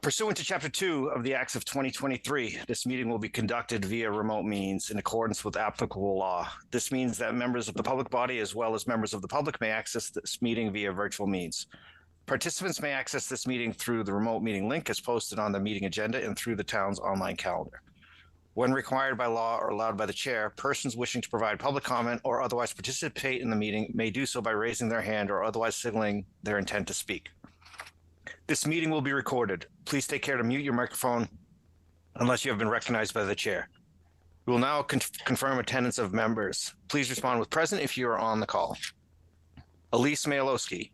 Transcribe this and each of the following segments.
Pursuant to Chapter 2 of the Acts of 2023, this meeting will be conducted via remote means in accordance with applicable law. This means that members of the public body as well as members of the public may access this meeting via virtual means. Participants may access this meeting through the remote meeting link as posted on the meeting agenda and through the town's online calendar. When required by law or allowed by the chair, persons wishing to provide public comment or otherwise participate in the meeting may do so by raising their hand or otherwise signaling their intent to speak. This meeting will be recorded. Please take care to mute your microphone unless you have been recognized by the chair. We will now confirm attendance of members. Please respond with present if you are on the call. Elise Mayalowski.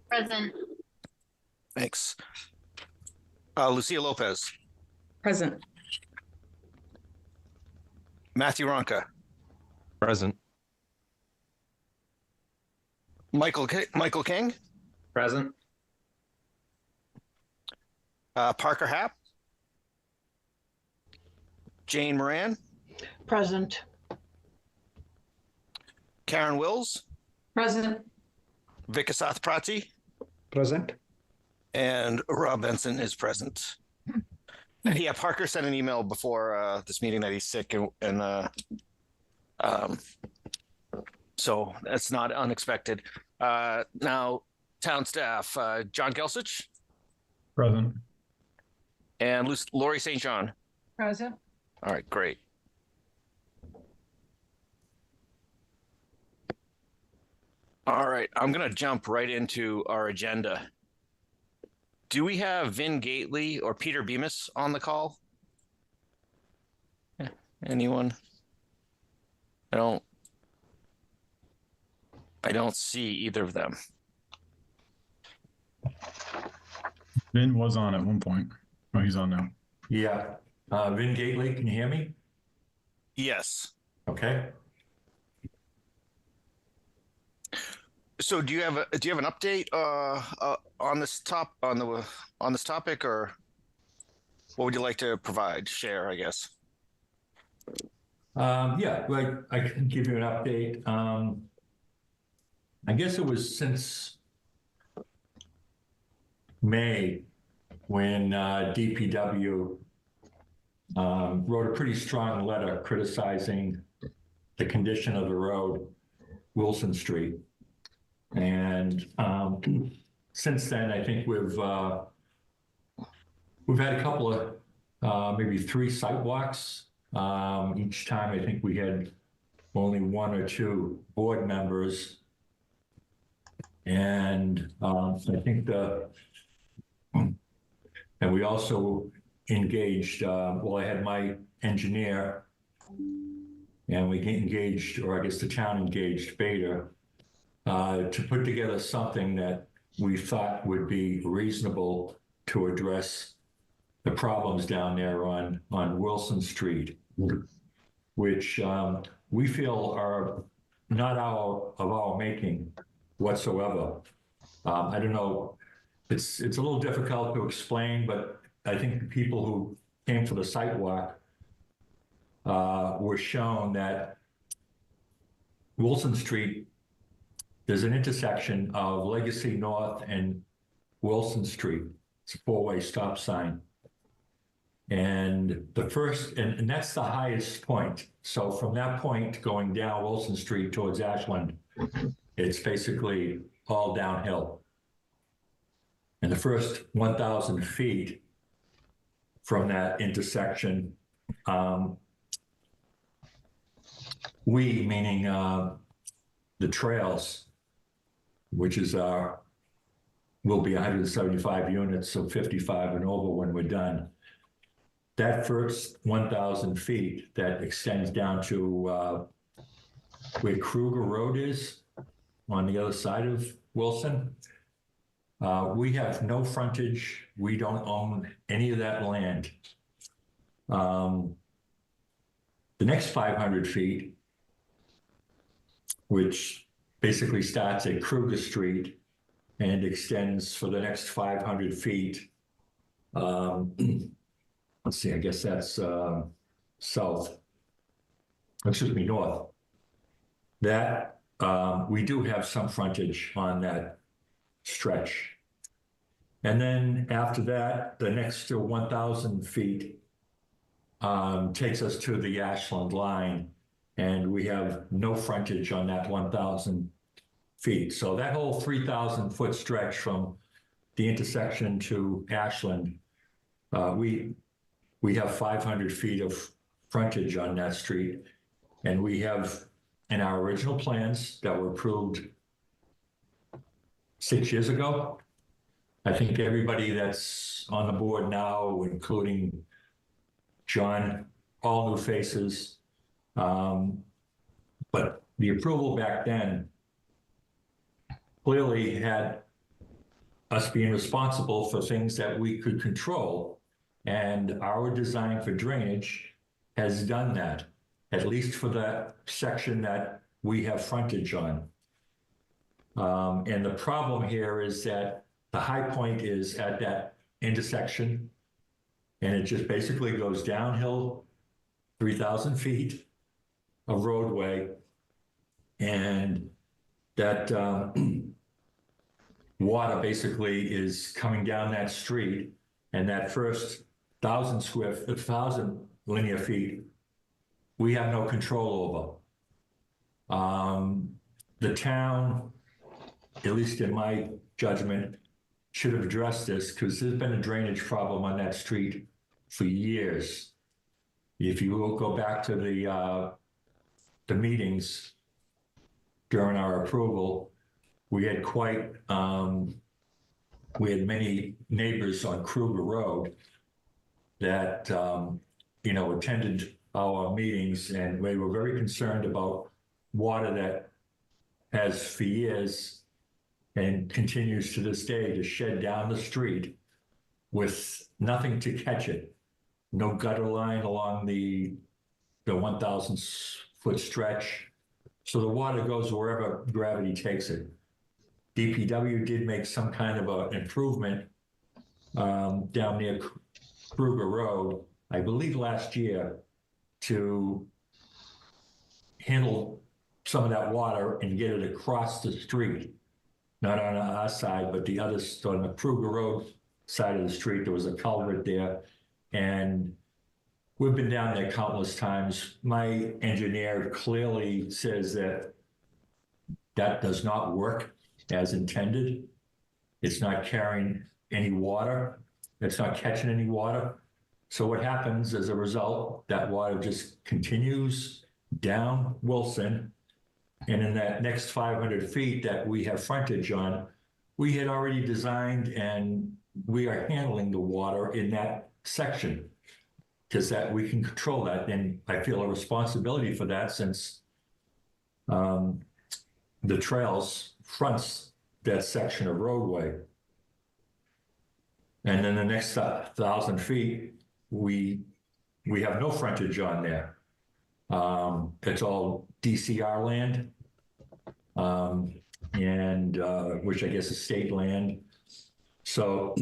Present. Thanks. Lucia Lopez. Present. Matthew Ronca. Present. Michael King. Present. Parker Happ. Jane Moran. Present. Karen Wills. Present. Vikasath Prati. Present. And Rob Benson is present. Yeah, Parker sent an email before this meeting that he's sick, and so that's not unexpected. Now, town staff, John Gelsich. Present. And Lori St. John. Present. All right, great. All right, I'm going to jump right into our agenda. Do we have Vin Gately or Peter Bemis on the call? Anyone? I don't see either of them. Vin was on at one point. Oh, he's on now. Yeah. Vin Gately, can you hear me? Yes. Okay. So do you have an update on this topic, or what would you like to share, I guess? Yeah, like I can give you an update. I guess it was since May when DPW wrote a pretty strong letter criticizing the condition of the road, Wilson Street. And since then, I think we've had a couple of maybe 3 site walks. Each time, I think we had only 1 or 2 board members, and I think and we also engaged. Well, I had my engineer, and we engaged, or I guess the town engaged Beta. To put together something that we thought would be reasonable to address the problems down there on Wilson Street, which we feel are not of our making whatsoever. I don't know, it's a little difficult to explain, but I think the people who came for the site walk were shown that Wilson Street, there's an intersection of Legacy North and Wilson Street. It's a 4-way stop sign. And the first, and that's the highest point. So from that point going down Wilson Street towards Ashland, it's basically all downhill. And the first 1,000 feet from that intersection, we, meaning the trails, which is will be 175 units, so 55 and over when we're done. That first 1,000 feet that extends down to where Kruger Road is on the other side of Wilson. We have no frontage. We don't own any of that land. The next 500 feet, which basically starts at Kruger Street and extends for the next 500 feet. Let's see, I guess that's north. That, we do have some frontage on that stretch. And then after that, the next 1,000 feet takes us to the Ashland line, and we have no frontage on that 1,000 feet. So that whole 3,000-foot stretch from the intersection to Ashland, we have 500 feet of frontage on that street, and we have in our original plans that were approved 6 years ago. I think everybody that's on the board now, including John, all new faces. But the approval back then clearly had us being responsible for things that we could control. And our design for drainage has done that, at least for that section that we have frontage on. And the problem here is that the high point is at that intersection, and it just basically goes downhill 3,000 feet of roadway, and that water basically is coming down that street, and that first 1,000 linear feet, we have no control over. The town, at least in my judgment, should have addressed this, because there's been a drainage problem on that street for years. If you will go back to the meetings during our approval, we had many neighbors on Kruger Road that attended our meetings, and they were very concerned about water that has for years and continues to this day to shed down the street with nothing to catch it. No gutter line along the 1,000-foot stretch. So the water goes wherever gravity takes it. DPW did make some kind of an improvement down near Kruger Road, I believe last year, to handle some of that water and get it across the street. Not on our side, but the other, on the Kruger Road side of the street, there was a culvert there. And we've been down there countless times. My engineer clearly says that that does not work as intended. It's not carrying any water. It's not catching any water. So what happens as a result, that water just continues down Wilson. And in that next 500 feet that we have frontage on, we had already designed and we are handling the water in that section, because that we can control that. And I feel a responsibility for that, since the trails fronts that section of roadway. And then the next 1,000 feet, we have no frontage on there. It's all DCR land, and which I guess is state land. So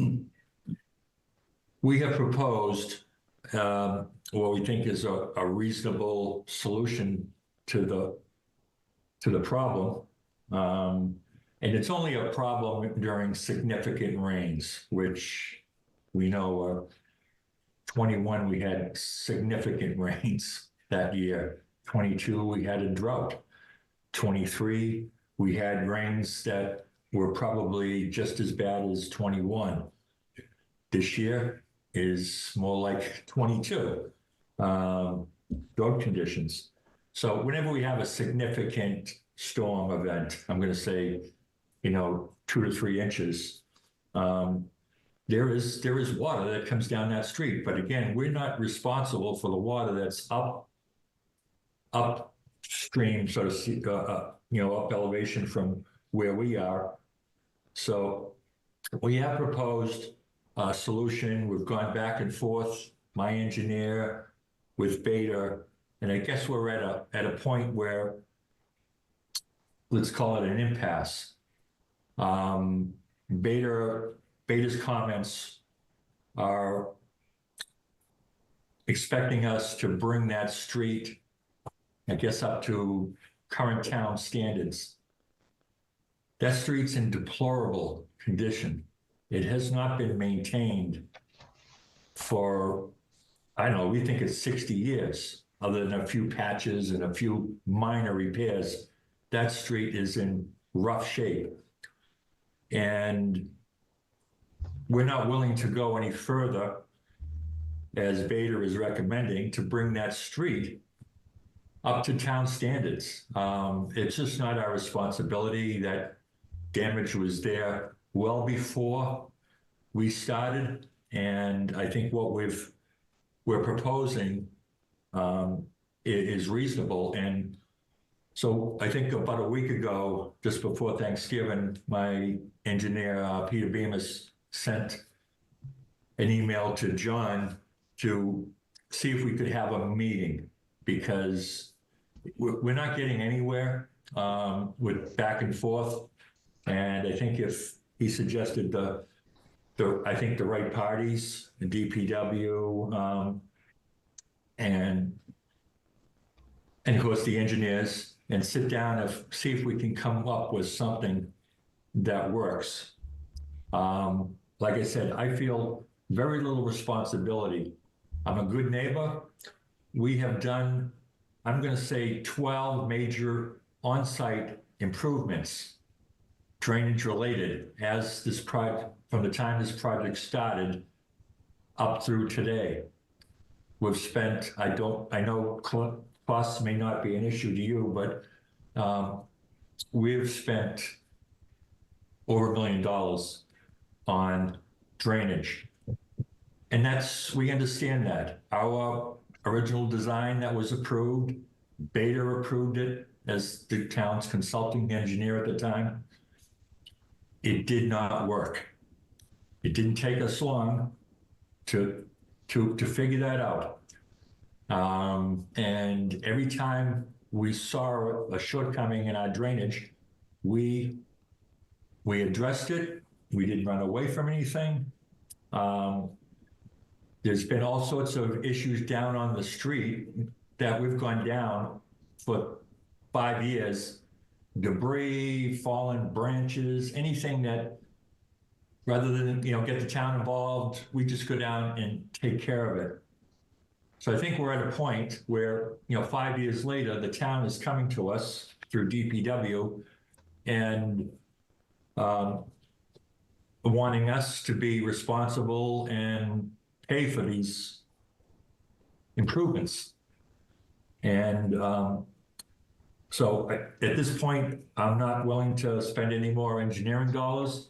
we have proposed what we think is a reasonable solution to the problem. And it's only a problem during significant rains, which we know 21 we had significant rains that year. 22 we had a drought. 23 we had rains that were probably just as bad as 21. This year is more like 22 drought conditions. So whenever we have a significant storm event, I'm going to say, 2 to 3 inches, there is water that comes down that street. But again, we're not responsible for the water that's upstream, so to speak, up elevation from where we are. So we have proposed a solution. We've gone back and forth, my engineer with Beta, and I guess we're at a point where, let's call it an impasse. Beta's comments are expecting us to bring that street, I guess, up to current town standards. That street's in deplorable condition. It has not been maintained for, I don't know, we think it's 60 years, other than a few patches and a few minor repairs. That street is in rough shape. And we're not willing to go any further, as Bader is recommending, to bring that street up to town standards. It's just not our responsibility. That damage was there well before we started. And I think what we're proposing is reasonable. And so I think about a week ago, just before Thanksgiving, my engineer, Peter Bemis, sent an email to John to see if we could have a meeting, because we're not getting anywhere with back and forth. And I think if he suggested I think the right parties, the DPW, and of course the engineers, and sit down and see if we can come up with something that works. Like I said, I feel very little responsibility. I'm a good neighbor. We have done, I'm going to say, 12 major on-site improvements, drainage related, as this project, from the time this project started up through today. We've spent, I know costs may not be an issue to you, but we've spent over $1 million on drainage. And we understand that. Our original design that was approved, Bader approved it as the town's consulting engineer at the time. It did not work. It didn't take us long to figure that out. And every time we saw a shortcoming in our drainage, we addressed it. We didn't run away from anything. There's been all sorts of issues down on the street that we've gone down for 5 years. Debris, fallen branches, anything that, rather than, get the town involved, we just go down and take care of it. So I think we're at a point where, 5 years later, the town is coming to us through DPW and wanting us to be responsible and pay for these improvements. And so at this point, I'm not willing to spend any more engineering dollars.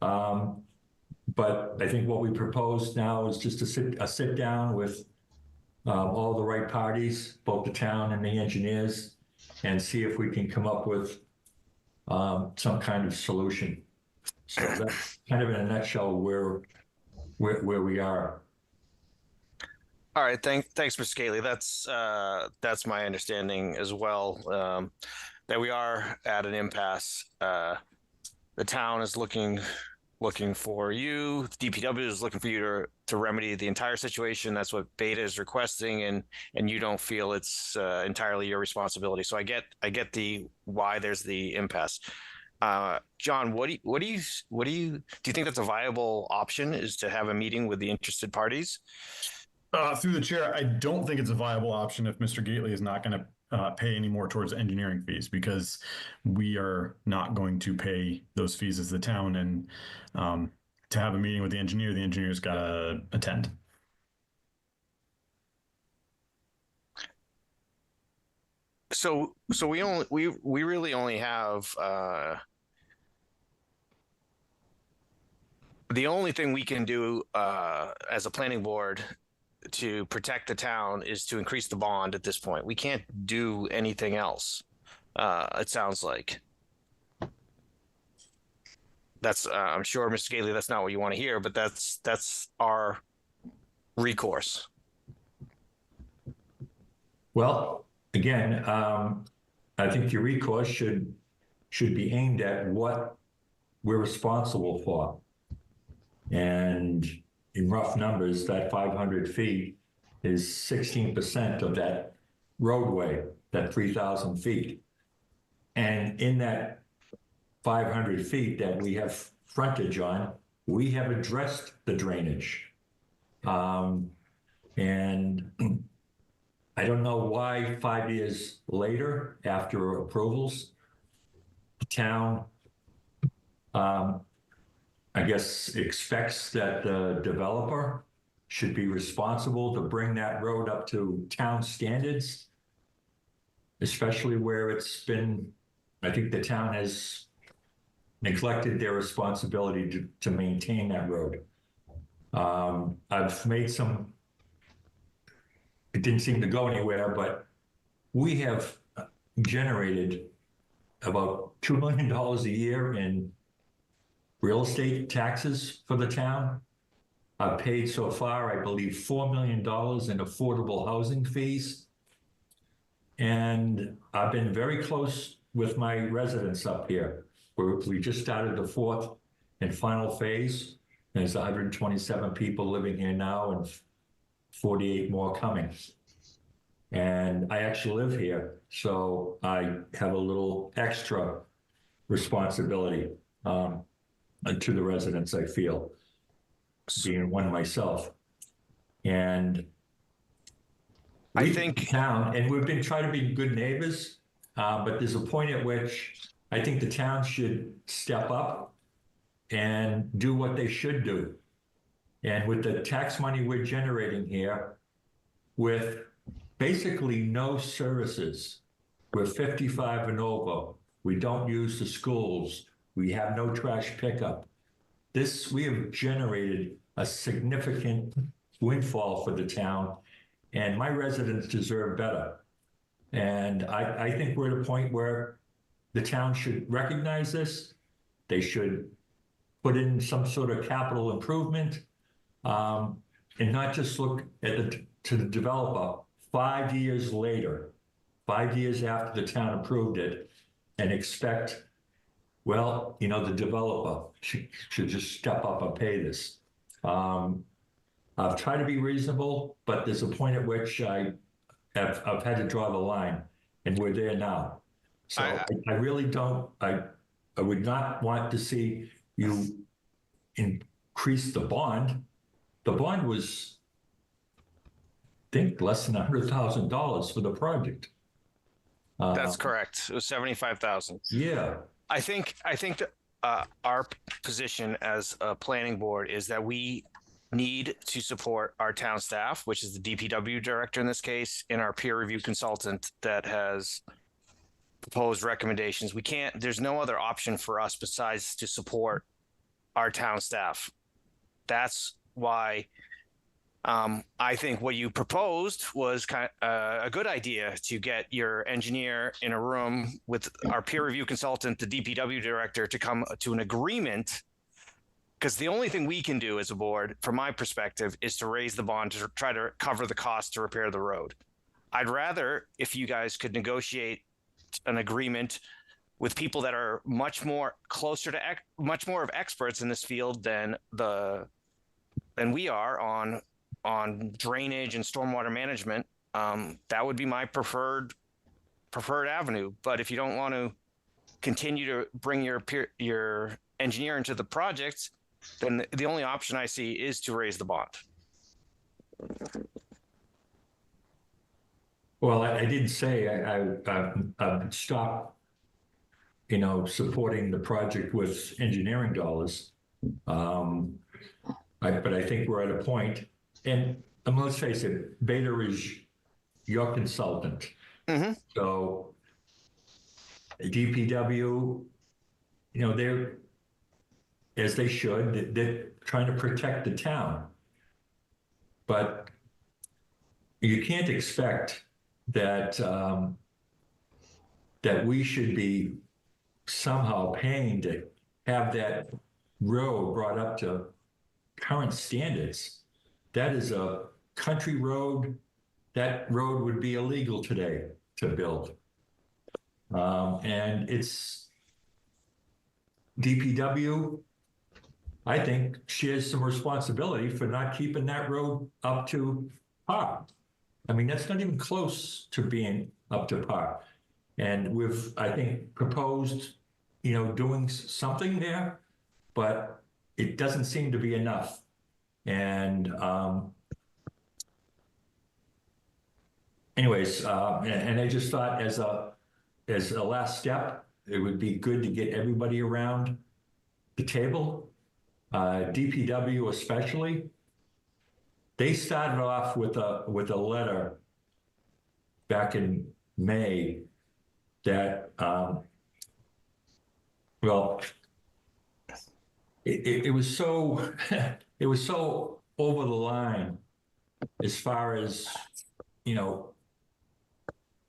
But I think what we propose now is just a sit down with all the right parties, both the town and the engineers, and see if we can come up with some kind of solution. So that's kind of in a nutshell where we are. All right, thanks, Mr. Scaly. That's my understanding as well, that we are at an impasse. The town is looking for you. DPW is looking for you to remedy the entire situation. That's what Beta is requesting, and you don't feel it's entirely your responsibility. So I get why there's the impasse. John, do you think that's a viable option, is to have a meeting with the interested parties? Through the chair, I don't think it's a viable option if Mr. Gately is not going to pay any more towards engineering fees, because we are not going to pay those fees as the town. And to have a meeting with the engineer's got to attend. So we really only have the only thing we can do as a planning board to protect the town is to increase the bond at this point. We can't do anything else. It sounds like that's I'm sure, Mr. Gately, that's not what you want to hear, but that's our recourse. Well, again, I think your recourse should be aimed at what we're responsible for. And in rough numbers, that 500 feet is 16% of that roadway, that 3,000 feet. And in that 500 feet that we have frontage on, we have addressed the drainage. And I don't know why 5 years later, after approvals, the town, I guess, expects that the developer should be responsible to bring that road up to town standards, especially where it's been, I think the town has neglected their responsibility to maintain that road. I've made some, it didn't seem to go anywhere, but we have generated about $2 million a year in real estate taxes for the town. I've paid so far, I believe, $4 million in affordable housing fees. And I've been very close with my residents up here. We just started the fourth and final phase. There's 127 people living here now and 48 more coming. And I actually live here, so I have a little extra responsibility to the residents, I feel, being one myself. And I think town, and we've been trying to be good neighbors, but there's a point at which I think the town should step up and do what they should do. And with the tax money we're generating here, with basically no services, we're 55 and over, we don't use the schools, we have no trash pickup. We have generated a significant windfall for the town, and my residents deserve better. And I think we're at a point where the town should recognize this. They should put in some sort of capital improvement, and not just look at to the developer 5 years later, 5 years after the town approved it, and expect, well, you know, the developer should just step up and pay this. I've tried to be reasonable, but there's a point at which I've had to draw the line, and we're there now. So I really don't, I would not want to see you increase the bond. The bond was, I think, less than $100,000 for the project. that's correct. It was 75,000. Yeah. I think that our position as a planning board is that we need to support our town staff, which is the DPW director in this case, and our peer review consultant that has proposed recommendations. There's no other option for us besides to support our town staff. That's why I think what you proposed was kind of a good idea, to get your engineer in a room with our peer review consultant, the DPW director, to come to an agreement. Because the only thing we can do as a board, from my perspective, is to raise the bond to try to cover the cost to repair the road. I'd rather if you guys could negotiate an agreement with people that are much more closer to much more of experts in this field than we are on drainage and stormwater management. That would be my preferred avenue. But if you don't want to continue to bring your engineer into the project, then the only option I see is to raise the bond. Well, I didn't say I've stopped, you know, supporting the project with engineering dollars. But I think we're at a point, and let's face it, Beta is your consultant. Mm-hmm. So DPW, you know, they're, as they should, they're trying to protect the town. But you can't expect that that we should be somehow paying to have that road brought up to current standards. That is a country road. That road would be illegal today to build. And it's DPW, I think, shares some responsibility for not keeping that road up to par. I mean, that's not even close to being up to par. And we've, I think, proposed, you know, doing something there, but it doesn't seem to be enough. And anyways, and I just thought as a last step, it would be good to get everybody around the table, DPW especially. They started off with a letter back in May that, well, it was so it was so over the line as far as, you know,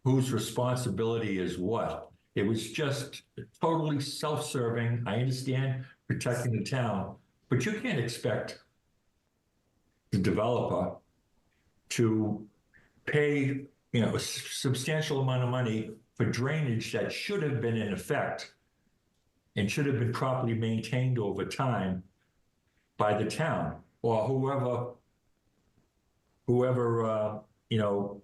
whose responsibility is what. It was just totally self-serving. I understand protecting the town, but you can't expect the developer to pay, you know, a substantial amount of money for drainage that should have been in effect and should have been properly maintained over time by the town or whoever you know,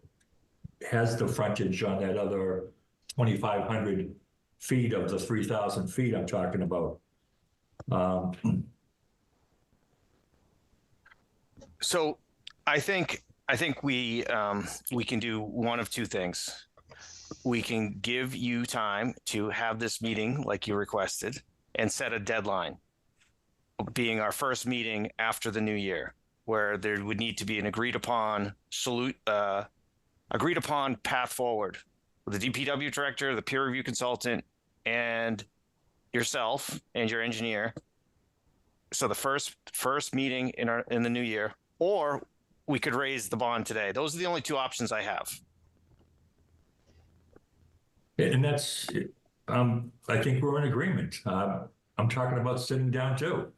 has the frontage on that other 2,500 feet of the 3,000 feet I'm talking about. So I think we can do one of two things. We can give you time to have this meeting like you requested and set a deadline, being our first meeting after the new year, where there would need to be an agreed upon path forward with the DPW director, the peer review consultant, and yourself and your engineer. So the first meeting in the new year, or we could raise the bond today. Those are the only two options I have. And that's, I think we're in agreement. I'm talking about sitting down too.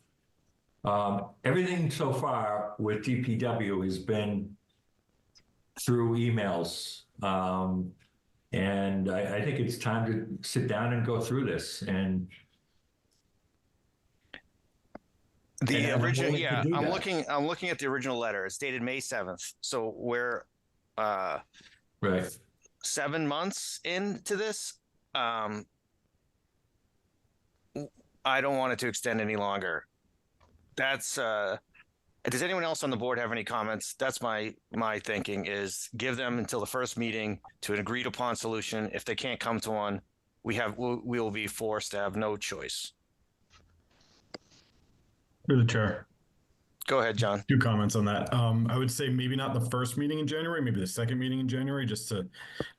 Everything so far with DPW has been through emails. And I think it's time to sit down and go through this. And The I'm original, willing to yeah, do I'm that. looking at the original letter. It's dated May 7th. So we're right. 7 months into this. I don't want it to extend any longer. That's does anyone else on the board have any comments? That's my thinking is give them until the first meeting to an agreed upon solution. If they can't come to one, we will be forced to have no choice. Through the chair. Go ahead, John. 2 comments on that. I would say maybe not the first meeting in January, maybe the second meeting in January, just to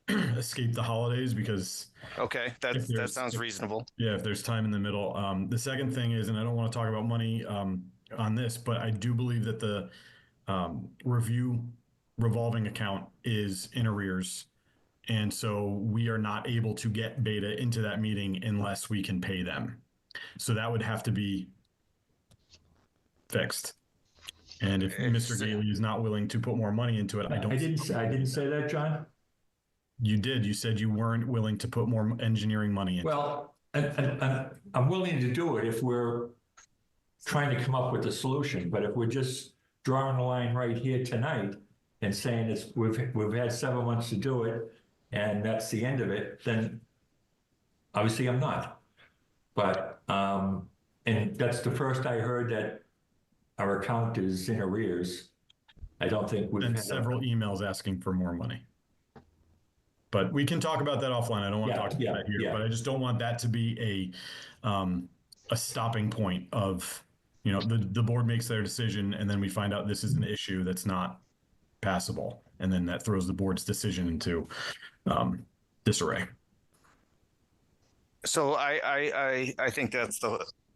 escape the holidays, because Okay, that sounds reasonable. yeah, if there's time in the middle. The second thing is, and I don't want to talk about money on this, but I do believe that the review revolving account is in arrears. And so we are not able to get Beta into that meeting unless we can pay them. So that would have to be fixed. And if Mr. Gately is not willing to put more money into it, I didn't say that, John. You did. You said you weren't willing to put more engineering money into it. Well, I'm willing to do it if we're trying to come up with a solution. But if we're just drawing a line right here tonight and saying we've had 7 months to do it and that's the end of it, then obviously I'm not. But and that's the first I heard that our account is in arrears. I don't think we've And had several emails asking for more money. But we can talk about that offline. I don't want to talk about that here, but I just don't want that to be a stopping point of, you know, the board makes their decision and then we find out this is an issue that's not passable. And then that throws the board's decision into disarray. So I think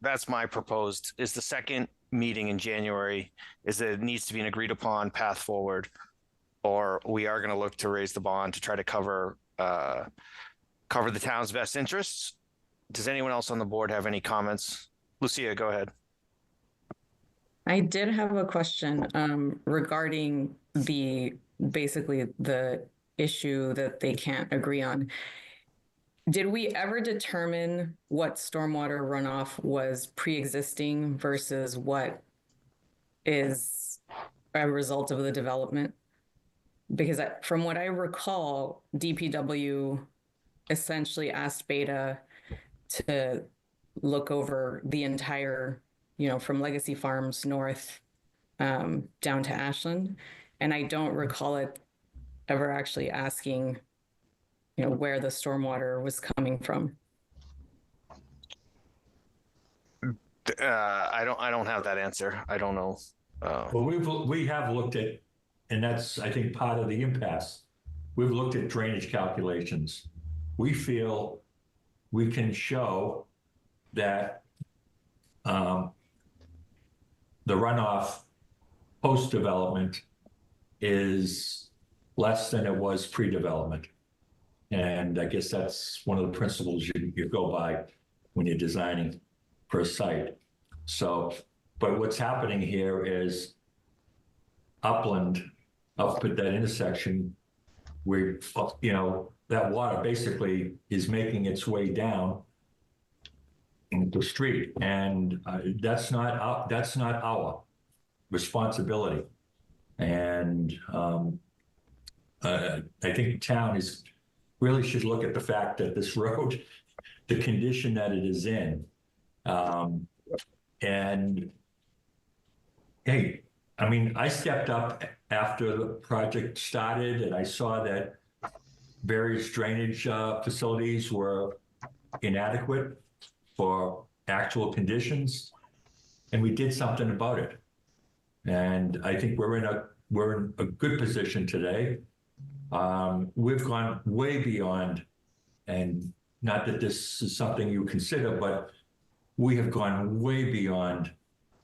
that's my proposed is the second meeting in January is that it needs to be an agreed upon path forward, or we are going to look to raise the bond to try to cover the town's best interests. Does anyone else on the board have any comments? Lucia, go ahead. I did have a question regarding basically the issue that they can't agree on. Did we ever determine what stormwater runoff was pre-existing versus what is a result of the development? Because from what I recall, DPW essentially asked Beta to look over the entire from Legacy Farms north down to Ashland. And I don't recall it ever actually asking, where the stormwater was coming from. I don't have that answer. I don't know. Well, we have looked at, and that's, I think, part of the impasse. We've looked at drainage calculations. We feel we can show that the runoff post-development is less than it was pre-development. And I guess that's one of the principles you go by when you're designing for a site. So, but what's happening here is upland, up at that intersection, where, that water basically is making its way down the street. And that's not our responsibility. And I think the town really should look at the fact that this road, the condition that it is in, and hey, I mean, I stepped up after the project started and I saw that various drainage facilities were inadequate for actual conditions, and we did something about it. And I think we're in a good position today. We've gone way beyond, and not that this is something you consider, but we have gone way beyond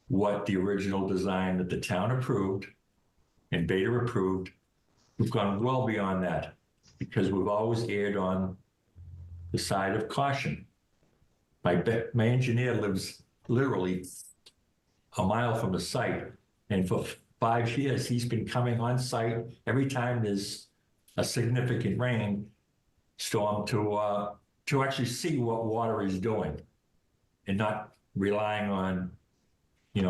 what the original design that the town approved and Beta approved. We've gone well beyond that because we've always erred on the side of caution. My engineer lives literally a mile from the site, and for 5 years he's been coming on site every time there's a significant rain storm to actually see what water is doing, and not relying on,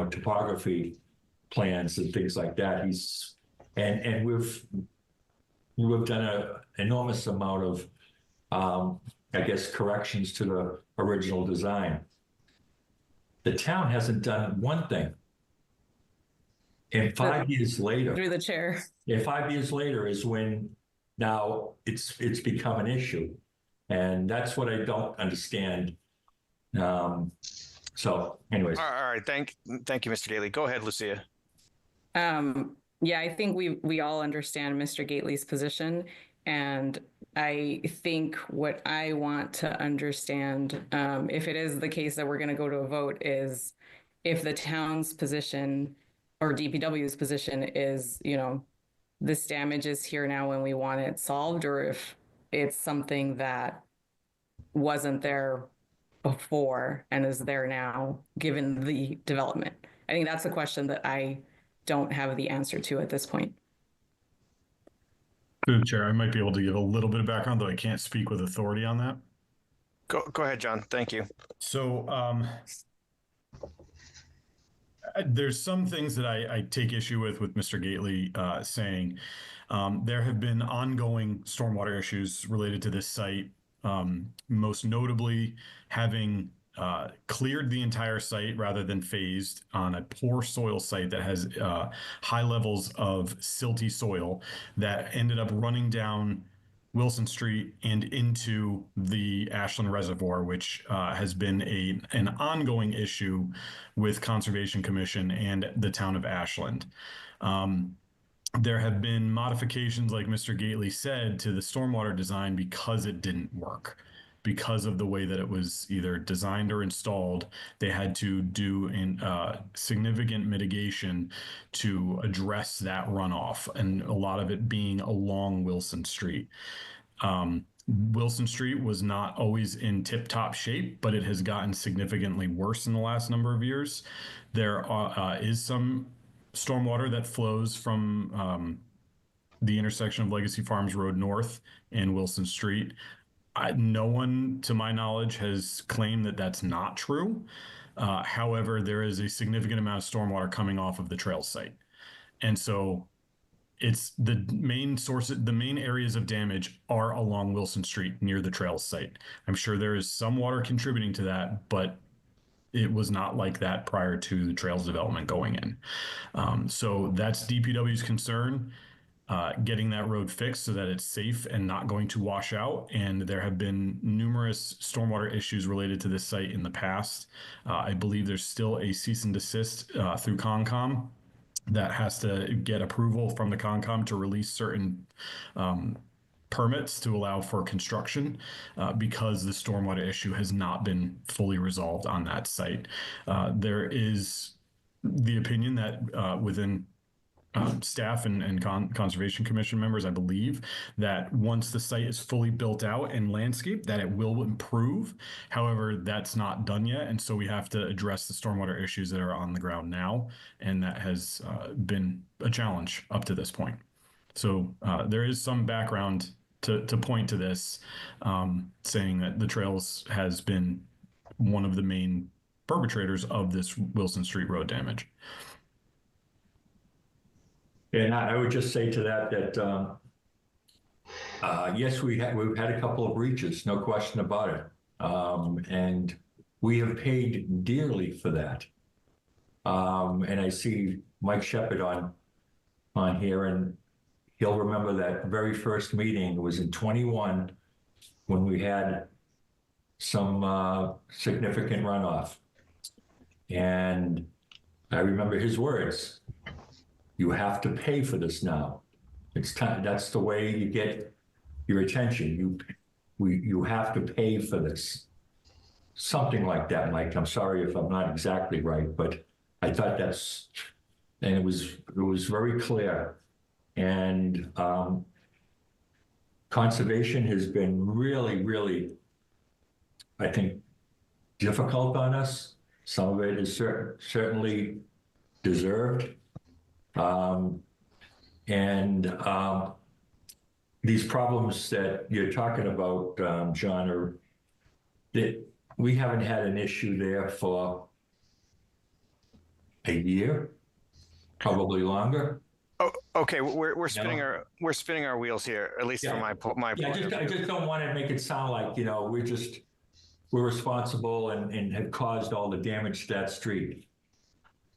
topography plans and things like that. And we've done an enormous amount of, corrections to the original design. The town hasn't done one thing. And 5 years later, Through the chair. yeah, 5 years later is when now it's become an issue. And that's what I don't understand. So anyways. All right. Thank you, Mr. Daly. Go ahead, Lucia. Yeah, I think we all understand Mr. Gately's position. And I think what I want to understand, if it is the case that we're going to go to a vote, is if the town's position or DPW's position is, this damage is here now and we want it solved, or if it's something that wasn't there before and is there now given the development. I think that's a question that I don't have the answer to at this point. Through the chair, I might be able to give a little bit of background, though I can't speak with authority on that. Go ahead, John. Thank you. So there's some things that I take issue with Mr. Gately saying. There have been ongoing stormwater issues related to this site, most notably having cleared the entire site rather than phased on a poor soil site that has high levels of silty soil that ended up running down Wilson Street and into the Ashland Reservoir, which has been an ongoing issue with Conservation Commission and the town of Ashland. There have been modifications, like Mr. Gately said, to the stormwater design because it didn't work. Because of the way that it was either designed or installed, they had to do significant mitigation to address that runoff, and a lot of it being along Wilson Street. Wilson Street was not always in tip-top shape, but it has gotten significantly worse in the last number of years. There is some stormwater that flows from the intersection of Legacy Farms Road North and Wilson Street. No one, to my knowledge, has claimed that that's not true. However, there is a significant amount of stormwater coming off of the trail site. And so it's the main areas of damage are along Wilson Street near the trail site. I'm sure there is some water contributing to that, but it was not like that prior to the trails development going in. So that's DPW's concern, getting that road fixed so that it's safe and not going to wash out. And there have been numerous stormwater issues related to this site in the past. I believe there's still a cease and desist through Concom that has to get approval from the Concom to release certain permits to allow for construction because the stormwater issue has not been fully resolved on that site. There is the opinion that within staff and Conservation Commission members, I believe, that once the site is fully built out and landscaped, that it will improve. However, that's not done yet. And so we have to address the stormwater issues that are on the ground now. And that has been a challenge up to this point. So there is some background to point to this, saying that the Trails has been one of the main perpetrators of this Wilson Street road damage. And I would just say to that, yes, we've had a couple of breaches, no question about it. And we have paid dearly for that. And I see Mike Shepard on here, and he'll remember that very first meeting was in 21 when we had some significant runoff. And I remember his words. You have to pay for this now. It's time. That's the way you get your attention. You have to pay for this. Something like that, Mike. I'm sorry if I'm not exactly right, but I thought that's, and it was very clear. And conservation has been really, really, I think, difficult on us. Some of it is certainly deserved. These problems that you're talking about, John, are that we haven't had an issue there for a year, probably longer. Oh, okay. We're spinning our wheels here, at least from my point of view. I just don't want to make it sound like, we're responsible and have caused all the damage to that street.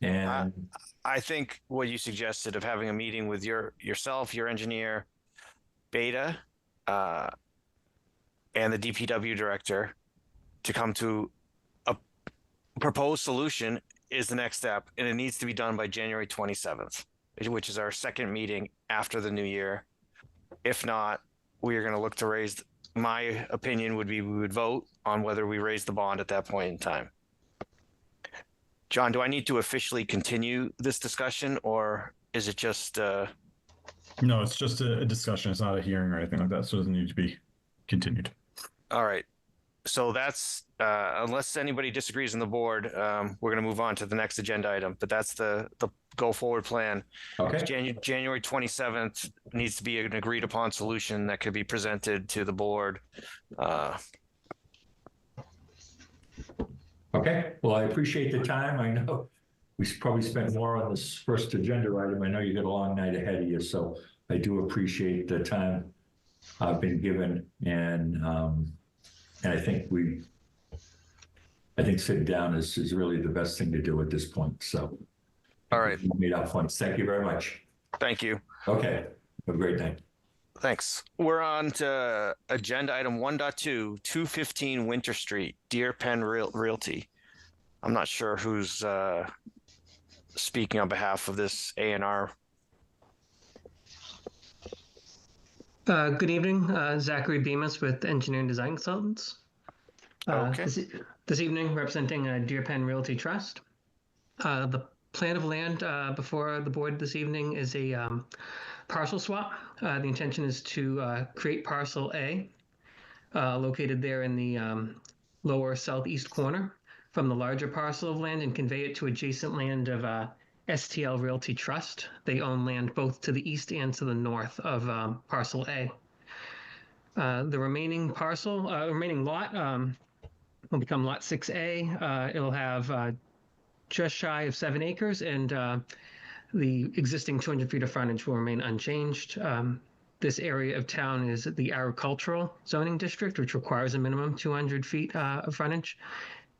And I think what you suggested of having a meeting with yourself, your engineer, Beta, and the DPW director to come to a proposed solution is the next step, and it needs to be done by January 27th, which is our second meeting after the new year. If not, we are going to look to raise. My opinion would be we would vote on whether we raise the bond at that point in time. John, do I need to officially continue this discussion, or is it just? No, it's just a discussion. It's not a hearing or anything like that, so it doesn't need to be continued. All right. So that's unless anybody disagrees on the board, we're going to move on to the next agenda item. But that's the go forward plan. okay. January 27th needs to be an agreed upon solution that could be presented to the board. Okay, well, I appreciate the time. I know we probably spent more on this first agenda item. I know you got a long night ahead of you, so I do appreciate the time I've been given. And I think sitting down is really the best thing to do at this point. So, All right. We made up points. Thank you very much. Thank you. Okay, have a great night. Thanks. We're on to agenda item 1.2, 215 Winter Street, Deer Pen Realty. I'm not sure who's speaking on behalf of this A&R. Good evening, Zachary Bemis with Engineering Design Consultants. Okay. This evening, representing Deer Pen Realty Trust. The plan of land before the board this evening is a parcel swap. The intention is to create parcel A, located there in the lower southeast corner from the larger parcel of land, and convey it to adjacent land of STL Realty Trust. They own land both to the east and to the north of parcel A. The remaining lot will become lot 6A. It'll have just shy of 7 acres, and the existing 200 feet of frontage will remain unchanged. This area of town is the agricultural zoning district, which requires a minimum 200 feet of frontage.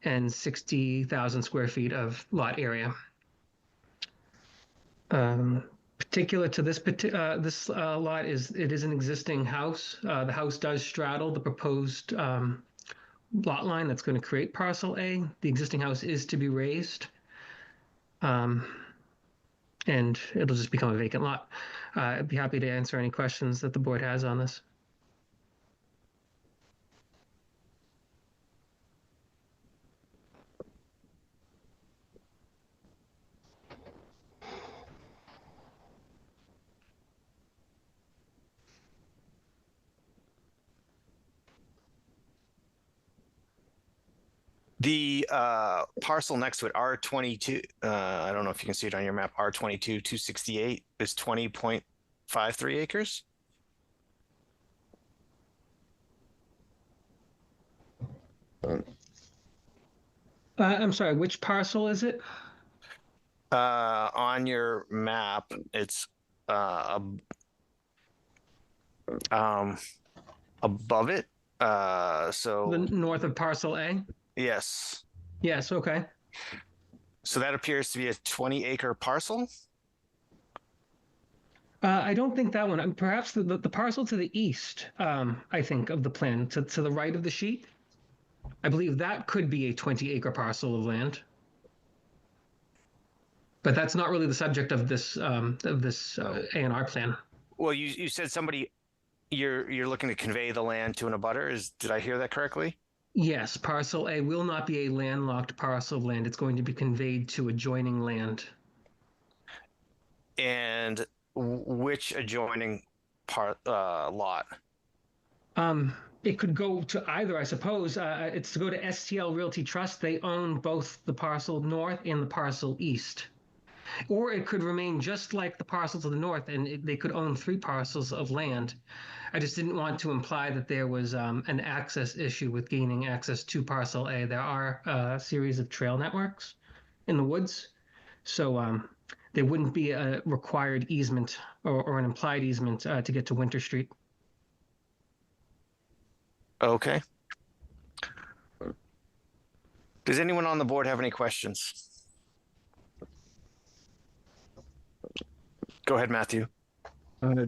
and 60,000 square feet of lot area. Particular to this lot is it is an existing house. The house does straddle the proposed lot line that's going to create parcel A. The existing house is to be raised, and it'll just become a vacant lot. I'd be happy to answer any questions that the board has on this. The parcel next to it, R22, I don't know if you can see it on your map, R22 268 is 20.53 acres. I'm sorry, which parcel is it? On your map, it's above it. So The north of parcel A? yes. Yes, okay. So that appears to be a 20-acre parcel. I don't think that one. Perhaps the parcel to the east, I think, of the plan, to the right of the sheet. I believe that could be a 20-acre parcel of land. But that's not really the subject of this A&R plan. Well, you said somebody you're looking to convey the land to an abutter. Did I hear that correctly? Yes, parcel A will not be a landlocked parcel of land. It's going to be conveyed to adjoining land. And which adjoining lot? It could go to either, I suppose. It's to go to STL Realty Trust. They own both the parcel north and the parcel east. Or it could remain just like the parcel to the north, and they could own 3 parcels of land. I just didn't want to imply that there was an access issue with gaining access to parcel A. There are a series of trail networks in the woods, so there wouldn't be a required easement or an implied easement to get to Winter Street. Okay. Does anyone on the board have any questions? Go ahead, Matthew.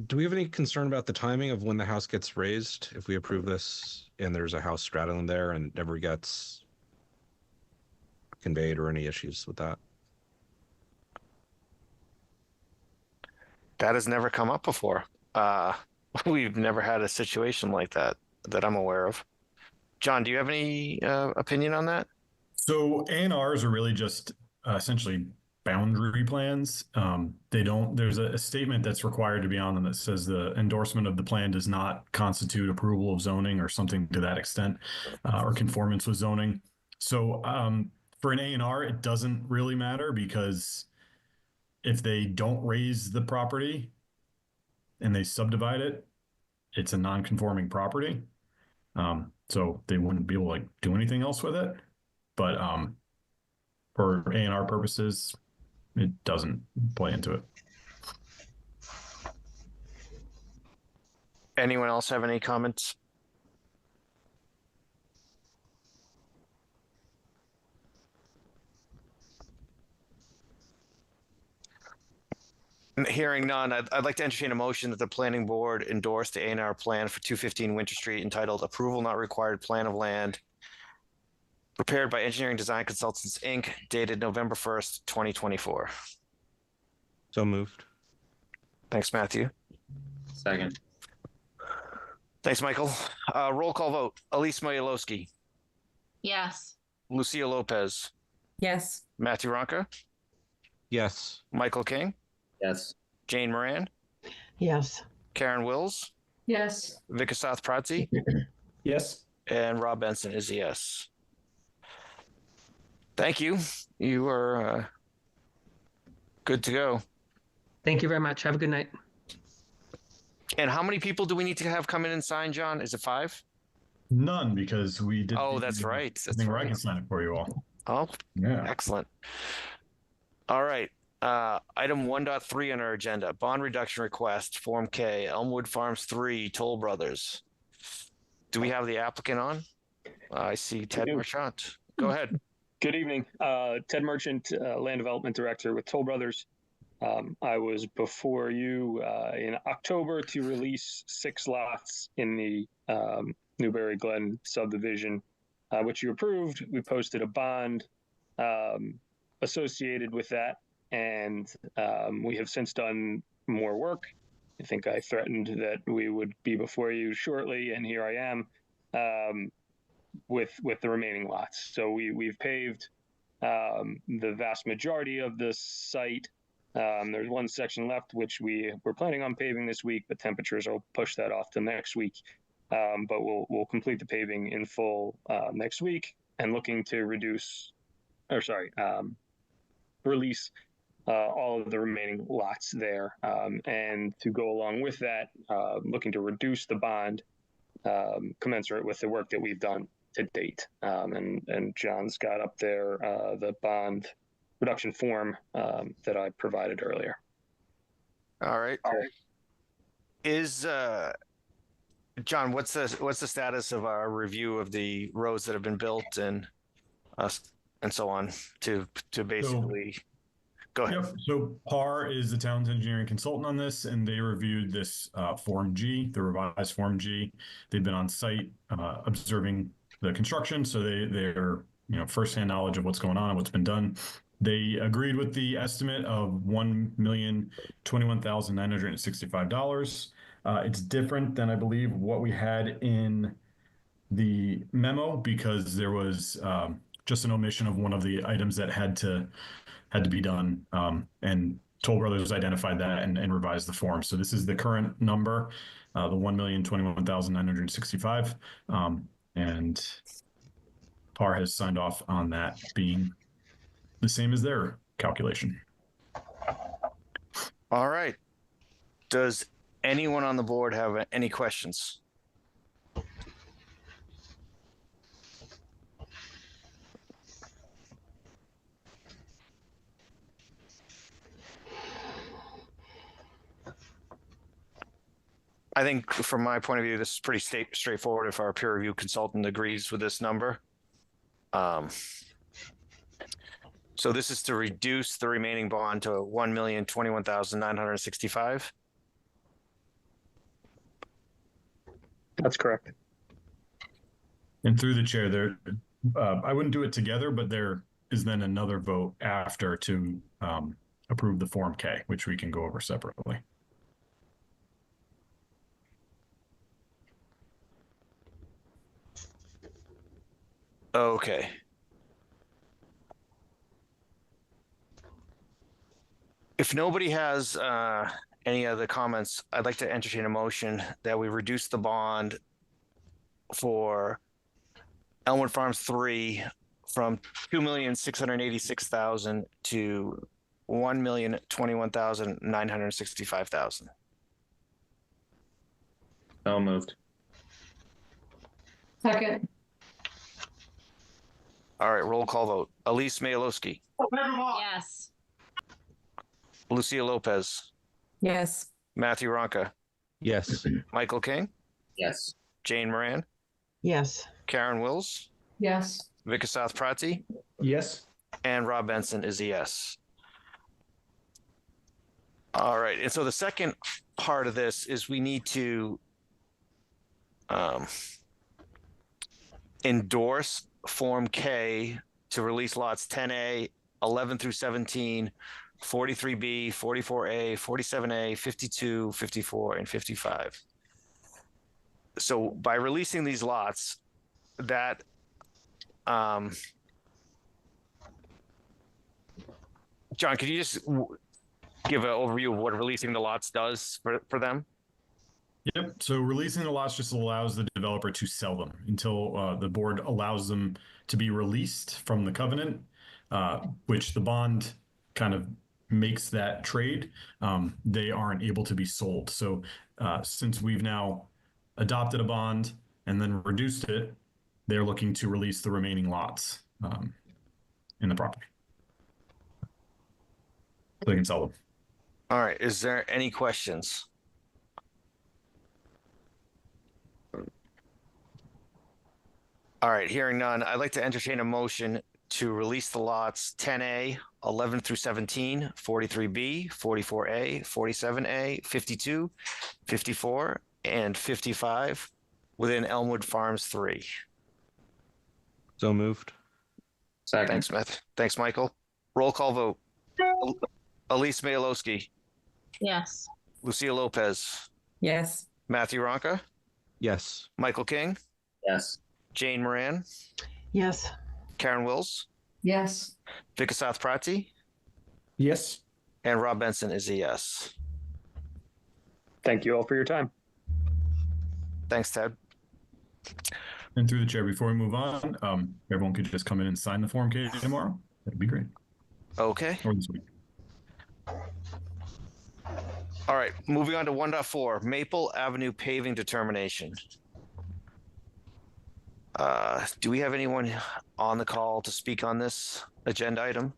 Do we have any concern about the timing of when the house gets raised? If we approve this and there's a house straddling there and it never gets conveyed, or any issues with that? That has never come up before. We've never had a situation like that I'm aware of. John, do you have any opinion on that? So A&Rs are really just essentially boundary plans. There's a statement that's required to be on them that says the endorsement of the plan does not constitute approval of zoning or something to that extent, or conformance with zoning. So for an A&R, it doesn't really matter, because if they don't raise the property and they subdivide it, it's a non-conforming property. So they wouldn't be able to do anything else with it. But for A&R purposes, it doesn't play into it. Anyone else have any comments? Hearing none, I'd like to entertain a motion that the planning board endorse the A&R plan for 215 Winter Street entitled Approval Not Required Plan of Land, prepared by Engineering Design Consultants, Inc., dated November 1st, 2024. So moved. Thanks, Matthew. Second. Thanks, Michael. Roll call vote. Elise Moyalowski, Yes. Lucia Lopez, Yes. Matthew Ronca, Yes. Michael King, Yes. Jane Moran, Yes. Karen Wills, Yes. Vikasath Pradzi, Yes. and Rob Benson is a yes. Thank you. You are good to go. Thank you very much. Have a good night. And how many people do we need to have come in and sign, John? Is it 5? None, because we did. Oh, that's right. I That's think I right. can sign it for you all. Oh, Yeah. excellent. All right. Item 1.3 on our agenda, bond reduction request, Form K, Elmwood Farms 3, Toll Brothers. Do we have the applicant on? I see Ted Marchant. Go ahead. Good evening. Ted Merchant, Land Development Director with Toll Brothers. I was before you in October to release 6 lots in the Newberry Glen subdivision, which you approved. We posted a bond associated with that, and we have since done more work. I think I threatened that we would be before you shortly, and here I am with the remaining lots. So we've paved the vast majority of the site. There's one section left, which we're planning on paving this week, but temperatures will push that off to next week. But we'll complete the paving in full next week, and looking to release all of the remaining lots there. And to go along with that, looking to reduce the bond commensurate with the work that we've done to date. And John's got up there the bond reduction form that I provided earlier. All right. Is John, what's the status of our review of the roads that have been built and so on to basically go ahead? Yep. So PAR is the town's engineering consultant on this, and they reviewed this Form G, the revised Form G. They've been on site observing the construction, so they're firsthand knowledge of what's going on and what's been done. They agreed with the estimate of $1,021,965. It's different than, I believe, what we had in the memo, because there was just an omission of one of the items that had to be done, and Toll Brothers identified that and revised the form. So this is the current number, the $1,021,965, and PAR has signed off on that being the same as their calculation. All right. Does anyone on the board have any questions? I think from my point of view, this is pretty straightforward if our peer review consultant agrees with this number. So this is to reduce the remaining bond to $1,021,965. That's correct. And through the chair, I wouldn't do it together, but there is then another vote after to approve the Form K, which we can go over separately. Okay. If nobody has any other comments, I'd like to entertain a motion that we reduce the bond for Elmwood Farms 3 from $2,686,000 to $1,021,965. So moved. Second. All right, roll call vote. Elise Mayalowski, Yes. Lucia Lopez, Yes. Matthew Ronca, Yes. Michael King, Yes. Jane Moran, Yes. Karen Wills, Yes. Vikasath Prati, Yes. and Rob Benson is a yes. All right, and so the second part of this is we need to endorse Form K to release lots 10A, 11 through 17, 43B, 44A, 47A, 52, 54, and 55. So by releasing these lots, that John, could you just give an overview of what releasing the lots does for them? Yep. So releasing the lots just allows the developer to sell them until the board allows them to be released from the covenant, which the bond kind of makes that trade. They aren't able to be sold. So since we've now adopted a bond and then reduced it, they're looking to release the remaining lots in the property. So they can sell them. All right. Is there any questions? All right, hearing none, I'd like to entertain a motion to release the lots 10A, 11 through 17, 43B, 44A, 47A, 52, 54, and 55 within Elmwood Farms 3. So moved. Second. Thanks, Smith. Thanks, Michael. Roll call vote. Elise Mayalowski, Yes. Lucia Lopez, Yes. Matthew Ronca, Yes. Michael King, Yes. Jane Moran, Yes. Karen Wills, Yes. Vikasath Prati, Yes. and Rob Benson is a yes. Thank you all for your time. Thanks, Ted. And through the chair, before we move on, everyone could just come in and sign the Form K tomorrow. That'd be great. Okay. Or this week. All right. Moving on to 1.4 Maple Avenue paving determination. Do we have anyone on the call to speak on this agenda item?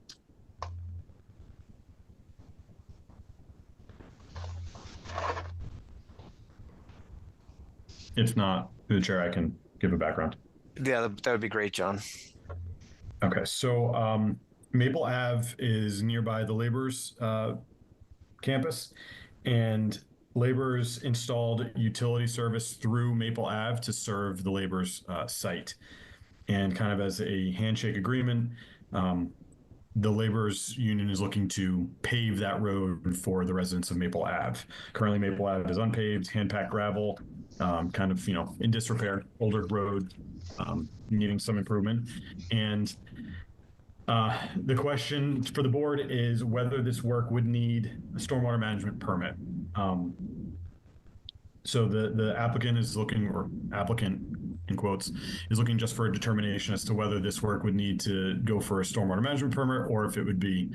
If not, through the chair, I can give a background. Yeah, that would be great, John. Okay, so Maple Ave is nearby the Labor's campus, and Labor's installed utility service through Maple Ave to serve the Labor's site. And kind of as a handshake agreement, the Labor's Union is looking to pave that road for the residents of Maple Ave. Currently, Maple Ave is unpaved, hand-packed gravel, kind of, in disrepair, older road, needing some improvement. And the question for the board is whether this work would need a stormwater management permit. So the applicant is looking, or applicant in quotes, is looking just for a determination as to whether this work would need to go for a stormwater management permit or if it would be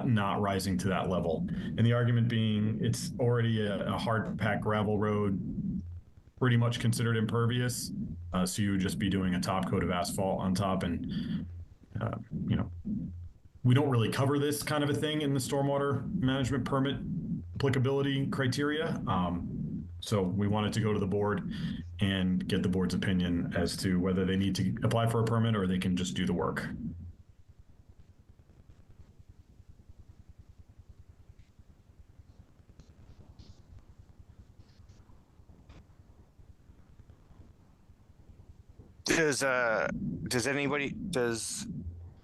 not rising to that level. And the argument being it's already a hard packed gravel road, pretty much considered impervious. So you would just be doing a top coat of asphalt on top. And, we don't really cover this kind of a thing in the stormwater management permit applicability criteria. So we wanted to go to the board and get the board's opinion as to whether they need to apply for a permit or they can just do the work.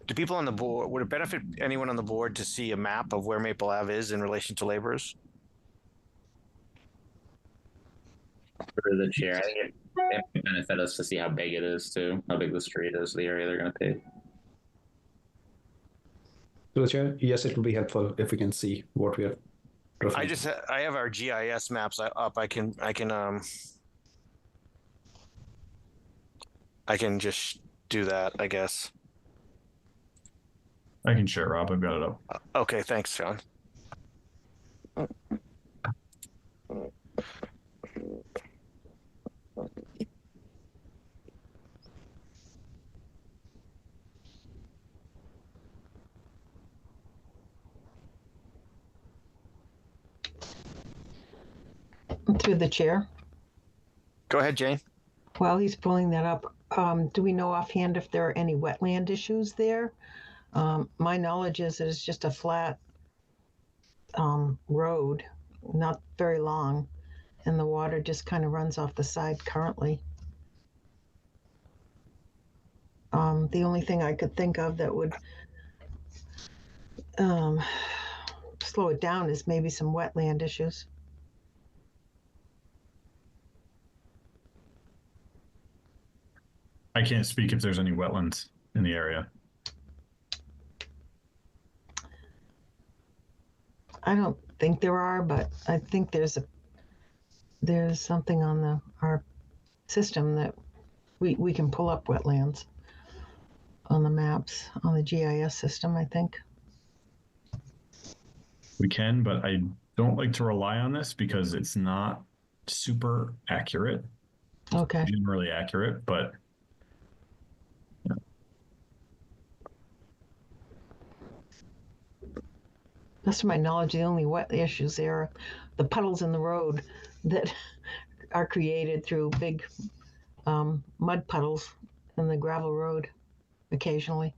Do people on the board, would it benefit anyone on the board to see a map of where Maple Ave is in relation to laborers? For the chair, I think it might benefit us to see how big it is too, how big the street is, the area they're going to pave. So, Chair, yes, it will be helpful if we can see what we are. I have our GIS maps up. I can just do that, I guess. I can share, Rob. I've got it up. Okay, thanks, John. Through the chair. Go ahead, Jane. While he's pulling that up, do we know offhand if there are any wetland issues there? My knowledge is that it's just a flat road, not very long, and the water just kind of runs off the side currently. The only thing I could think of that would slow it down is maybe some wetland issues. I can't speak if there's any wetlands in the area. I don't think there are, but I think there's something on our system that we can pull up wetlands on the maps on the GIS system, I think. We can, but I don't like to rely on this because it's not super accurate. Okay. Generally accurate, but best of my knowledge, the only wet issues there are the puddles in the road that are created through big mud puddles than the gravel road occasionally.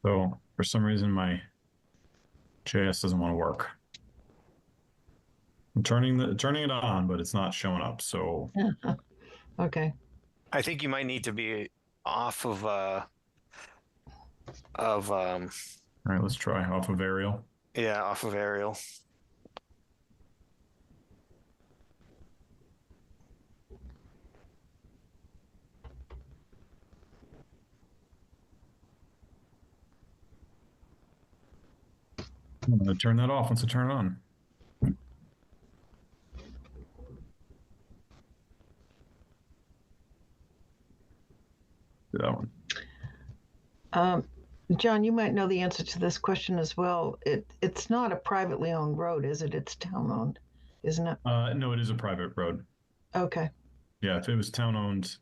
So for some reason, my JS doesn't want to work. I'm turning it on, but it's not showing up. So Okay. I think you might need to be off of all right, let's try off of aerial. yeah, off of aerial. I'm going to turn that off once I turn it on. Do that one. John, you might know the answer to this question as well. It's not a privately owned road, is it? It's town owned, isn't it? No, it is a private road. Okay. Yeah, if it was town owned,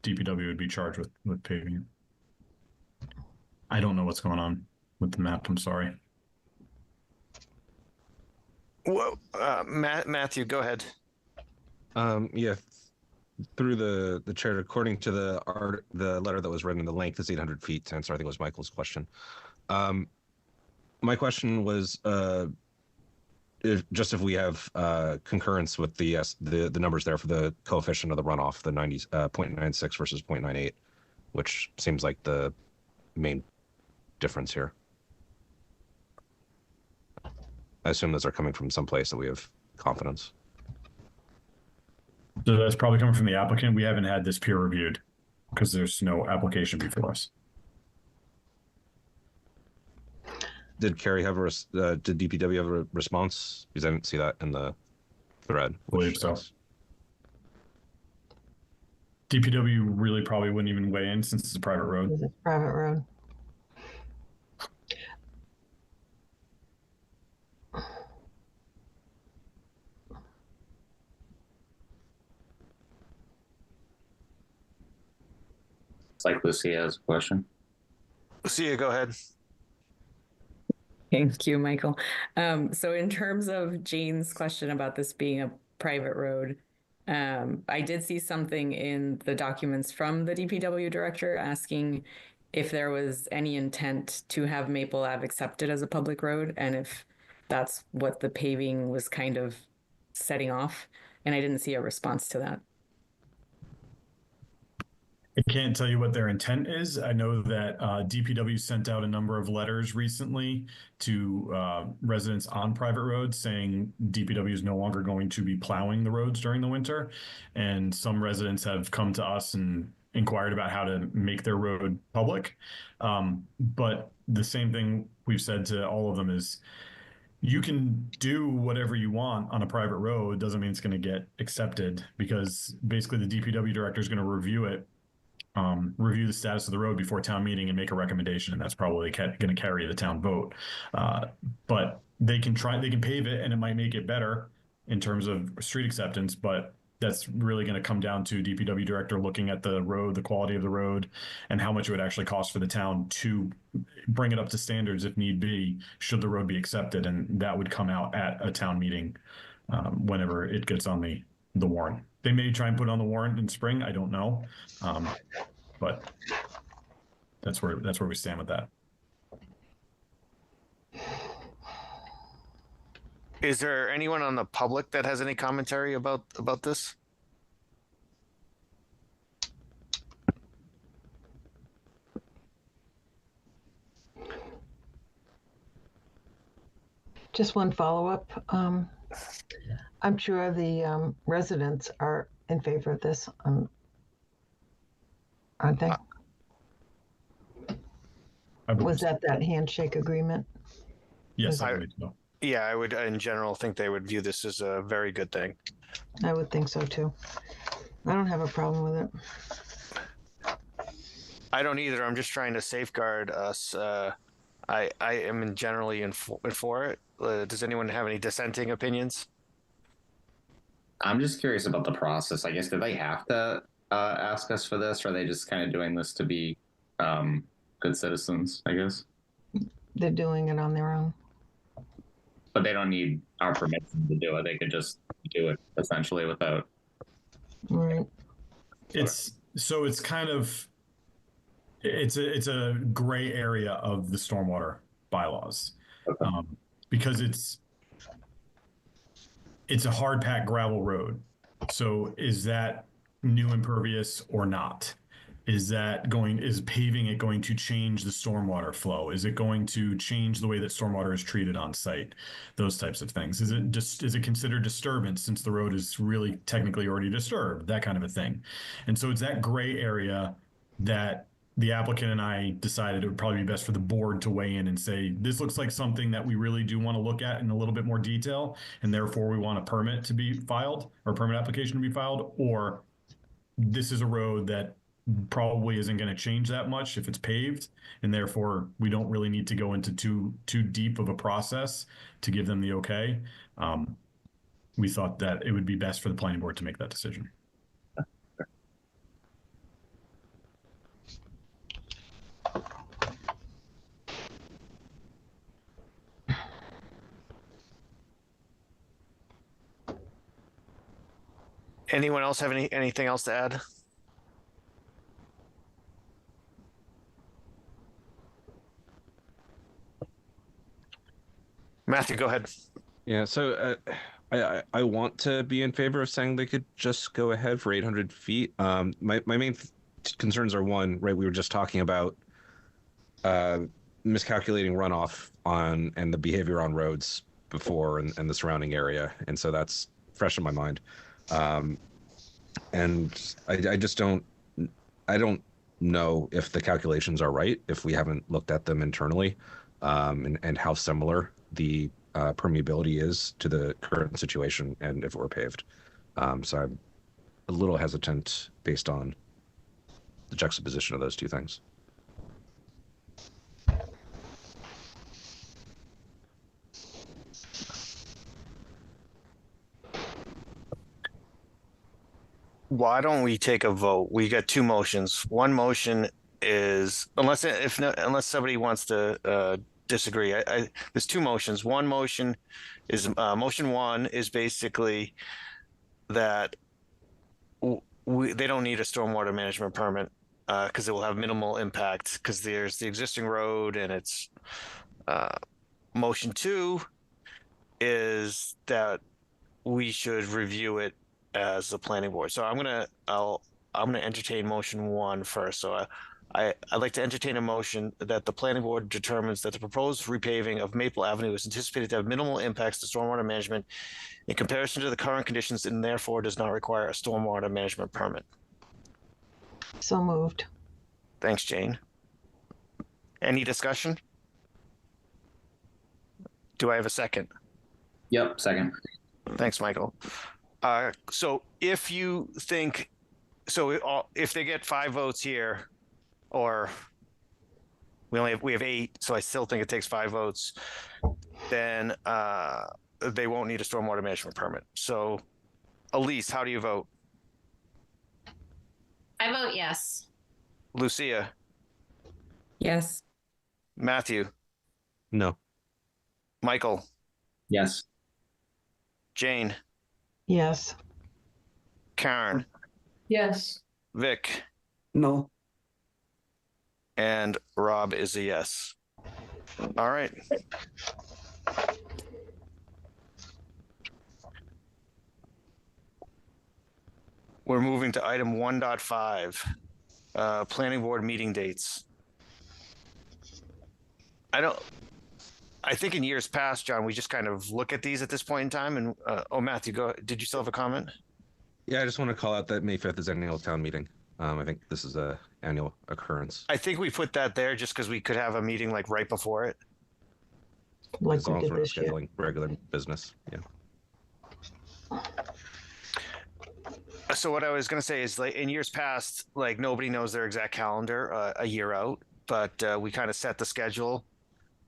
DPW would be charged with paving it. I don't know what's going on with the map. I'm sorry. Whoa, Matthew, go ahead. Yeah, through the chair, according to the letter that was written, the length is 800 feet. To answer, I think it was Michael's question. My question was if we have concurrence with the numbers there for the coefficient of the runoff, the 0.96 versus 0.98, which seems like the main difference here. I assume those are coming from some place that we have confidence. So that's probably coming from the applicant. We haven't had this peer reviewed because there's no application before us. Did Carrie have did DPW have a response? Because I didn't see that in the thread. I believe so. DPW really probably wouldn't even weigh in since it's a private road. It's a private road. It's like Lucia has a question. Lucia, go ahead. Thank you, Michael. So in terms of Jane's question about this being a private road, I did see something in the documents from the DPW director asking if there was any intent to have Maple Ave accepted as a public road and if that's what the paving was kind of setting off. And I didn't see a response to that. I can't tell you what their intent is. I know that DPW sent out a number of letters recently to residents on private roads saying DPW is no longer going to be plowing the roads during the winter. And some residents have come to us and inquired about how to make their road public. But the same thing we've said to all of them is you can do whatever you want on a private road. Doesn't mean it's going to get accepted because basically the DPW director is going to review it. Review the status of the road before town meeting and make a recommendation, and that's probably going to carry the town vote. But they can pave it, and it might make it better in terms of street acceptance. But that's really going to come down to DPW director looking at the road, the quality of the road, and how much it would actually cost for the town to bring it up to standards if need be, should the road be accepted, and that would come out at a town meeting whenever it gets on the warrant. They may try and put it on the warrant in spring. I don't know, but that's where we stand with that. Is there anyone on the public that has any commentary about this? Just one follow-up. I'm sure the residents are in favor of this, aren't they? Was that handshake agreement? Yes, I believe so. Yeah, I would in general think they would view this as a very good thing. I would think so too. I don't have a problem with it. I don't either. I'm just trying to safeguard us. I am generally for it. Does anyone have any dissenting opinions? I'm just curious about the process. I guess, do they have to ask us for this, or are they just kind of doing this to be good citizens, I guess? They're doing it on their own. But they don't need our permission to do it. They could just do it essentially without. Right. It's So it's kind of it's a gray area of the stormwater bylaws, because it's a hard packed gravel road. So is that new impervious or not? Is paving it going to change the stormwater flow? Is it going to change the way that stormwater is treated on site? Those types of things. Is it considered disturbance since the road is really technically already disturbed? That kind of a thing. And so it's that gray area that the applicant and I decided it would probably be best for the board to weigh in and say, this looks like something that we really do want to look at in a little bit more detail, and therefore we want a permit to be filed or permit application to be filed, or this is a road that probably isn't going to change that much if it's paved, and therefore we don't really need to go into too deep of a process to give them the okay. We thought that it would be best for the planning board to make that decision. Anyone else have anything else to add? Matthew, go ahead. Yeah, so I want to be in favor of saying they could just go ahead for 800 feet. My main concerns are, one, right, we were just talking about miscalculating runoff and the behavior on roads before and the surrounding area, and so that's fresh in my mind. And I just don't know if the calculations are right, if we haven't looked at them internally, and how similar the permeability is to the current situation and if it were paved. So I'm a little hesitant based on the juxtaposition of those two things. Why don't we take a vote? We got two motions. One motion is, unless somebody wants to disagree, there's two motions. One motion is motion one is basically that they don't need a stormwater management permit because it will have minimal impact because there's the existing road, and it's motion two is that we should review it as the planning board. So I'm gonna entertain motion one first. So I'd like to entertain a motion that the planning board determines that the proposed repaving of Maple Avenue is anticipated to have minimal impacts to stormwater management in comparison to the current conditions, and therefore does not require a stormwater management permit. So moved. Thanks, Jane. Any discussion? Do I have a second? Yep, second. Thanks, Michael. So if you think, if they get 5 votes here, or we have 8, so I still think it takes 5 votes, then they won't need a stormwater management permit. So Elise, how do you vote? I vote yes. Lucia? Yes. Matthew? No. Michael? Yes. Jane? Yes. Karen? Yes. Vic? No. And Rob is a yes. All right. We're moving to item 1.5, planning board meeting dates. I think in years past, John, we just kind of look at these at this point in time. And Matthew, did you still have a comment? Yeah, I just want to call out that May 5th is annual town meeting. I think this is a annual occurrence. I think we put that there just because we could have a meeting like right before it. Like As we long as did we're this year. scheduling regular business. Yeah. So what I was going to say is, like, in years past, like, nobody knows their exact calendar a year out, but we kind of set the schedule,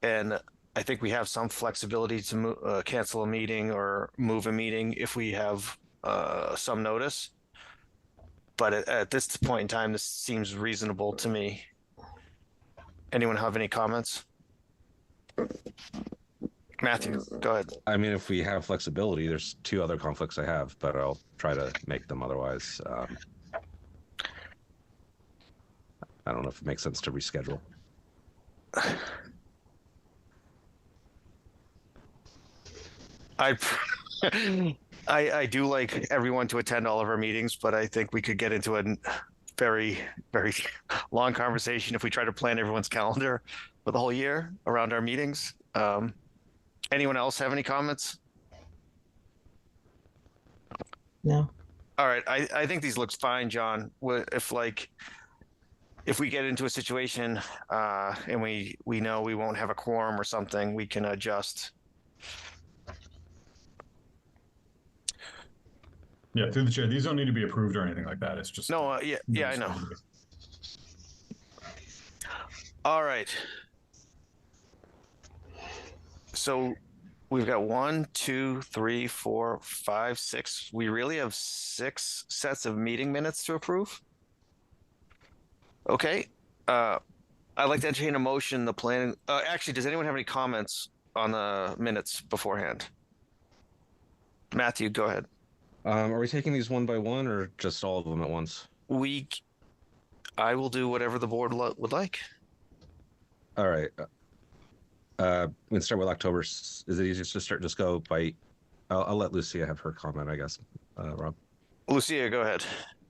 and I think we have some flexibility to cancel a meeting or move a meeting if we have some notice. But at this point in time, this seems reasonable to me. Anyone have any comments? Matthew, go ahead. I mean, if we have flexibility, there's 2 other conflicts I have, but I'll try to make them otherwise. I don't know if it makes sense to reschedule. I I do like everyone to attend all of our meetings, but I think we could get into a very, very long conversation if we try to plan everyone's calendar for the whole year around our meetings. Anyone else have any comments? No. All right, I think these looks fine, John. If we get into a situation and we know we won't have a quorum or something, we can adjust. Yeah, through the chair. These don't need to be approved or anything like that. It's just No, yeah, I know. All right. So we've got 1, 2, 3, 4, 5, 6. We really have 6 sets of meeting minutes to approve. Okay. I'd like to entertain a motion. The plan. Actually, does anyone have any comments on the minutes beforehand? Matthew, go ahead. Are we taking these one by one or just all of them at once? I will do whatever the board would like. All right. We can start with October. Is it easiest to just go by? I'll let Lucia have her comment, I guess. Rob. Lucia, go ahead.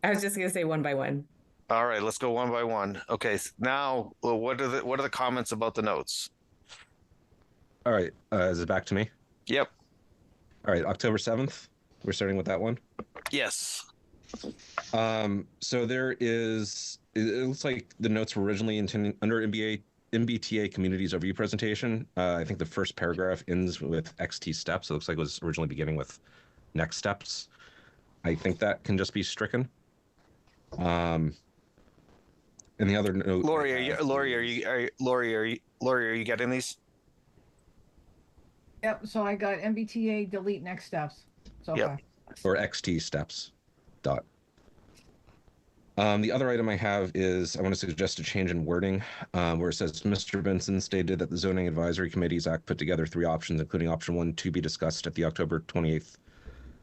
I was just gonna say one by one. All right, let's go one by one. Okay, now what are the comments about the notes? All right. Is it back to me? Yep. All right. October 7th. We're starting with that one. Yes. So there is. It looks like the notes were originally intended under MBTA Communities Overview presentation. I think the first paragraph ends with XT steps. It looks like it was originally beginning with next steps. I think that can just be stricken. And the other note. Lori, are you getting these? Yep, so I got MBTA delete next steps so Yep. far. Or XT steps. Dot. The other item I have is I want to suggest a change in wording where it says Mr. Benson stated that the Zoning Advisory Committees Act put together 3 options, including option 1 to be discussed at the October 28th,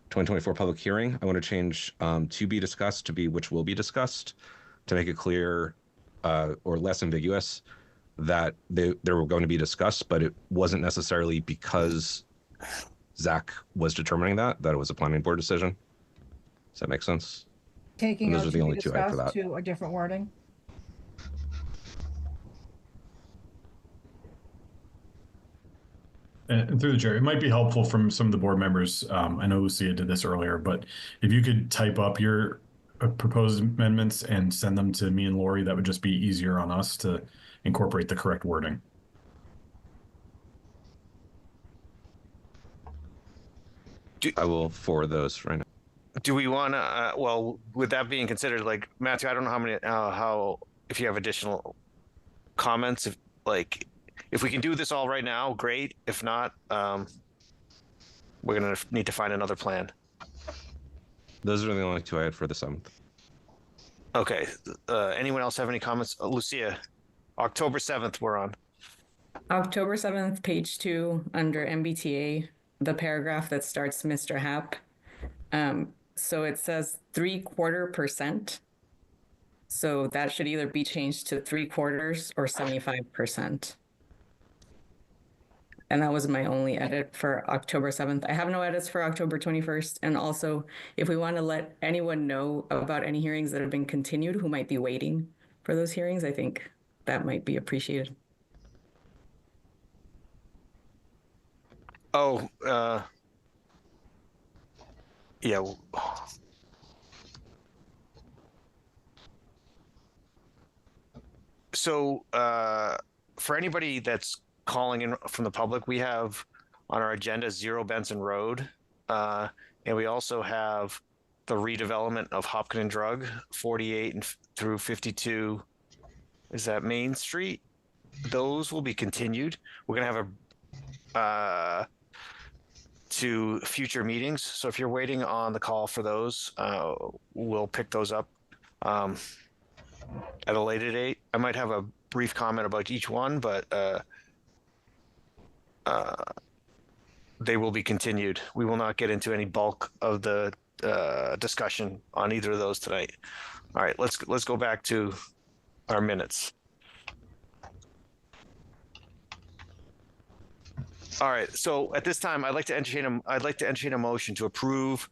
2024 public hearing. I want to change to be discussed to be which will be discussed to make it clear or less ambiguous that they were going to be discussed, but it wasn't necessarily because Zach was determining that it was a planning board decision. Does that make sense? Taking And out those are to the be only 2 I have for discussed that. to a different wording. And through the chair, it might be helpful from some of the board members. I know Lucia did this earlier, but if you could type up your proposed amendments and send them to me and Lori, that would just be easier on us to incorporate the correct wording. I will forward those right now. Do we want to? Well, with that being considered, like Matthew, I don't know how many, if you have additional comments, if we can do this all right now, great. If not, we're gonna need to find another plan. Those are the only 2 I had for the 7th. Okay. Anyone else have any comments? Lucia, October 7th, we're on. October 7th, page 2, under MBTA, the paragraph that starts Mr. Happ. So it says 3/4%. So that should either be changed to 3/4 or 75%. And that was my only edit for October 7th. I have no edits for October 21st. And also, if we want to let anyone know about any hearings that have been continued who might be waiting for those hearings, I think that might be appreciated. Oh, yeah. So, for anybody that's calling in from the public, we have on our agenda 0 Benson Road, and we also have the redevelopment of Hopkins and Drug, 48 and through 52. Is that Main Street? Those will be continued. We're gonna have to future meetings. So if you're waiting on the call for those, we'll pick those up at a later date. I might have a brief comment about each one, but they will be continued. We will not get into any bulk of the discussion on either of those tonight. All right, let's go back to our minutes. All right, so at this time, I'd like to entertain a motion to approve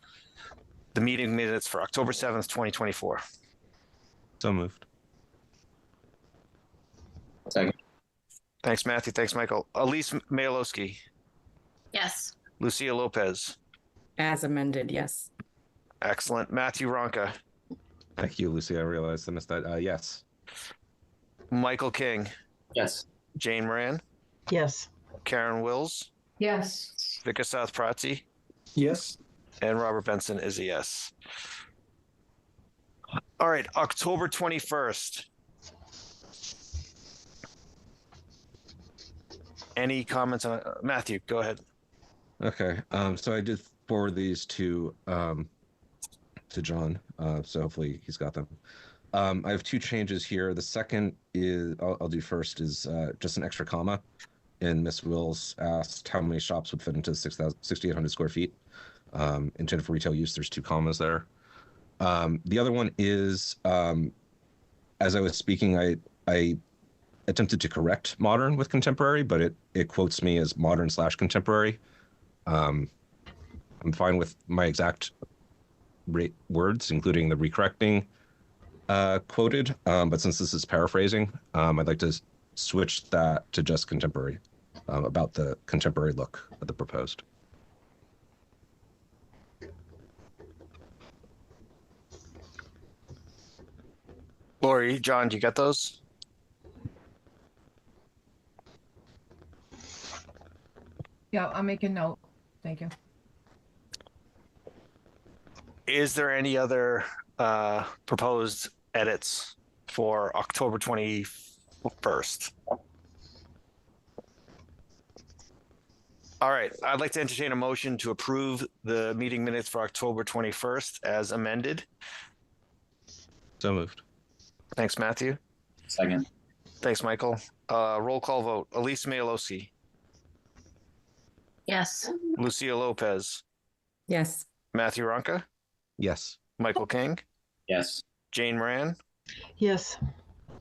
the meeting minutes for October 7th, 2024. So moved. Second. Thanks, Matthew. Thanks, Michael. Elise Mayalowski, Yes. Lucia Lopez. As amended, yes. Excellent. Matthew Ronca, Thank you, Lucy. I realized I missed that. Yes. Michael King, Yes. Jane Moran, Yes. Karen Wills, Yes. Vika South Prati, Yes. and Robert Benson is a yes. All right, October 21st. Any comments on Matthew? Go ahead. Okay. So I did forward these to John. So hopefully he's got them. I have two changes here. The second is I'll do first is just an extra comma. And Miss Wills asked how many shops would fit into 6,800 square feet. Intended for retail use. There's two commas there. The other one is, as I was speaking, I attempted to correct modern with contemporary, but it quotes me as modern/contemporary. I'm fine with my exact words, including the recorrecting quoted. But since this is paraphrasing, I'd like to switch that to just contemporary, about the contemporary look of the proposed. Lori, John, do you get those? Yeah, I'll make a note. Thank you. Is there any other proposed edits for October 21st? All right, I'd like to entertain a motion to approve the meeting minutes for October 21st as amended. So moved. Thanks, Matthew. Second. Thanks, Michael. Roll call vote. Elise Mayalowski, Yes. Lucia Lopez, Yes. Matthew Ronca, Yes. Michael King, Yes. Jane Moran, Yes.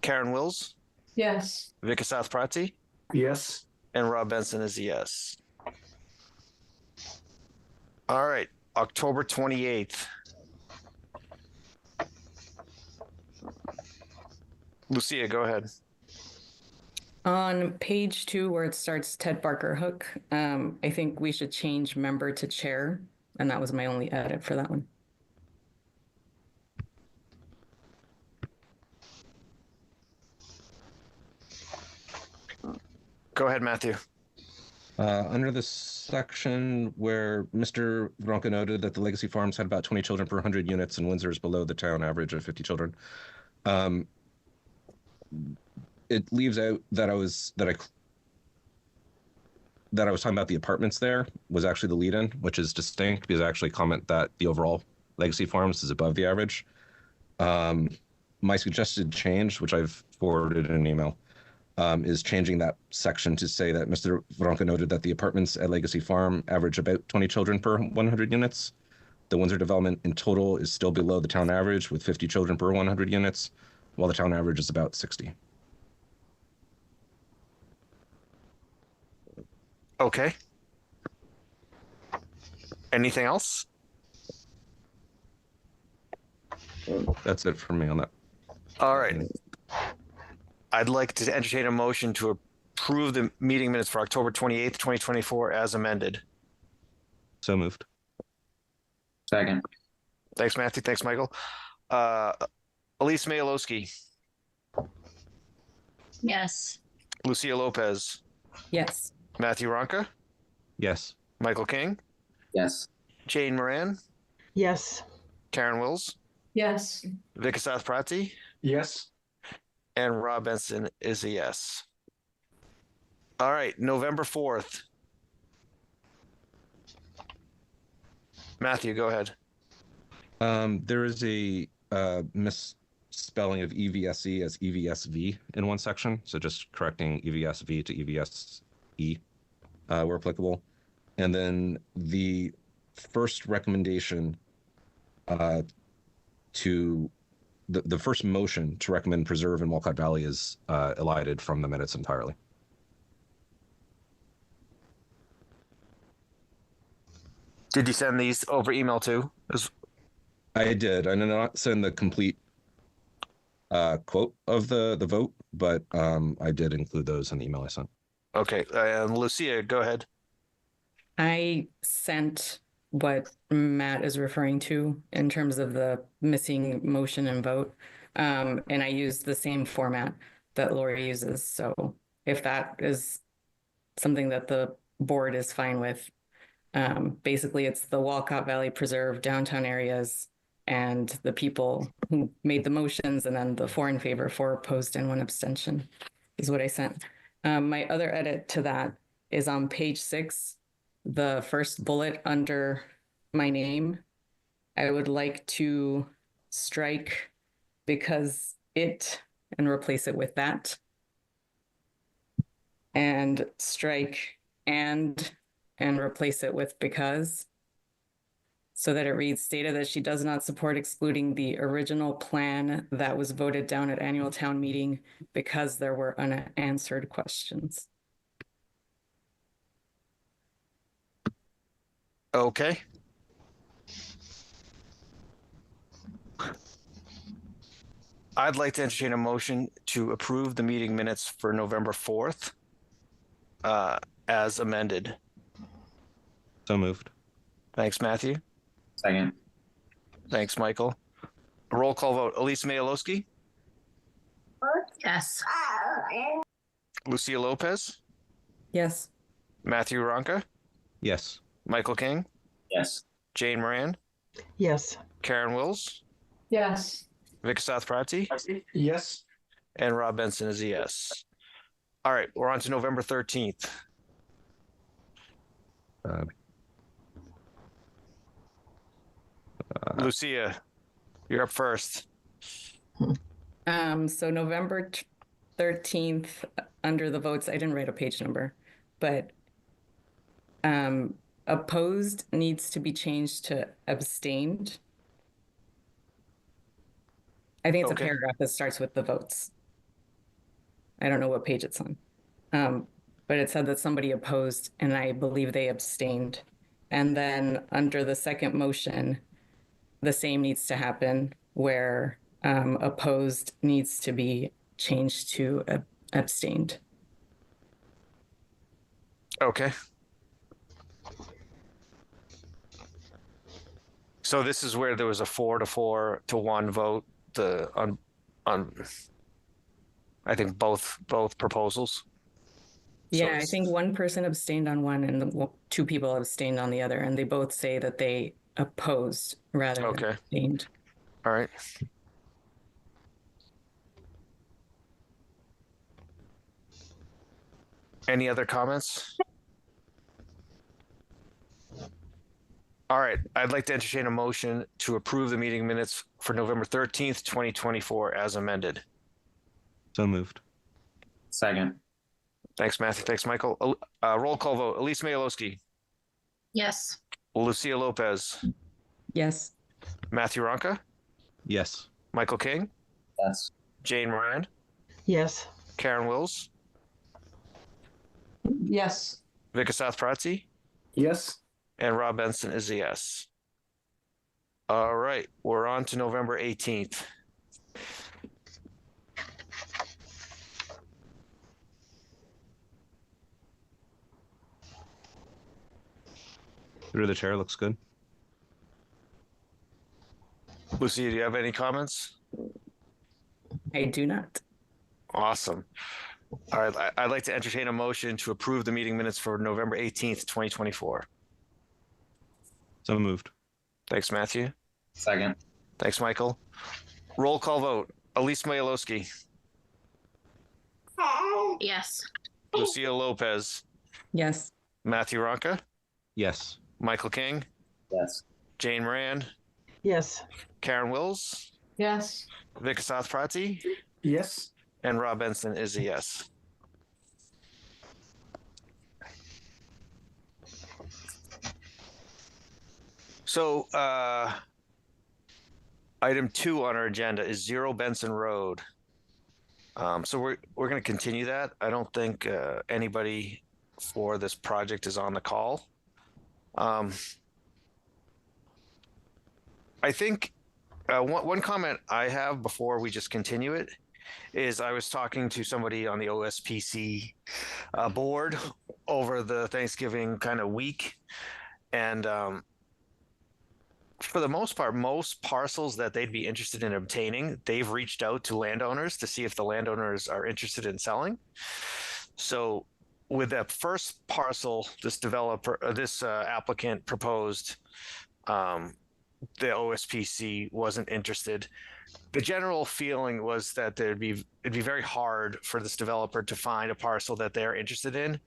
Karen Wills, Yes. Vika South Prati, Yes. and Rob Benson is a yes. All right, October 28th. Lucia, go ahead. On page 2, where it starts Ted Barker Hook, I think we should change member to chair, and that was my only edit for that one. Go ahead, Matthew. Under the section where Mr. Ronca noted that the Legacy Farms had about 20 children per 100 units and Windsor is below the town average of 50 children, it leaves out that I was talking about the apartments there was actually the lead-in, which is distinct because I actually comment that the overall Legacy Farms is above the average. My suggested change, which I've forwarded in an email, is changing that section to say that Mr. Ronca noted that the apartments at Legacy Farm average about 20 children per 100 units. The Windsor development in total is still below the town average with 50 children per 100 units, while the town average is about 60. Okay. Anything else? That's it for me on that. All right. I'd like to entertain a motion to approve the meeting minutes for October 28th, 2024 as amended. So moved. Second. Thanks, Matthew. Thanks, Michael. Elise Mayalowski, Yes. Lucia Lopez, Yes. Matthew Ronca, Yes. Michael King, Yes. Jane Moran, Yes. Karen Wills, Yes. Vika South Prati, Yes. and Rob Benson is a yes. All right, November 4th. Matthew, go ahead. There is a misspelling of EVSE as EVSV in one section, so just correcting EVSV to EVSE where applicable. And then the first recommendation to the first motion to recommend preserve in Walcott Valley is elided from the minutes entirely. Did you send these over email too? I did. I did not send the complete quote of the vote, but I did include those in the email I sent. Okay, Lucia, go ahead. I sent what Matt is referring to in terms of the missing motion and vote. And I used the same format that Lori uses. So if that is something that the board is fine with, basically it's the Walcott Valley Preserve downtown areas and the people who made the motions, and then the 4 in favor, 4 opposed, and 1 abstention is what I sent. My other edit to that is on page 6, the first bullet under my name. I would like to strike because it and replace it with that. And strike and replace it with because. So that it reads, stated that she does not support excluding the original plan that was voted down at annual town meeting because there were unanswered questions. Okay. I'd like to entertain a motion to approve the meeting minutes for November 4th as amended. So moved. Thanks, Matthew. Second. Thanks, Michael. A roll call vote. Elise Mayalowski, Yes. Lucia Lopez, Yes. Matthew Ronka, Yes. Michael King, Yes. Jane Moran, Yes. Karen Wills, Yes. Vikasath Prati, Yes. and Rob Benson is a yes. All right, we're on to November 13th. Lucia, you're up first. So November 13th, under the votes, I didn't write a page number, but opposed needs to be changed to abstained. I think it's Okay. a paragraph that starts with the votes. I don't know what page it's on. But it said that somebody opposed, and I believe they abstained. And then under the second motion, the same needs to happen, where opposed needs to be changed to abstained. Okay. So this is where there was a 4 to 1 vote on I think both proposals. Yeah, I it's- think one person abstained on one and 2 people abstained on the other, and they both say that they opposed rather than Okay. abstained. All right. Any other comments? All right, I'd like to entertain a motion to approve the meeting minutes for November 13th, 2024 as amended. So moved. Second. Thanks, Matthew. Thanks, Michael. Roll call vote. Elise Mayalowski, Yes. Lucia Lopez, Yes. Matthew Ronka, Yes. Michael King, Yes. Jane Moran, Yes. Karen Wills, Yes. Vikasath Prati, Yes. and Rob Benson is a yes. All right, we're on to November 18th. Through the chair looks good. Lucy, do you have any comments? I do not. Awesome. All right, I'd like to entertain a motion to approve the meeting minutes for November 18th, 2024. So moved. Thanks, Matthew. Second. Thanks, Michael. Roll call vote. Elise Mayalowski, Yes. Lucia Lopez, Yes. Matthew Ronka, Yes. Michael King, Yes. Jane Moran, Yes. Karen Wills, Yes. Vikasath Prati, Yes. and Rob Benson is a yes. So Item 2 on our agenda is 0 Benson Road. So we're going to continue that. I don't think anybody for this project is on the call. I think one comment I have before we just continue it is I was talking to somebody on the OSPC board over the Thanksgiving kind of week, and for the most part, most parcels that they'd be interested in obtaining, they've reached out to landowners to see if the landowners are interested in selling. So with that first parcel, this applicant proposed, the OSPC wasn't interested. The general feeling was that it'd be very hard for this developer to find a parcel that they're interested in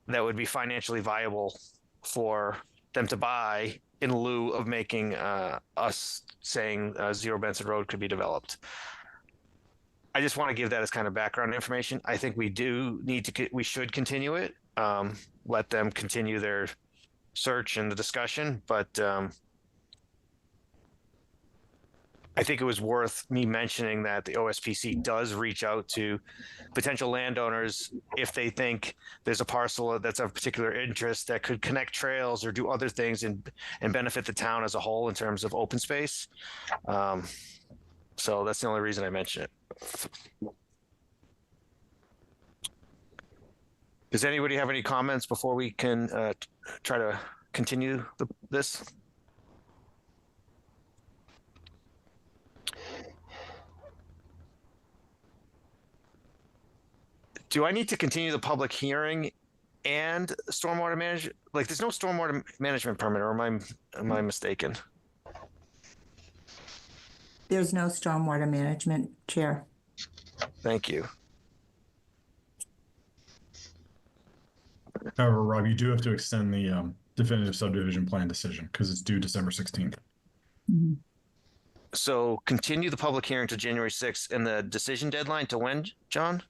that would be financially viable for them to buy in lieu of making us saying 0 Benson Road could be developed. I just want to give that as kind of background information. I think we should continue it, let them continue their search and the discussion, but I think it was worth me mentioning that the OSPC does reach out to potential landowners if they think there's a parcel that's of particular interest that could connect trails or do other things and benefit the town as a whole in terms of open space. So that's the only reason I mention it. Does anybody have any comments before we can try to continue this? Do I need to continue the public hearing and stormwater management? Like, there's no stormwater management permit, or am I mistaken? There's no stormwater management, Chair. Thank you. However, Rob, you do have to extend the definitive subdivision plan decision because it's due December 16th. Mm-hmm. So continue the public hearing to January 6th, and the decision deadline to when, John?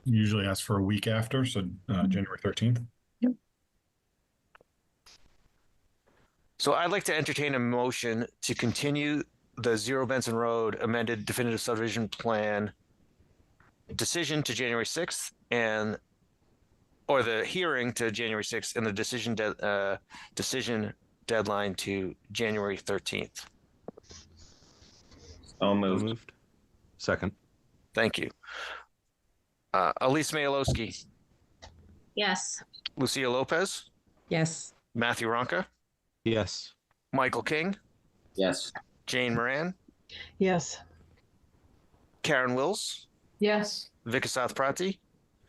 Usually ask for a week after, so January 13th. Yep. So I'd like to entertain a motion to continue the 0 Benson Road amended definitive subdivision plan decision to January 6th or the hearing to January 6th and the decision deadline to January 13th. So moved. Second. Thank you. Elise Mayalowski, Yes. Lucia Lopez, Yes. Matthew Ronca, Yes. Michael King, Yes. Jane Moran, Yes. Karen Wills, Yes. Vikasath Prati,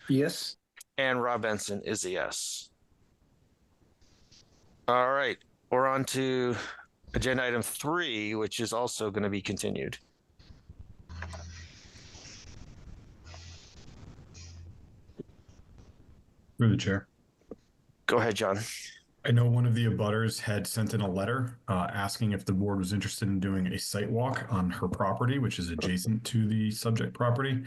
Yes. and Rob Benson is a yes. All right, we're on to agenda item 3, which is also going to be continued. Through the chair. Go ahead, John. I know one of the abutters had sent in a letter asking if the board was interested in doing a site walk on her property, which is adjacent to the subject property.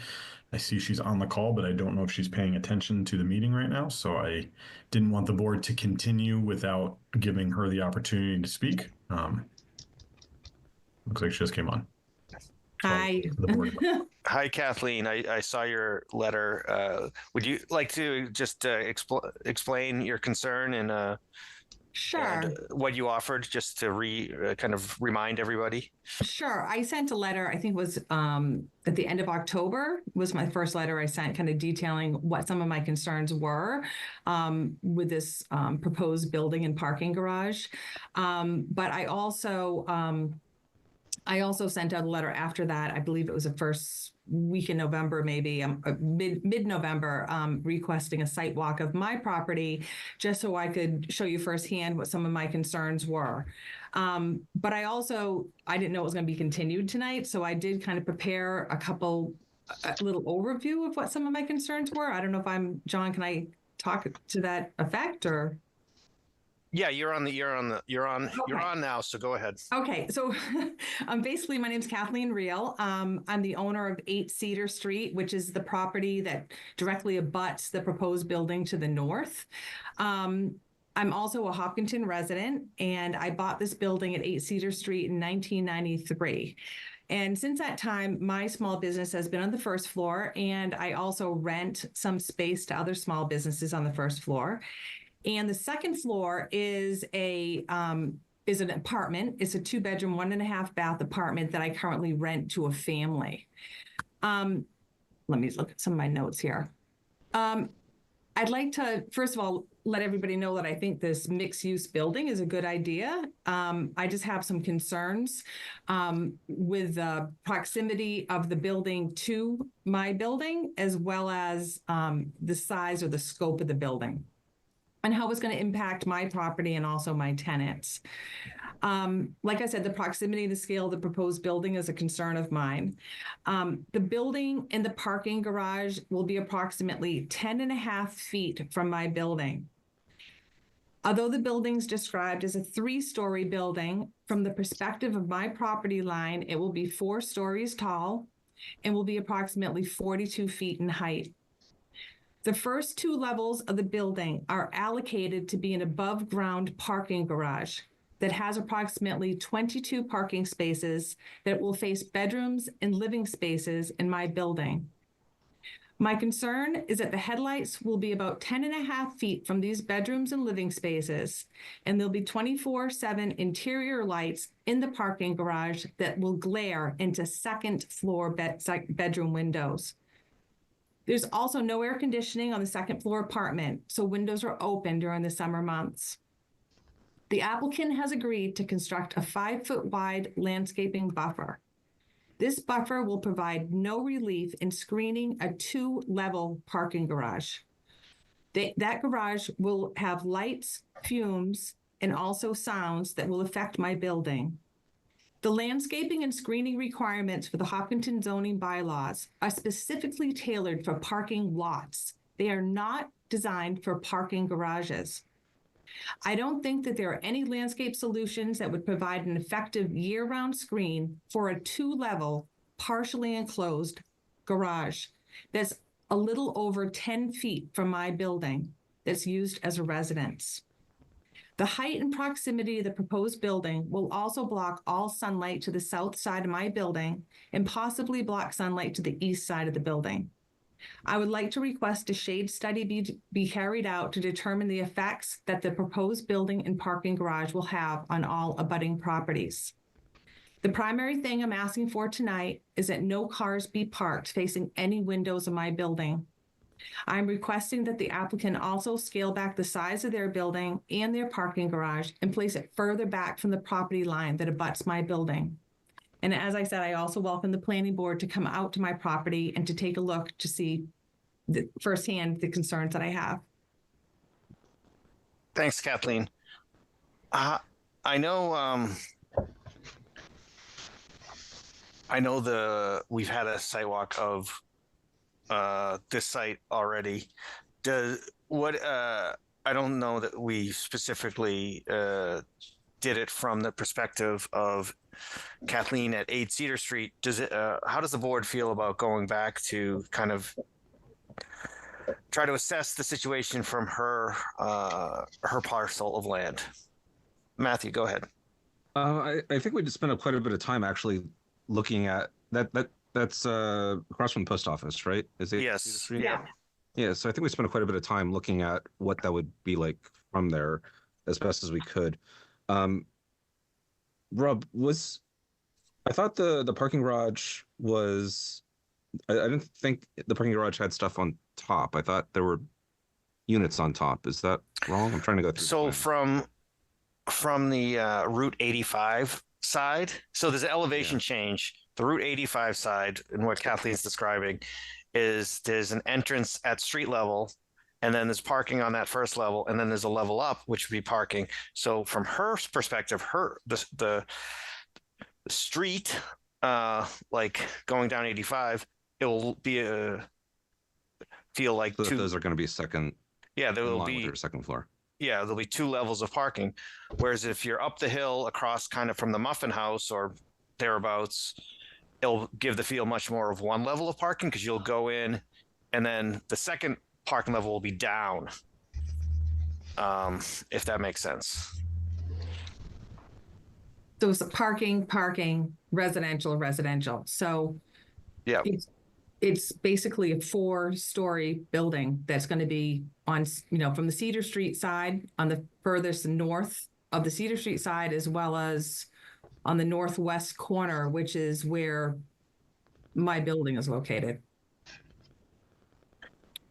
I see she's on the call, but I don't know if she's paying attention to the meeting right now. So I didn't want the board to continue without giving her the opportunity to speak. Looks like she just came on. Hi. Hi, Kathleen. I saw your letter. Would you like to just explain your concern and Sure. and what you offered, just to kind of remind everybody? Sure. I sent a letter, I think it was at the end of October was my first letter I sent, kind of detailing what some of my concerns were with this proposed building and parking garage. But I also sent out a letter after that. I believe it was the first week in November, maybe mid-November, requesting a site walk of my property, just so I could show you firsthand what some of my concerns were. But I didn't know it was going to be continued tonight, so I did kind of prepare a little overview of what some of my concerns were. I don't know if John, can I talk to that effect or? Yeah, you're on now, so go ahead. Okay, so basically my name's Kathleen Reel. I'm the owner of 8 Cedar Street, which is the property that directly abuts the proposed building to the north. I'm also a Hopkinton resident, and I bought this building at 8 Cedar Street in 1993. And since that time, my small business has been on the first floor, and I also rent some space to other small businesses on the first floor. And the second floor is an apartment. It's a 2-bedroom, 1.5 bath apartment that I currently rent to a family. Let me look at some of my notes here. I'd like to, first of all, let everybody know that I think this mixed-use building is a good idea. I just have some concerns with the proximity of the building to my building, as well as the size or the scope of the building, and how it's going to impact my property and also my tenants. Like I said, the proximity and the scale of the proposed building is a concern of mine. The building and the parking garage will be approximately 10.5 feet from my building. Although the building's described as a 3-story building, from the perspective of my property line, it will be 4 stories tall and will be approximately 42 feet in height. The first 2 levels of the building are allocated to be an above-ground parking garage that has approximately 22 parking spaces that will face bedrooms and living spaces in my building. My concern is that the headlights will be about 10.5 feet from these bedrooms and living spaces, and there'll be 24/7 interior lights in the parking garage that will glare into second-floor bedroom windows. There's also no air conditioning on the second-floor apartment, so windows are open during the summer months. The applicant has agreed to construct a 5-foot-wide landscaping buffer. This buffer will provide no relief in screening a 2-level parking garage. That garage will have lights, fumes, and also sounds that will affect my building. The landscaping and screening requirements for the Hopkinton zoning bylaws are specifically tailored for parking lots. They are not designed for parking garages. I don't think that there are any landscape solutions that would provide an effective year-round screen for a 2-level, partially enclosed garage that's a little over 10 feet from my building that's used as a residence. The height and proximity of the proposed building will also block all sunlight to the south side of my building and possibly block sunlight to the east side of the building. I would like to request a shade study be carried out to determine the effects that the proposed building and parking garage will have on all abutting properties. The primary thing I'm asking for tonight is that no cars be parked facing any windows of my building. I'm requesting that the applicant also scale back the size of their building and their parking garage and place it further back from the property line that abuts my building. And as I said, I also welcome the planning board to come out to my property and to take a look to see firsthand the concerns that I have. Thanks, Kathleen. I know we've had a site walk of this site already. I don't know that we specifically did it from the perspective of Kathleen at 8 Cedar Street. How does the board feel about going back to kind of try to assess the situation from her parcel of land? Matthew, go ahead. I think we just spent quite a bit of time actually looking at that. That's across from the post office, right? Is it? Yes. Yeah. Yeah. So I think we spent quite a bit of time looking at what that would be like from there, as best as we could. Rob, I thought the parking garage was. I didn't think the parking garage had stuff on top. I thought there were units on top. Is that wrong? I'm trying to go through. So from the Route 85 side, so there's an elevation change. The Route 85 side, and what Kathleen's describing, is there's an entrance at street level, and then there's parking on that first level, and then there's a level up, which would be parking. So from her perspective, the street, like going down 85, it will be feel like so those are going to be second. Yeah, there will be second floor. Yeah, there'll be 2 levels of parking. Whereas if you're up the hill across kind of from the Muffin House or thereabouts, it'll give the feel much more of 1 level of parking, because you'll go in and then the second parking level will be down. if that makes sense. So it's parking, residential. So Yeah. it's basically a 4-story building that's going to be on, from the Cedar Street side on the furthest north of the Cedar Street side, as well as on the northwest corner, which is where my building is located.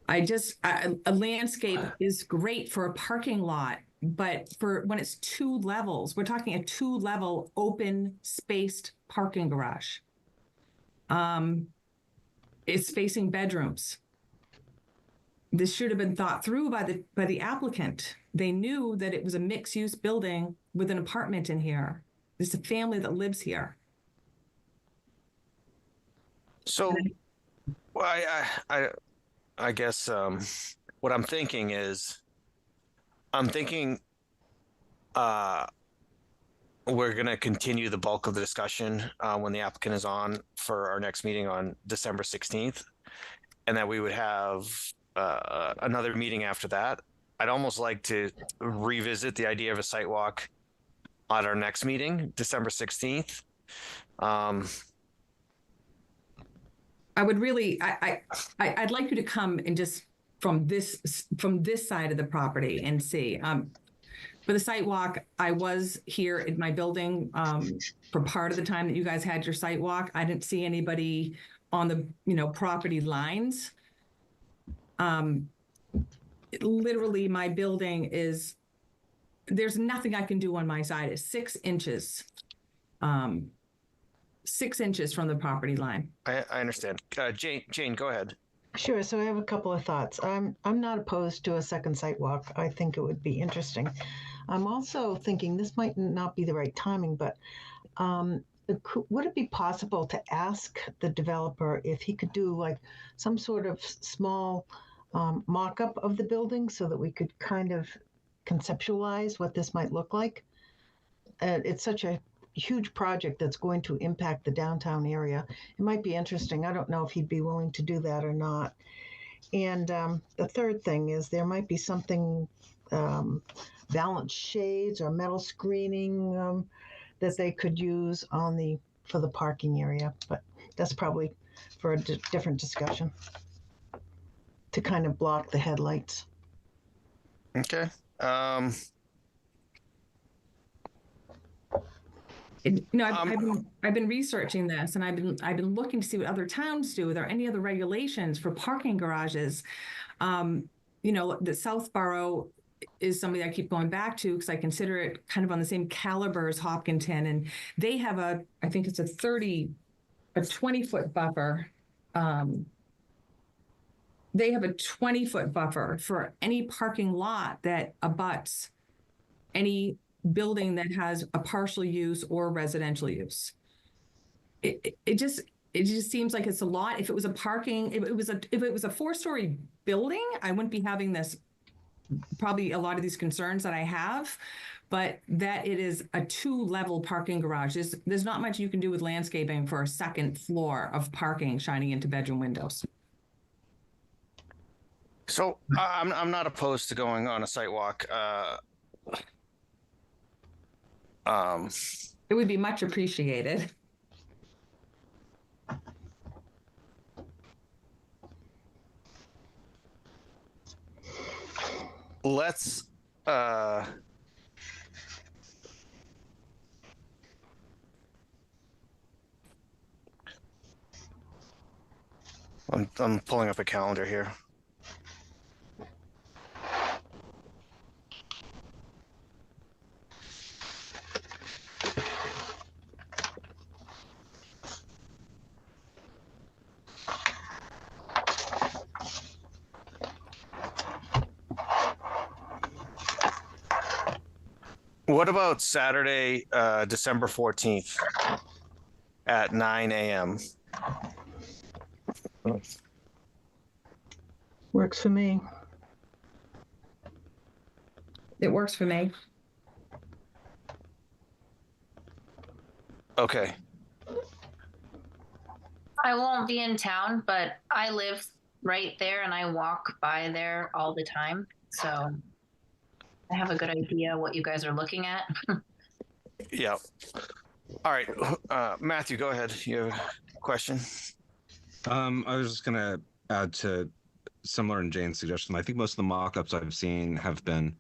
A landscape is great for a parking lot, but for when it's 2 levels, we're talking a 2-level open spaced parking garage. It's facing bedrooms. This should have been thought through by the applicant. They knew that it was a mixed-use building with an apartment in here. There's a family that lives here. So, well, I guess what I'm thinking is, we're going to continue the bulk of the discussion when the applicant is on for our next meeting on December 16th, and that we would have another meeting after that. I'd almost like to revisit the idea of a site walk at our next meeting, December 16th. I would really, I'd like you to come and just from this side of the property and see. For the site walk, I was here in my building for part of the time that you guys had your site walk. I didn't see anybody on the property lines. Literally, my building is, there's nothing I can do on my side. It's 6 inches. 6 inches from the property line. I understand. Jane, go ahead. Sure. So I have a couple of thoughts. I'm not opposed to a second site walk. I think it would be interesting. I'm also thinking this might not be the right timing, but would it be possible to ask the developer if he could do like some sort of small mock-up of the building so that we could kind of conceptualize what this might look like? It's such a huge project that's going to impact the downtown area. It might be interesting. I don't know if he'd be willing to do that or not. And the third thing is there might be something, balanced shades or metal screening that they could use for the parking area. But that's probably for a different discussion to kind of block the headlights. Okay. I've been researching this, and I've been looking to see what other towns do. Are there any other regulations for parking garages? The Southborough is something I keep going back to because I consider it kind of on the same caliber as Hopkinton, and they have I think it's a 20-foot buffer. They have a 20-foot buffer for any parking lot that abuts any building that has a partial use or residential use. It just seems like it's a lot. If it was a 4-story building, I wouldn't be having probably a lot of these concerns that I have, but that it is a 2-level parking garage. There's not much you can do with landscaping for a second floor of parking shining into bedroom windows. So I'm not opposed to going on a site walk. It would be much appreciated. Let's I'm pulling up a calendar here. What about Saturday, December 14th at 9 a.m.? Works for me. It works for me. Okay. I won't be in town, but I live right there and I walk by there all the time. So I have a good idea what you guys are looking at. Yeah. All right. Matthew, go ahead. You have a question? I was just gonna add to similar in Jane's suggestion. I think most of the mock-ups I've seen have been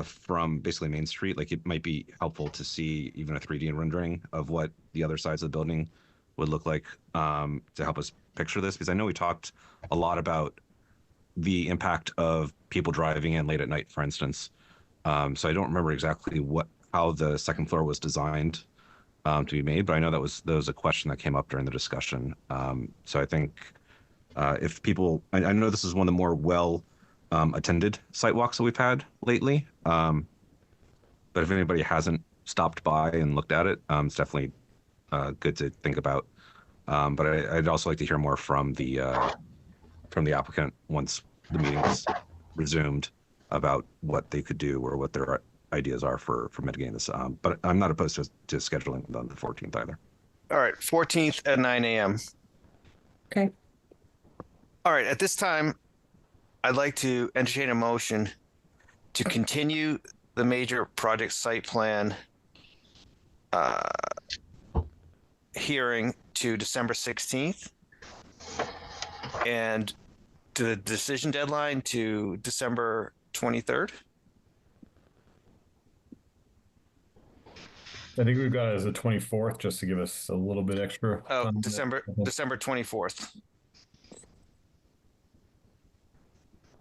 from basically Main Street. Like it might be helpful to see even a 3D rendering of what the other sides of the building would look like to help us picture this. Because I know we talked a lot about the impact of people driving in late at night, for instance. So I don't remember exactly how the second floor was designed to be made, but I know that was a question that came up during the discussion. So I think if people, I know this is one of the more well attended site walks that we've had lately, but if anybody hasn't stopped by and looked at it, it's definitely good to think about. But I'd also like to hear more from the applicant once the meeting is resumed about what they could do or what their ideas are for mitigating this. But I'm not opposed to scheduling it on the 14th either. All right. 14th at 9 a.m. Okay. All right. At this time, I'd like to entertain a motion to continue the major project site plan hearing to December 16th and to the decision deadline to December 23rd. I think we've got it as the 24th, just to give us a little bit extra. Oh, December 24th.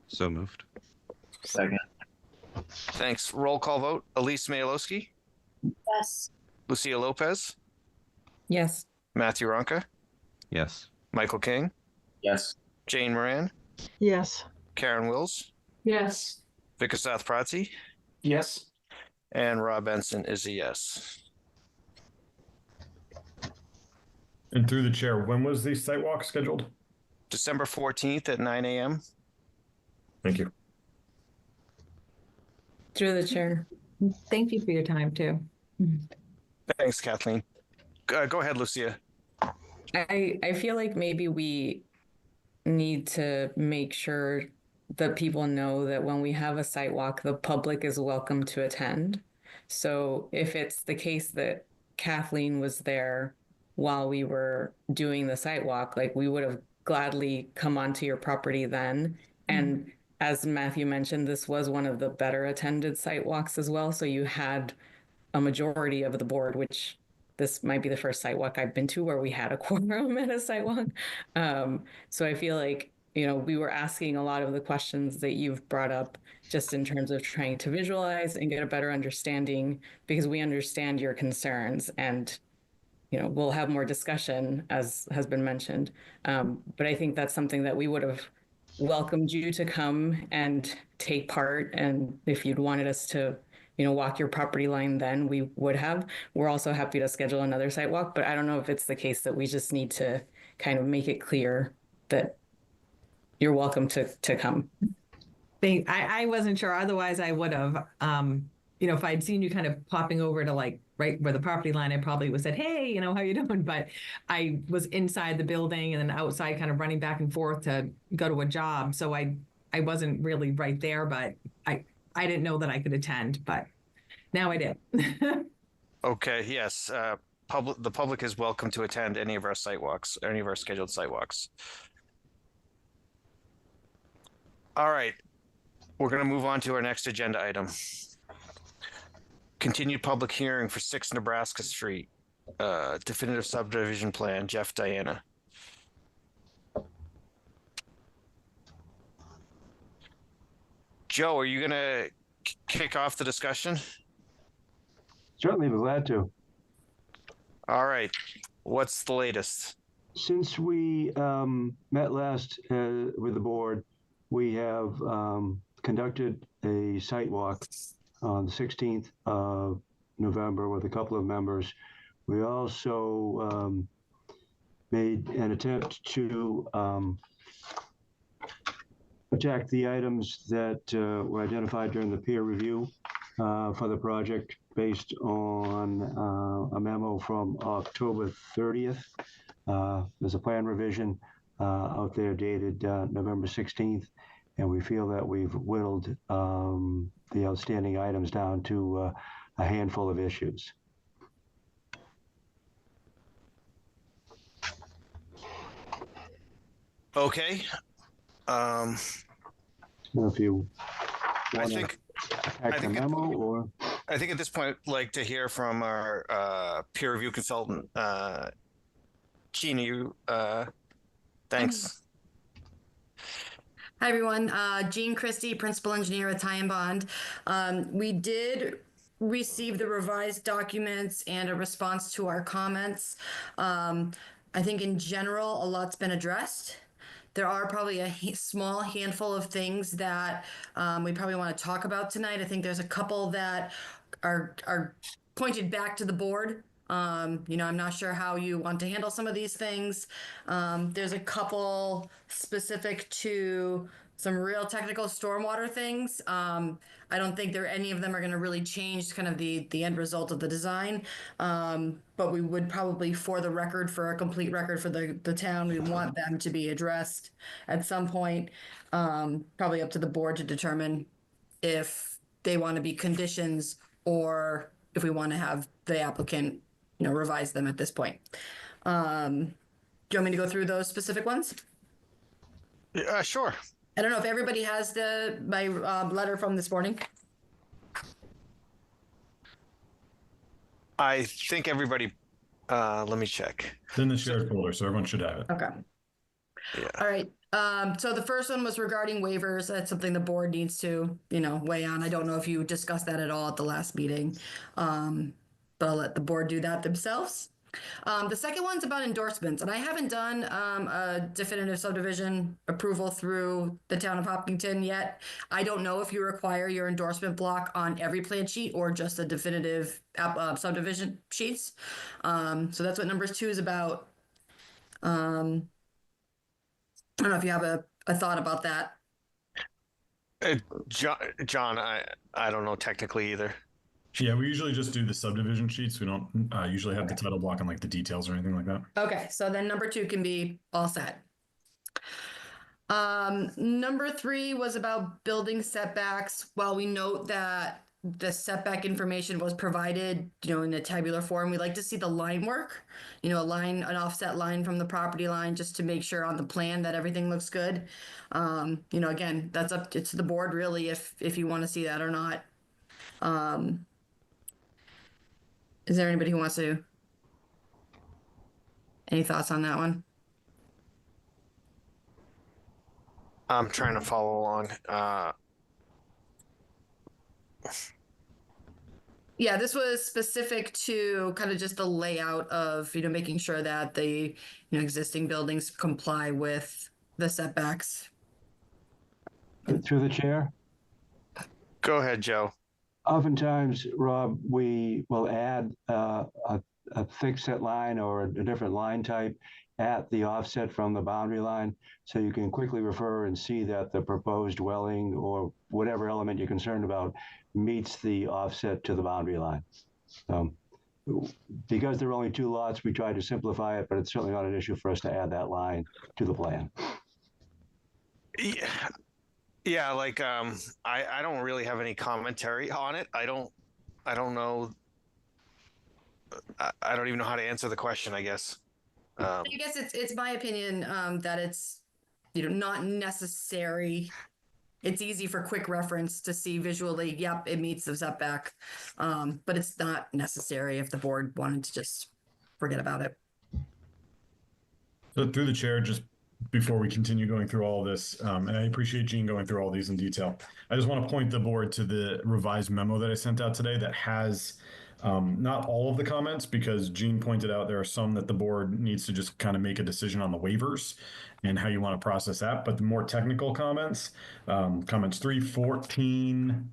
So moved. Second. Thanks. Roll call vote. Elise Mayalowski, Yes. Lucia Lopez, Yes. Matthew Ronca, Yes. Michael King, Yes. Jane Moran, Yes. Karen Wills, Yes. Vikas Prati, Yes. and Rob Benson is a yes. And through the chair, when was the site walk scheduled? December 14th at 9 a.m. Thank you. Through the chair. Thank you for your time too. Thanks, Kathleen. Go ahead, Lucia. I feel like maybe we need to make sure that people know that when we have a site walk, the public is welcome to attend. So if it's the case that Kathleen was there while we were doing the site walk, like we would have gladly come onto your property then. And as Matthew mentioned, this was one of the better attended site walks as well. So you had a majority of the board, which this might be the first site walk I've been to where we had a quorum at a site walk. So I feel like, we were asking a lot of the questions that you've brought up just in terms of trying to visualize and get a better understanding, because we understand your concerns and, we'll have more discussion as has been mentioned. But I think that's something that we would have welcomed you to come and take part. And if you'd wanted us to, walk your property line, then we would have. We're also happy to schedule another site walk, but I don't know if it's the case that we just need to kind of make it clear that you're welcome to come. I wasn't sure. Otherwise, I would have. If I'd seen you kind of popping over to like right where the property line, I probably would have said, "Hey, how you doing?" But I was inside the building and then outside, kind of running back and forth to go to a job, so I wasn't really right there. But I didn't know that I could attend, but now I did. Okay. Yes. The public is welcome to attend any of our site walks, any of our scheduled site walks. All right. We're going to move on to our next agenda item. Continued public hearing for 6 Nebraska Street, definitive subdivision plan, Jeff Diana. Joe, are you going to kick off the discussion? Certainly be glad to. All right. What's the latest? Since we met last with the board, we have conducted a site walk on the 16th of November with a couple of members. We also made an attempt to attack the items that were identified during the peer review for the project based on a memo from October 30th. There's a plan revision out there dated November 16th. and we feel that we've whittled the outstanding items down to a handful of issues. Okay. So if you I want think to attack the memo, or I think at this point, I'd like to hear from our peer review consultant, Gina. You, thanks. Hi, everyone. Jean Christie, Principal Engineer with Ty and Bond. We did receive the revised documents and a response to our comments. I think in general, a lot's been addressed. There are probably a small handful of things that we probably want to talk about tonight. I think there's a couple that are pointed back to the board. I'm not sure how you want to handle some of these things. There's a couple specific to some real technical stormwater things. I don't think any of them are going to really change kind of the end result of the design. But we would probably, for a complete record for the town, we want them to be addressed at some point. Probably up to the board to determine if they want to be conditions or if we want to have the applicant revise them at this point. Do you want me to go through those specific ones? Sure. I don't know if everybody has my letter from this morning. I think everybody, let me check. It's in the shared folder, so everyone should have it. Okay. Yeah. All right. So the first one was regarding waivers. That's something the board needs to, weigh on. I don't know if you discussed that at all at the last meeting, but I'll let the board do that themselves. The second one's about endorsements, and I haven't done a definitive subdivision approval through the town of Hopkinton yet. I don't know if you require your endorsement block on every plan sheet or just the definitive subdivision sheets. So that's what number 2 is about. I don't know if you have a thought about that. John, I don't know technically either. Yeah, we usually just do the subdivision sheets. We don't usually have the title block and like the details or anything like that. Okay, so then number 2 can be all set. Number 3 was about building setbacks. While we note that the setback information was provided, in a tabular form, we like to see the line work, an offset line from the property line, just to make sure on the plan that everything looks good. Again, that's up to the board really if you want to see that or not. Is there anybody who wants to? Any thoughts on that one? I'm trying to follow along. Yeah, this was specific to kind of just the layout of, making sure that the existing buildings comply with the setbacks. through the chair. Go ahead, Joe. Oftentimes, Rob, we will add a thick set line or a different line type at the offset from the boundary line, so you can quickly refer and see that the proposed dwelling or whatever element you're concerned about meets the offset to the boundary line. Because there are only 2 lots, we try to simplify it, but it's certainly not an issue for us to add that line to the plan. Yeah, like I don't really have any commentary on it. I don't know. I don't even know how to answer the question, I guess. I guess it's my opinion that it's not necessary. It's easy for quick reference to see visually, yep, it meets the setback. But it's not necessary if the board wanted to just forget about it. So through the chair, just before we continue going through all of this, and I appreciate Gene going through all these in detail, I just want to point the board to the revised memo that I sent out today that has not all of the comments, because Gene pointed out there are some that the board needs to just kind of make a decision on the waivers and how you want to process that. But the more technical comments, comments 3, 14,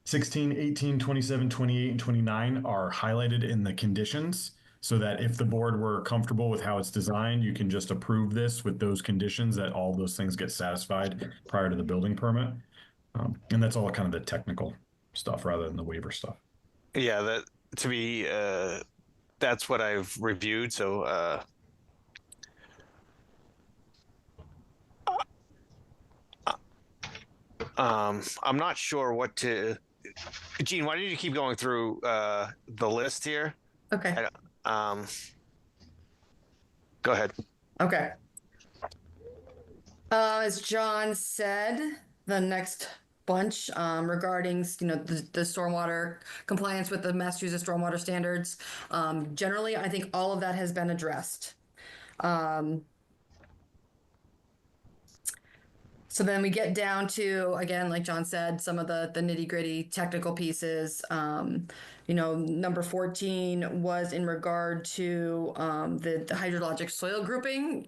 16, 18, 27, 28, and 29 are highlighted in the conditions, so that if the board were comfortable with how it's designed, you can just approve this with those conditions that all those things get satisfied prior to the building permit. And that's all kind of the technical stuff rather than the waiver stuff. Yeah, that's what I've reviewed. So I'm not sure what to. Gene, why don't you keep going through the list here? Okay. Go ahead. Okay. As John said, the next bunch regarding the stormwater compliance with the Massachusetts stormwater standards. Generally, I think all of that has been addressed. So then we get down to, again, like John said, some of the nitty gritty technical pieces. Number 14 was in regard to the hydrologic soil grouping.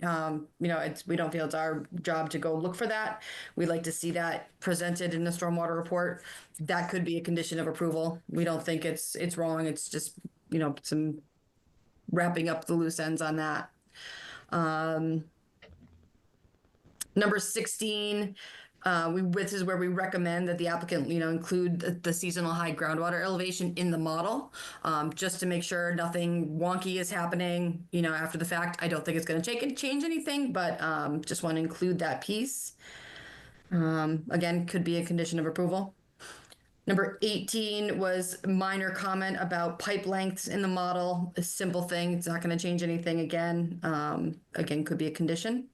We don't feel it's our job to go look for that. We'd like to see that presented in the stormwater report. That could be a condition of approval. We don't think it's wrong. It's just, some wrapping up the loose ends on that. Number 16, this is where we recommend that the applicant, include the seasonal high groundwater elevation in the model, just to make sure nothing wonky is happening, after the fact. I don't think it's going to change anything, but just want to include that piece. Again, could be a condition of approval. Number 18 was minor comment about pipe lengths in the model. A simple thing. It's not going to change anything again. Again, could be a condition.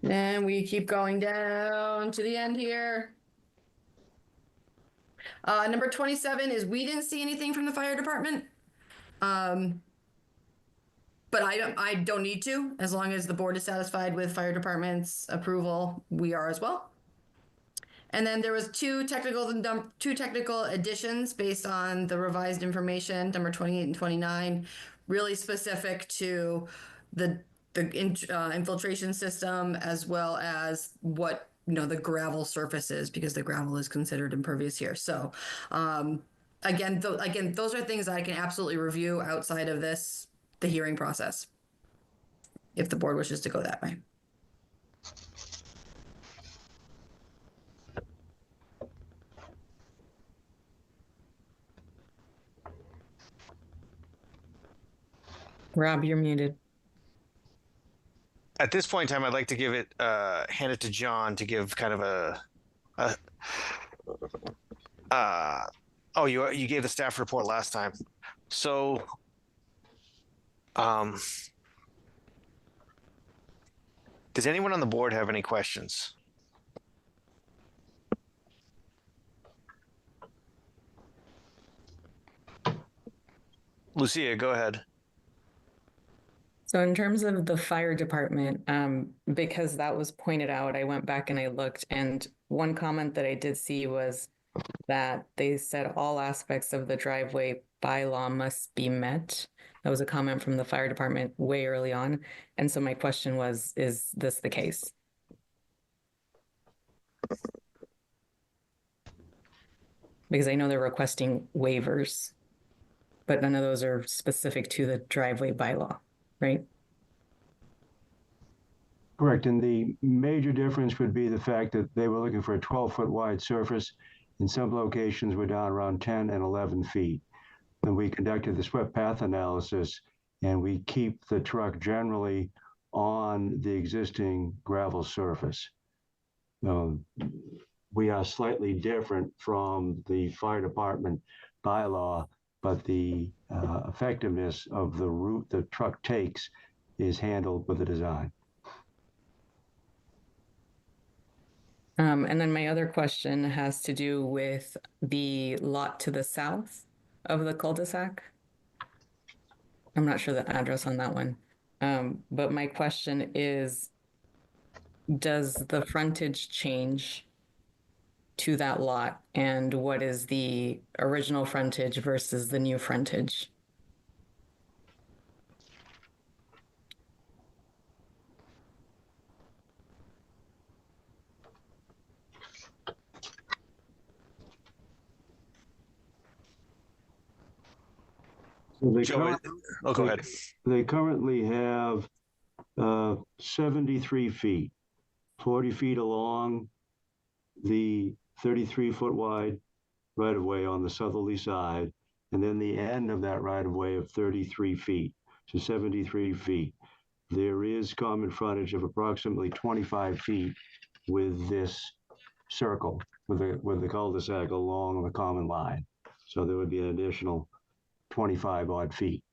Then we keep going down to the end here. Number 27 is we didn't see anything from the fire department. But I don't need to, as long as the board is satisfied with fire department's approval, we are as well. And then there was two technical additions based on the revised information, number 28 and 29, really specific to the infiltration system, as well as what the gravel surface is, because the gravel is considered impervious here. So again, those are things I can absolutely review outside of the hearing process, if the board wishes to go that way. Rob, you're muted. At this point in time, I'd like to hand it to John to give kind of you gave the staff report last time. So, does anyone on the board have any questions? Lucia, go ahead. So in terms of the fire department, because that was pointed out, I went back and I looked, and one comment that I did see was that they said all aspects of the driveway bylaw must be met. That was a comment from the fire department way early on. And so my question was, is this the case? Because I know they're requesting waivers, but none of those are specific to the driveway bylaw. Right? Correct. And the major difference would be the fact that they were looking for a 12-foot wide surface. In some locations, we're down around 10 and 11 feet. And we conducted the swept path analysis, and we keep the truck generally on the existing gravel surface. We are slightly different from the fire department bylaw, but the effectiveness of the route the truck takes is handled with the design. And then my other question has to do with the lot to the south of the cul-de-sac. I'm not sure the address on that one. But my question is, does the frontage change to that lot, and what is the original frontage versus the new frontage? So go ahead. They currently have 73 feet, 40 feet along the 33-foot wide right-of-way on the southerly side, and then the end of that right-of-way of 33 feet, so 73 feet. there is common frontage of approximately 25 feet with this circle, with the cul-de-sac along the common line. So there would be an additional 25 odd feet.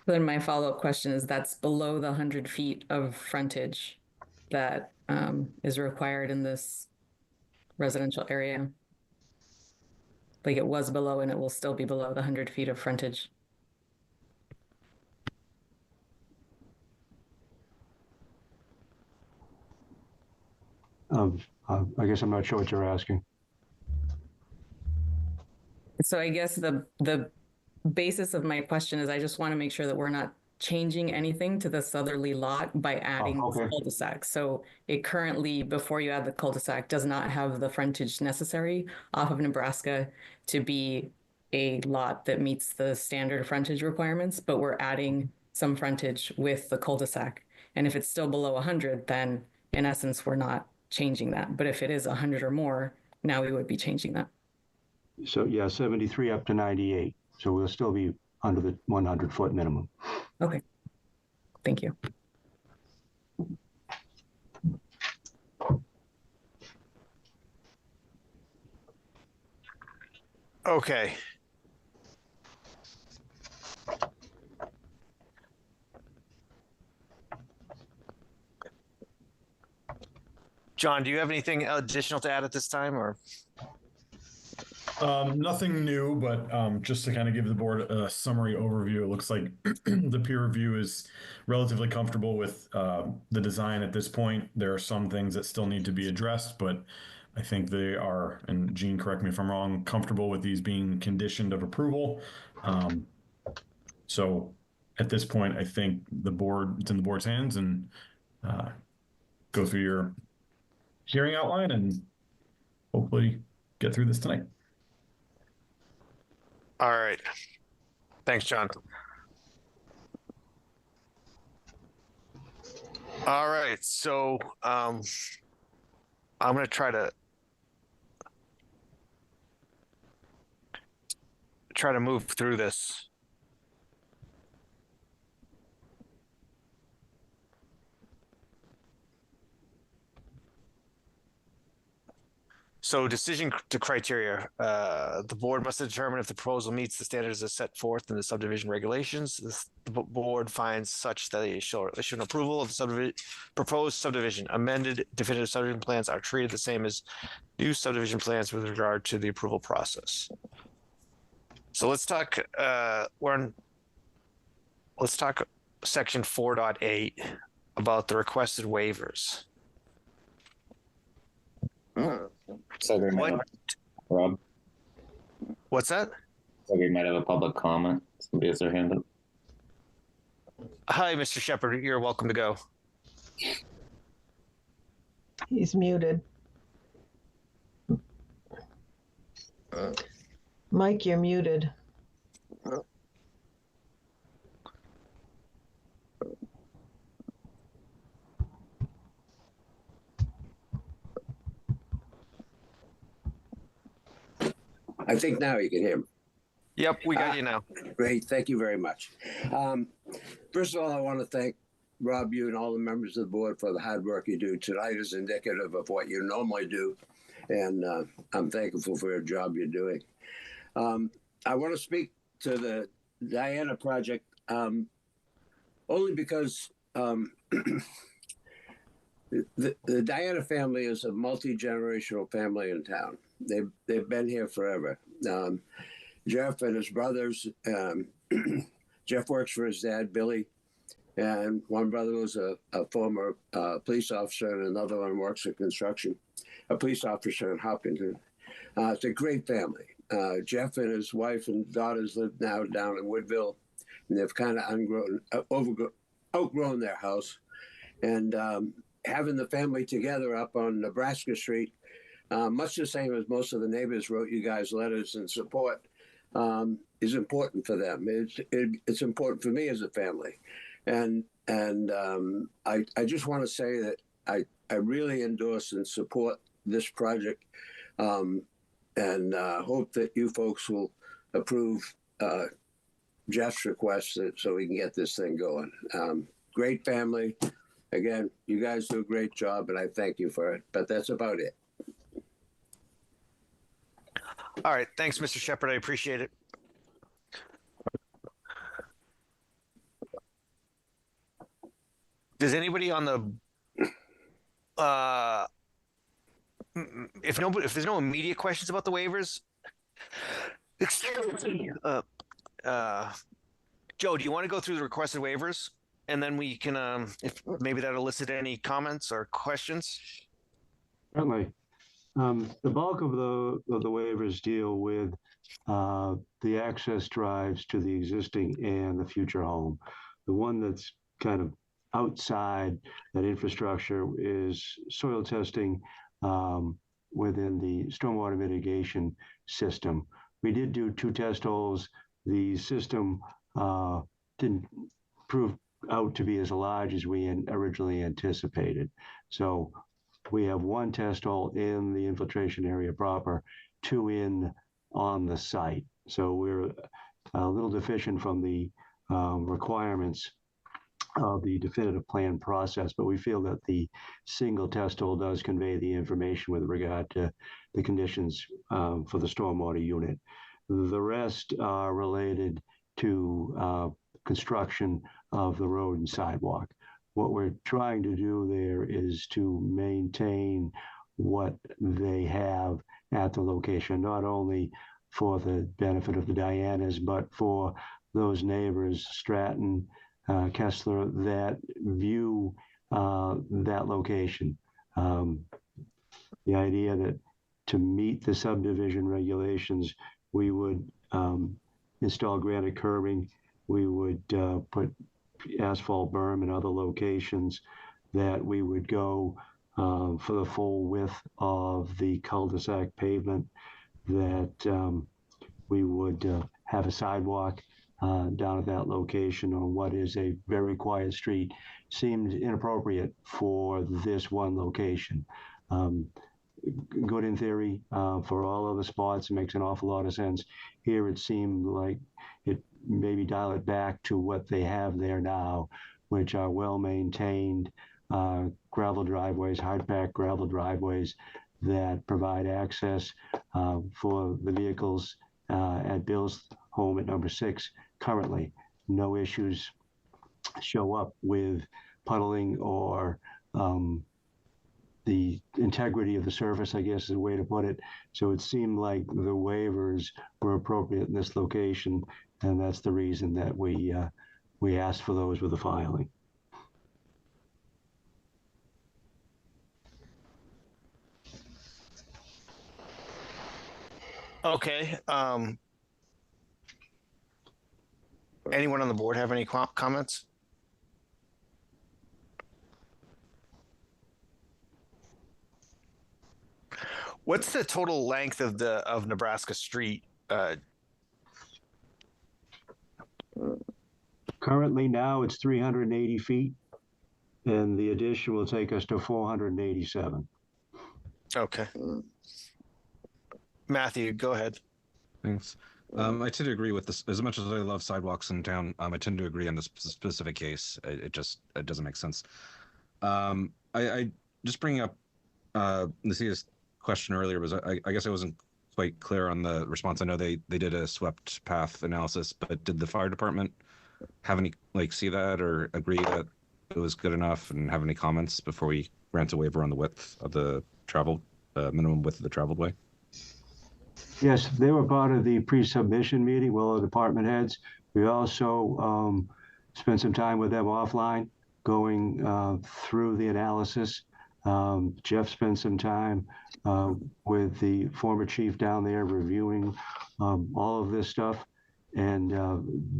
Then my follow-up question is that's below the 100 feet of frontage that is required in this residential area. Like it was below and it will still be below the 100 feet of frontage. I guess I'm not sure what you're asking. So I guess the basis of my question is I just want to make sure that we're not changing anything to the southerly lot by adding this cul-de-sac. So it currently, before you add the cul-de-sac, does not have the frontage necessary off of Nebraska to be a lot that meets the standard frontage requirements, but we're adding some frontage with the cul-de-sac. And if it's still below 100, then in essence, we're not changing that. But if it is 100 or more, now we would be changing that. So yeah, 73 up to 98. So we'll still be under the 100-foot minimum. Okay. Thank you. Okay. John, do you have anything additional to add at this time, or? Nothing new, but just to kind of give the board a summary overview, it looks like the peer review is relatively comfortable with the design at this point. There are some things that still need to be addressed, but I think they are, and Gene, correct me if I'm wrong, comfortable with these being conditioned of approval. So at this point, I think it's in the board's hands, and go through your hearing outline and hopefully get through this tonight. All right. Thanks, John. All right. So I'm going to try to move through this. So decision to criteria, the board must determine if the proposal meets the standards as set forth in the subdivision regulations. The board finds such that they shall issue an approval of the proposed subdivision. Amended definitive subdivision plans are treated the same as new subdivision plans with regard to the approval process. So let's talk, let's talk section 4.8 about the requested waivers. So we might have, Rob. What's that? So we might have a public comment. Somebody has their hand up. Hi, Mr. Shepherd. You're welcome to go. He's muted. Mike, you're muted. I think now you can hear me. Yep, we got you now. Great, thank you very much. First of all, I want to thank Rob, you and all the members of the board for the hard work you do. Tonight is indicative of what you normally do, and I'm thankful for your job you're doing. I want to speak to the Diana project only because the Diana family is a multi-generational family in town. They've been here forever. Jeff and his brothers, Jeff works for his dad, Billy, and one brother was a former police officer and another one works in construction, a police officer in Hopkinton. It's a great family. Jeff and his wife and daughters live now down in Woodville, and they've kind of outgrown their house. And having the family together up on Nebraska Street, much the same as most of the neighbors wrote you guys letters in support, is important for them. It's important for me as a family. And I just want to say that I really endorse and support this project, and hope that you folks will approve Jeff's request so we can get this thing going. Great family. Again, you guys do a great job, and I thank you for it. But that's about it. All right. Thanks, Mr. Shepherd. I appreciate it. Does anybody on the if there's no immediate questions about the waivers, excuse me, Joe, do you want to go through the requested waivers, and then we can if maybe that'll elicit any comments or questions? Certainly. The bulk of the waivers deal with the access drives to the existing and the future home. The one that's kind of outside that infrastructure is soil testing within the stormwater mitigation system. We did do 2 test holes. The system didn't prove out to be as large as we originally anticipated. So we have 1 test hole in the infiltration area proper, 2 in on the site. So we're a little deficient from the requirements of the definitive plan process, but we feel that the single test hole does convey the information with regard to the conditions for the stormwater unit. The rest are related to construction of the road and sidewalk. What we're trying to do there is to maintain what they have at the location, not only for the benefit of the Dianas, but for those neighbors, Stratton, Kessler, that view that location. The idea that to meet the subdivision regulations, we would install granite curbing, we would put asphalt berm in other locations, that we would go for the full width of the cul-de-sac pavement, that we would have a sidewalk down at that location on what is a very quiet street. Seemed inappropriate for this one location. Good in theory for all other spots. It makes an awful lot of sense. Here it seemed like it maybe dial it back to what they have there now, which are well-maintained gravel driveways, hard-packed gravel driveways that provide access for the vehicles at Bill's home at number 6. Currently, no issues show up with puddling or the integrity of the surface, I guess is a way to put it. So it seemed like the waivers were appropriate in this location, and that's the reason that we asked for those with the filing. Okay. Anyone on the board have any comments? What's the total length of Nebraska Street? Currently now it's 380 feet, and the addition will take us to 487. Okay. Matthew, go ahead. Thanks. I tend to agree with this. As much as I love sidewalks in town, I tend to agree on this specific case. It doesn't make sense. I just bringing up Nasia's question earlier was I guess I wasn't quite clear on the response. I know they did a swept path analysis, but did the fire department have any see that or agree that it was good enough and have any comments before we grant a waiver on the width of the travel minimum width of the traveled way? Yes, they were part of the pre-submission meeting, well, the department heads. We also spent some time with them offline going through the analysis. Jeff spent some time with the former chief down there reviewing all of this stuff. And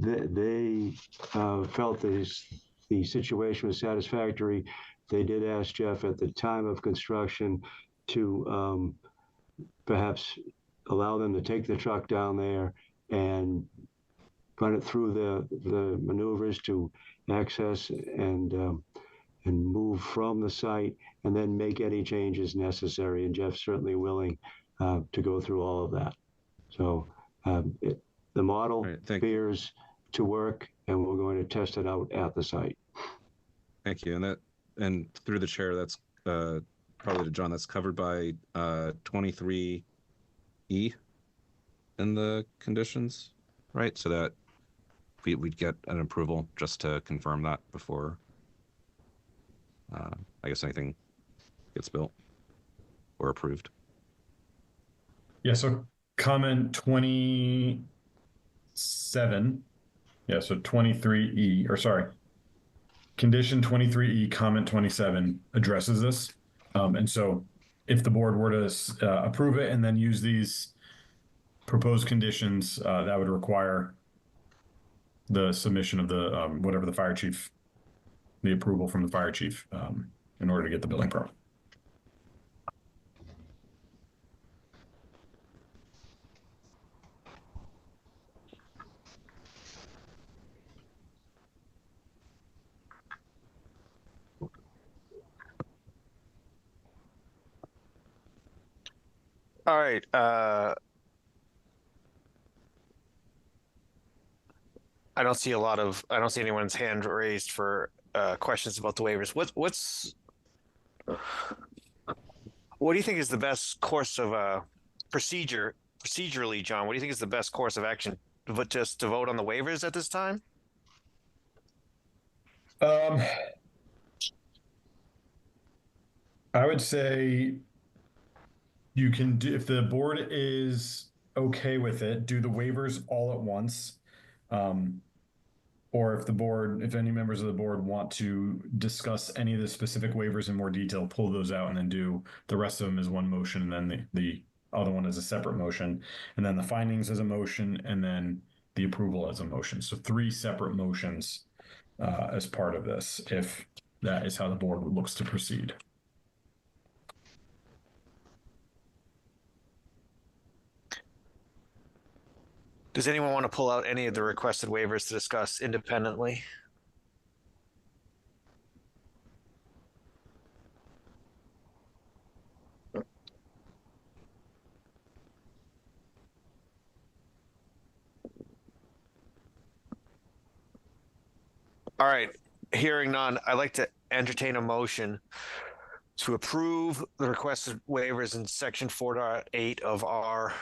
they felt the situation was satisfactory. They did ask Jeff at the time of construction to perhaps allow them to take the truck down there and run it through the maneuvers to access and move from the site, and then make any changes necessary. And Jeff's certainly willing to go through all of that. So the model appears to work, and we're going to test it out at the site. Thank you. And through the chair, that's probably to John, that's covered by 23E in the conditions, right? So that we'd get an approval just to confirm that before, I guess, anything gets built or approved. Yeah, so comment 27. Yeah, so 23E, or sorry, condition 23E, comment 27 addresses this. And so if the board were to approve it and then use these proposed conditions, that would require the submission of the whatever the fire chief, the approval from the fire chief in order to get the building permit. All right. I don't see anyone's hand raised for questions about the waivers. What do you think is the best course of procedurally, John? What do you think is the best course of action? Just to vote on the waivers at this time? I would say you can do, if the board is okay with it, do the waivers all at once. Or if any members of the board want to discuss any of the specific waivers in more detail, pull those out and then do the rest of them as one motion, and then the other one as a separate motion, and then the findings as a motion, and then the approval as a motion. So 3 separate motions as part of this, if that is how the board looks to proceed. Does anyone want to pull out any of the requested waivers to discuss independently? All right, hearing none, I'd like to entertain a motion to approve the requested waivers in section 4.8 of our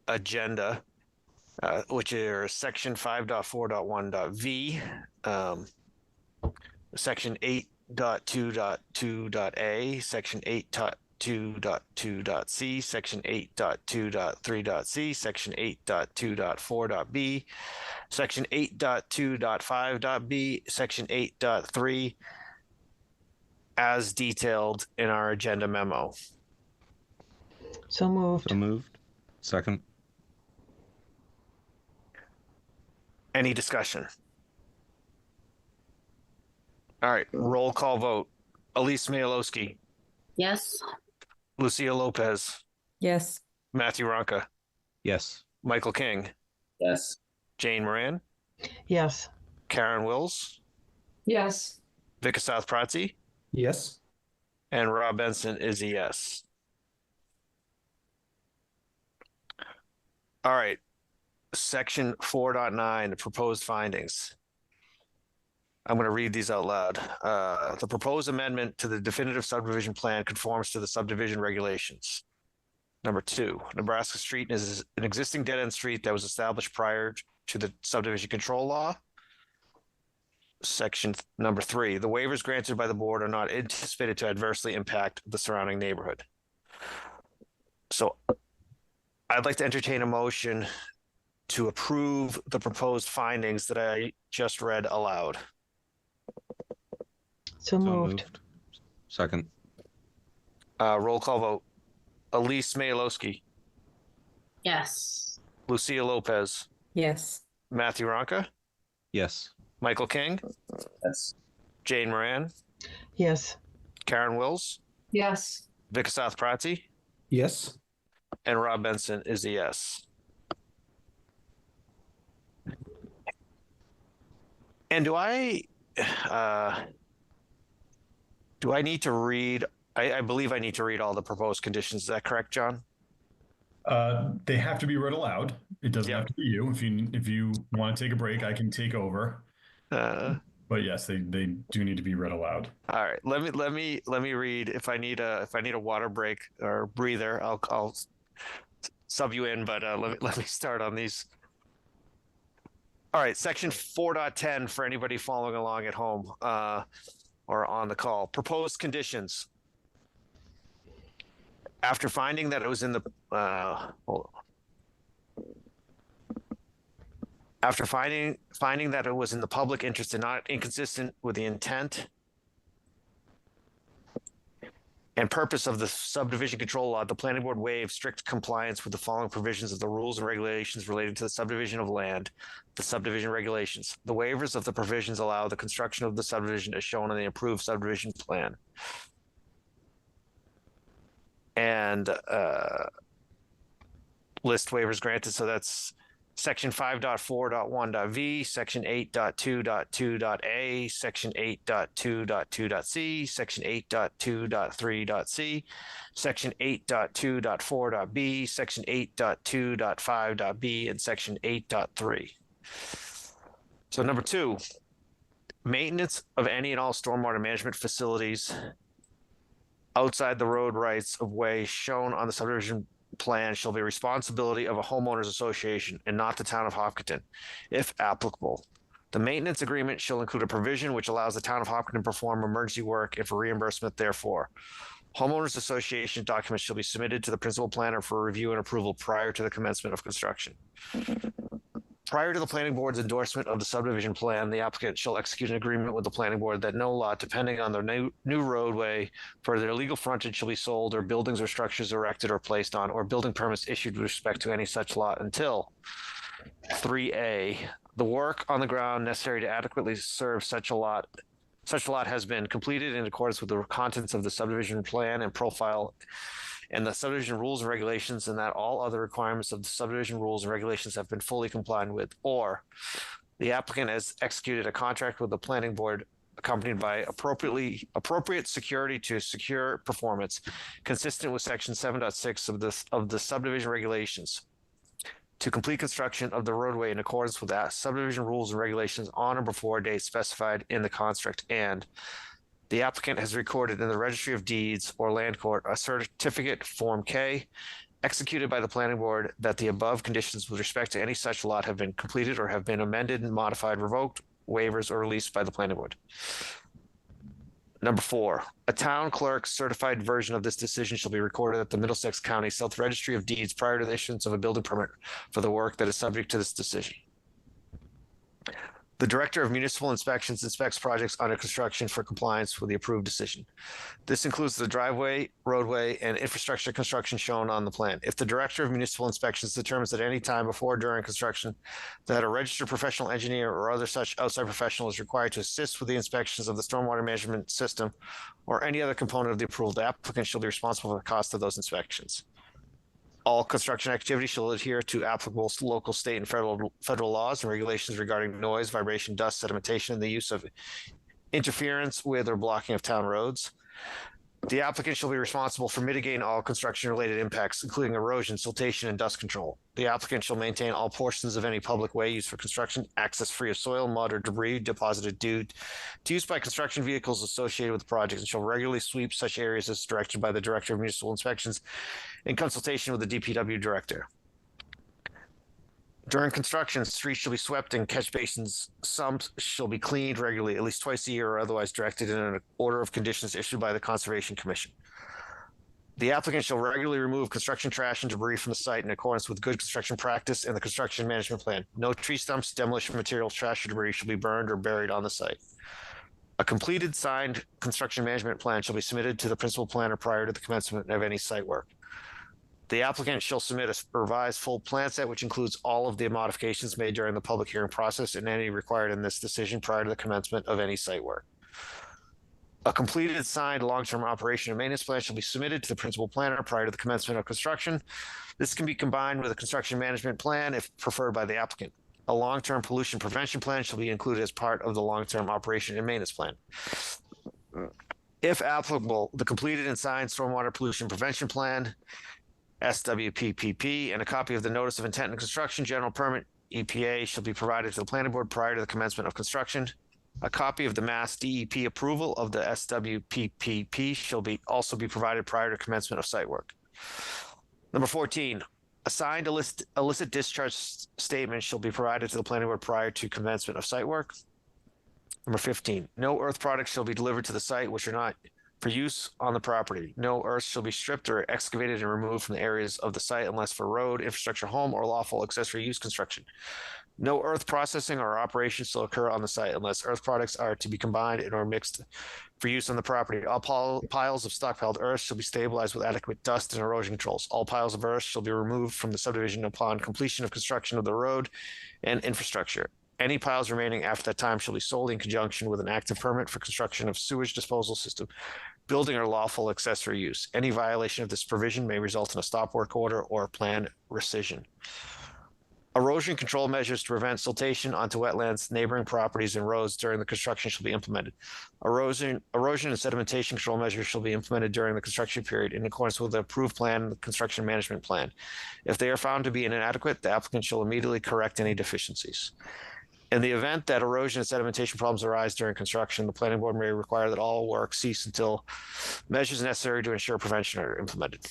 agenda, which are section 5.4.1.v, section 8.2.2.a, section 8.2.2.c, section 8.2.3.c, section 8.2.4.b, section 8.2.5.b, section 8.3, as detailed in our agenda memo. So moved. So moved. Second. Any discussion? All right, roll call vote. Elise Smialowski, Yes. Lucia Lopez, Yes. Matthew Ronca, Yes. Michael King, Yes. Jane Moran, Yes. Karen Wills, Yes. Vikasath Pratzi, Yes. and Rob Benson is a yes. All right, section 4.9, the proposed findings. I'm going to read these out loud. The proposed amendment to the definitive subdivision plan conforms to the subdivision regulations. Number 2, Nebraska Street is an existing dead-end street that was established prior to the subdivision control law. Section number 3, the waivers granted by the board are not anticipated to adversely impact the surrounding neighborhood. So I'd like to entertain a motion to approve the proposed findings that I just read aloud. So moved. Second. Roll call vote. Elise Smialowski, Yes. Lucia Lopez, Yes. Matthew Ronca, Yes. Michael King, Yes. Jane Moran, Yes. Karen Wills, Yes. Vikasath Pratzi, Yes. and Rob Benson is a yes. And do I need to read? I believe I need to read all the proposed conditions. Is that correct, John? They have to be read aloud. It doesn't have to be you. If you want to take a break, I can take over. But yes, they do need to be read aloud. All right, let me read. If I need a water break or breather, I'll sub you in. But let me start on these. All right, section 4.10 for anybody following along at home or on the call. Proposed conditions. After finding that it was in the After finding that it was in the public interest and not inconsistent with the intent and purpose of the subdivision control law, the planning board waived strict compliance with the following provisions of the rules and regulations related to the subdivision of land, the subdivision regulations. The waivers of the provisions allow the construction of the subdivision as shown on the approved subdivision plan. And list waivers granted. So that's section 5.4.1.v, section 8.2.2.a, section 8.2.2.c, section 8.2.3.c, section 8.2.4.b, section 8.2.5.b, and section 8.3. So number 2, maintenance of any and all stormwater management facilities outside the road rights of way shown on the subdivision plan shall be responsibility of a homeowners association and not the town of Hopkinton, if applicable. The maintenance agreement shall include a provision which allows the town of Hopkinton to perform emergency work and for reimbursement therefore. Homeowners association documents shall be submitted to the principal planner for review and approval prior to the commencement of construction. Prior to the planning board's endorsement of the subdivision plan, the applicant shall execute an agreement with the planning board that no lot depending on the new roadway for their legal frontage shall be sold or buildings or structures erected or placed on or building permits issued with respect to any such lot until 3A, the work on the ground necessary to adequately serve such a lot has been completed in accordance with the contents of the subdivision plan and profile and the subdivision rules and regulations, and that all other requirements of the subdivision rules and regulations have been fully complied with, or the applicant has executed a contract with the planning board accompanied by appropriate security to secure performance consistent with section 7.6 of the subdivision regulations to complete construction of the roadway in accordance with that subdivision rules and regulations on or before a date specified in the contract, and the applicant has recorded in the Registry of Deeds or Land Court a certificate Form K executed by the planning board that the above conditions with respect to any such lot have been completed or have been amended and modified, revoked, waivers, or released by the planning board. Number 4, a town clerk certified version of this decision shall be recorded at the Middlesex County South Registry of Deeds prior to the issuance of a building permit for the work that is subject to this decision. The Director of Municipal Inspections inspects projects under construction for compliance with the approved decision. This includes the driveway, roadway, and infrastructure construction shown on the plan. If the Director of Municipal Inspections determines at any time before or during construction that a registered professional engineer or other such outside professional is required to assist with the inspections of the stormwater management system or any other component of the approval, the applicant shall be responsible for the cost of those inspections. All construction activity shall adhere to applicable local, state, and federal laws and regulations regarding noise, vibration, dust, sedimentation, and the use of interference with or blocking of town roads. The applicant shall be responsible for mitigating all construction-related impacts, including erosion, siltation, and dust control. The applicant shall maintain all portions of any public way used for construction, access free of soil, mud, or debris deposited due to use by construction vehicles associated with the project, and shall regularly sweep such areas as directed by the Director of Municipal Inspections in consultation with the DPW Director. During construction, streets shall be swept and catch basins, sumps shall be cleaned regularly, at least twice a year, or otherwise directed in an order of conditions issued by the Conservation Commission. The applicant shall regularly remove construction trash and debris from the site in accordance with good construction practice and the construction management plan. No tree stumps, demolition materials, trash, or debris shall be burned or buried on the site. A completed signed construction management plan shall be submitted to the principal planner prior to the commencement of any site work. The applicant shall submit a revised full plan set, which includes all of the modifications made during the public hearing process and any required in this decision prior to the commencement of any site work. A completed signed long-term operation and maintenance plan shall be submitted to the principal planner prior to the commencement of construction. This can be combined with a construction management plan if preferred by the applicant. A long-term pollution prevention plan shall be included as part of the long-term operation and maintenance plan. If applicable, the completed and signed stormwater pollution prevention plan SWPPP, and a copy of the Notice of Intent and Construction General Permit EPA shall be provided to the planning board prior to the commencement of construction. A copy of the Mass DEP approval of the SWPPP shall also be provided prior to commencement of site work. Number 14, a signed illicit discharge statement shall be provided to the planning board prior to commencement of site work. Number 15, no earth products shall be delivered to the site which are not for use on the property. No earth shall be stripped or excavated and removed from the areas of the site unless for road, infrastructure, home, or lawful accessory use construction. No earth processing or operations shall occur on the site unless earth products are to be combined and or mixed for use on the property. All piles of stockpiled earth shall be stabilized with adequate dust and erosion controls. All piles of earth shall be removed from the subdivision upon completion of construction of the road and infrastructure. Any piles remaining after that time shall be sold in conjunction with an active permit for construction of sewage disposal system, building or lawful accessory use. Any violation of this provision may result in a stop work order or plan rescission. Erosion control measures to prevent siltation onto wetlands, neighboring properties, and roads during the construction shall be implemented. Erosion and sedimentation control measures shall be implemented during the construction period in accordance with the approved plan and the construction management plan. If they are found to be inadequate, the applicant shall immediately correct any deficiencies. In the event that erosion and sedimentation problems arise during construction, the planning board may require that all work cease until measures necessary to ensure prevention are implemented.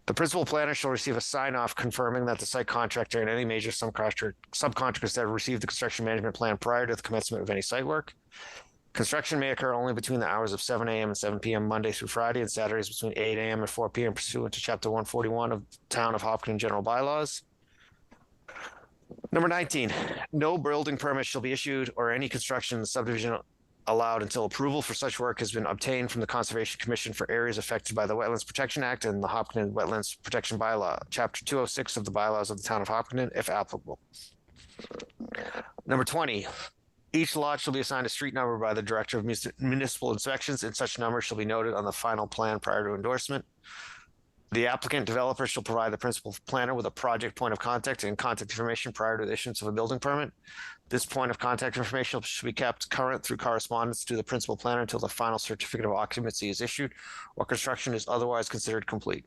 The principal planner shall receive a sign-off confirming that the site contractor and any major subcontractors that have received the construction management plan prior to the commencement of any site work. Construction may occur only between the hours of 7 a.m. and 7 p.m. Monday through Friday, and Saturdays between 8 a.m. and 4 p.m. pursuant to Chapter 141 of Town of Hopkinton General Bylaws. Number 19, no building permit shall be issued or any construction in the subdivision allowed until approval for such work has been obtained from the Conservation Commission for areas affected by the Wetlands Protection Act and the Hopkinton Wetlands Protection Bylaw, Chapter 206 of the bylaws of the Town of Hopkinton, if applicable. Number 20, each lot shall be assigned a street number by the Director of Municipal Inspections, and such number shall be noted on the final plan prior to endorsement. The applicant developer shall provide the principal planner with a project point of contact and contact information prior to the issuance of a building permit. This point of contact information should be kept current through correspondence to the principal planner until the final certificate of occupancy is issued or construction is otherwise considered complete.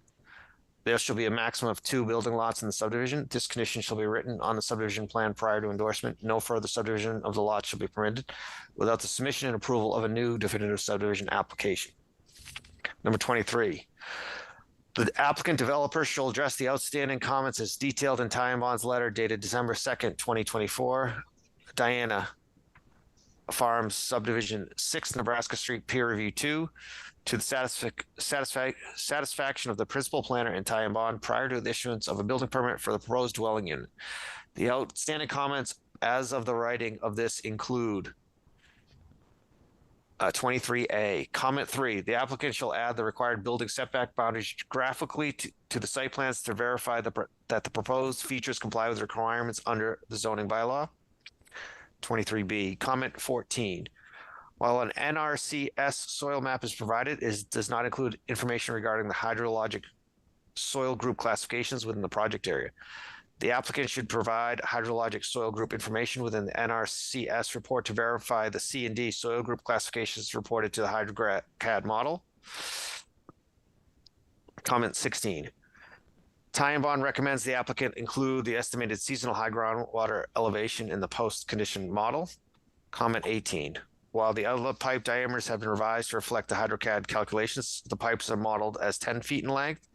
There shall be a maximum of 2 building lots in the subdivision. This condition shall be written on the subdivision plan prior to endorsement. No further subdivision of the lot shall be permitted without the submission and approval of a new definitive subdivision application. Number 23. The applicant developer shall address the outstanding comments as detailed in Ty and Bond's letter dated December 2nd, 2024. Diana Farms Subdivision 6, Nebraska Street, Peer Review 2, to the satisfaction of the principal planner and Ty and Bond prior to the issuance of a building permit for the proposed dwelling unit. The outstanding comments as of the writing of this include 23A, comment 3, the applicant shall add the required building setback boundaries graphically to the site plans to verify that the proposed features comply with requirements under the zoning bylaw. 23B, comment 14, while an NRCS soil map is provided, it does not include information regarding the hydrologic soil group classifications within the project area. The applicant should provide hydrologic soil group information within the NRCS report to verify the C and D soil group classifications reported to the HydroCAD model. Comment 16. Ty and Bond recommends the applicant include the estimated seasonal high groundwater elevation in the post-condition model. Comment 18. While the outlet pipe diameters have been revised to reflect the HydroCAD calculations, the pipes are modeled as 10 feet in length.